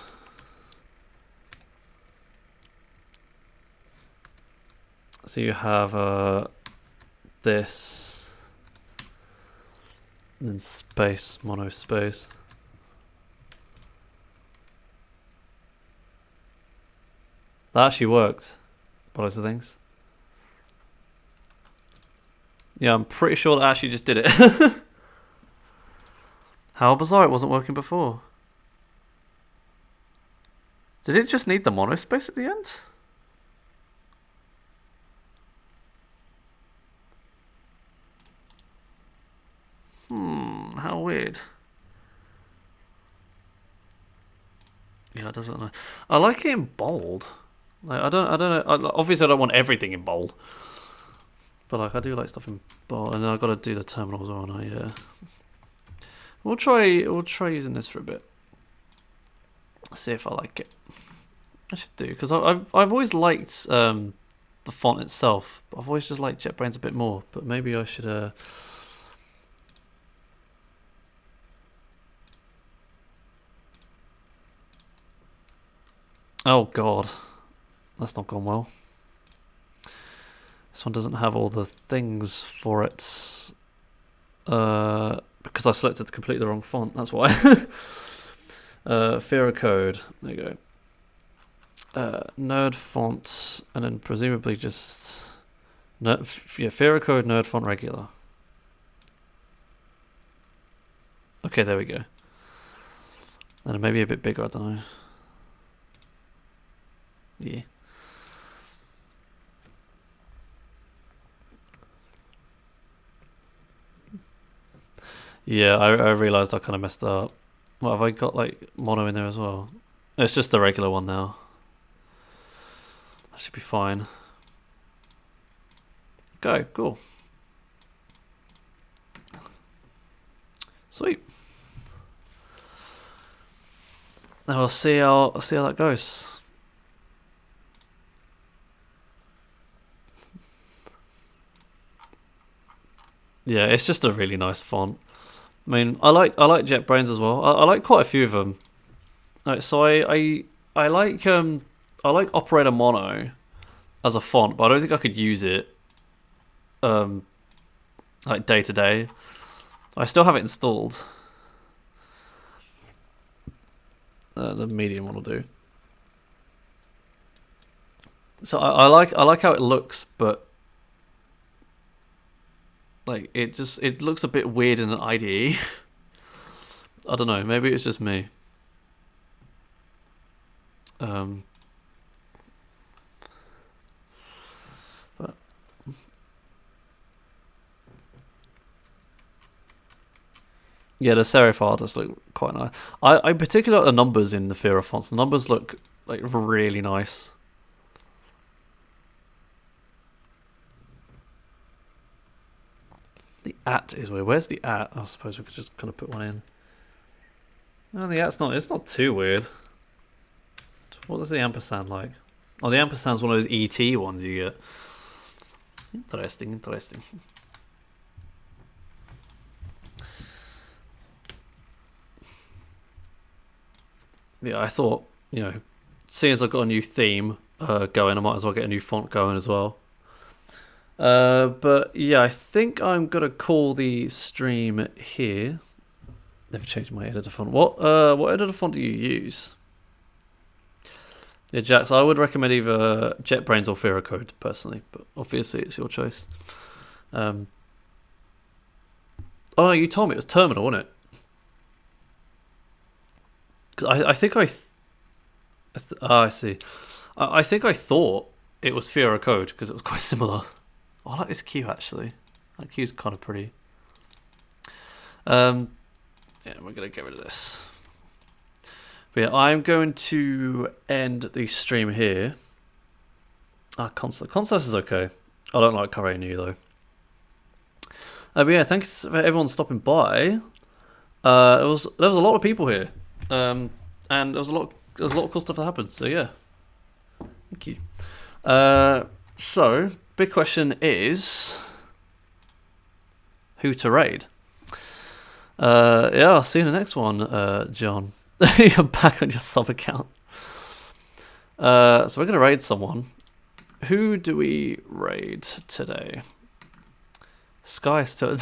So you have this, and then space, mono space. That actually worked, by loads of things. Yeah, I'm pretty sure that actually just did it. How bizarre it wasn't working before. Did it just need the mono space at the end? How weird. Yeah, it doesn't know. I like it in bold. Like I don't know. Obviously, I don't want everything in bold, but like I do like stuff in bold. And then I've got to do the terminals on. Yeah. We'll try using this for a bit. See if I like it. I should do because I've always liked the font itself, but I've always just liked JetBrains a bit more. But maybe I should. Oh god, that's not gone well. This one doesn't have all the things for it. Because I selected completely the wrong font, that's why. Fira code, there you go. Nerd font, and then presumably just Fira code, nerd font, regular. Okay, there we go. And maybe a bit bigger, I don't know. Yeah. Yeah, I realised I kind of messed up. What, have I got like mono in there as well? It's just a regular one now. That should be fine. Okay, cool. Sweet. Now we'll see how that goes. Yeah, it's just a really nice font. I mean, I like JetBrains as well. I like quite a few of them. Like, so I like Operator Mono as a font, but I don't think I could use it like day to day. I still have it installed. The medium one will do. So I like how it looks, but like it looks a bit weird in an IDE. I don't know. Maybe it's just me. But yeah, the serif art does look quite nice. I particularly like the numbers in the Fira fonts. The numbers look like really nice. The at is weird. Where's the at? I suppose we could just kind of put one in. No, the at's not. It's not too weird. What does the ampersand like? Oh, the ampersand's one of those ET ones you get. Interesting. Yeah, I thought, seeing as I've got a new theme going, I might as well get a new font going as well. But yeah, I think I'm gonna call the stream here. Never changed my editor font. What editor font do you use? Yeah, Jax, I would recommend either JetBrains or Fira Code personally, but obviously it's your choice. Oh no, you told me it was Terminal, wasn't it? Because I think I see. I think I thought it was Fira Code because it was quite similar. Oh, I like this queue actually. That queue's kind of pretty. Yeah, we're gonna get rid of this. But yeah, I'm going to end the stream here. Consoles is okay. I don't like Carberra though. But yeah, thanks for everyone stopping by. There was a lot of people here, and there was a lot of cool stuff that happened. So yeah, thank you. So big question is who to raid. Yeah, I'll see you in the next one, John. You're back on your sub account. So we're gonna raid someone who do we raid today? Sky still.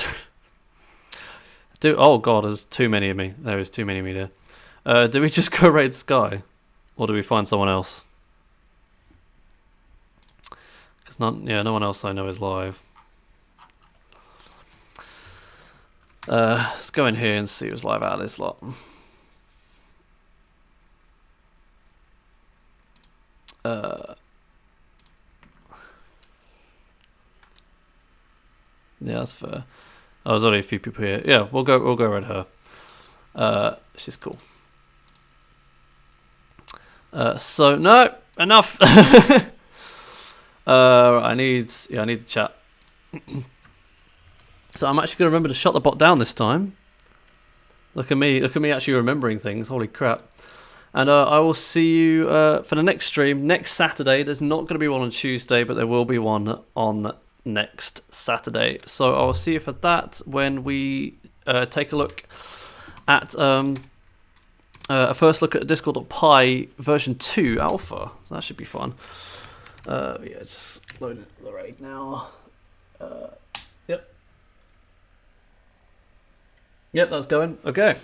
Oh god, there's too many of me. There is too many of me there. Do we just go raid Sky, or do we find someone else? Because no one else I know is live. Let's go in here and see who's live out of this lot. Yeah, that's fair. Oh, there's only a few people here. Yeah, we'll go raid her. She's cool. So no, enough. I need the chat. So I'm actually gonna remember to shut the bot down this time. Look at me actually remembering things. Holy crap! And I will see you for the next stream next Saturday. There's not going to be one on Tuesday, but there will be one on next Saturday. So I'll see you for that when we take a look at a first look at Discord.py version 2 alpha. So that should be fun. Yeah, just loading the raid now. Yep, that's going. Okay.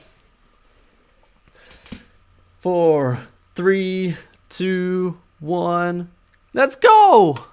4, 3, 2, 1. Let's go!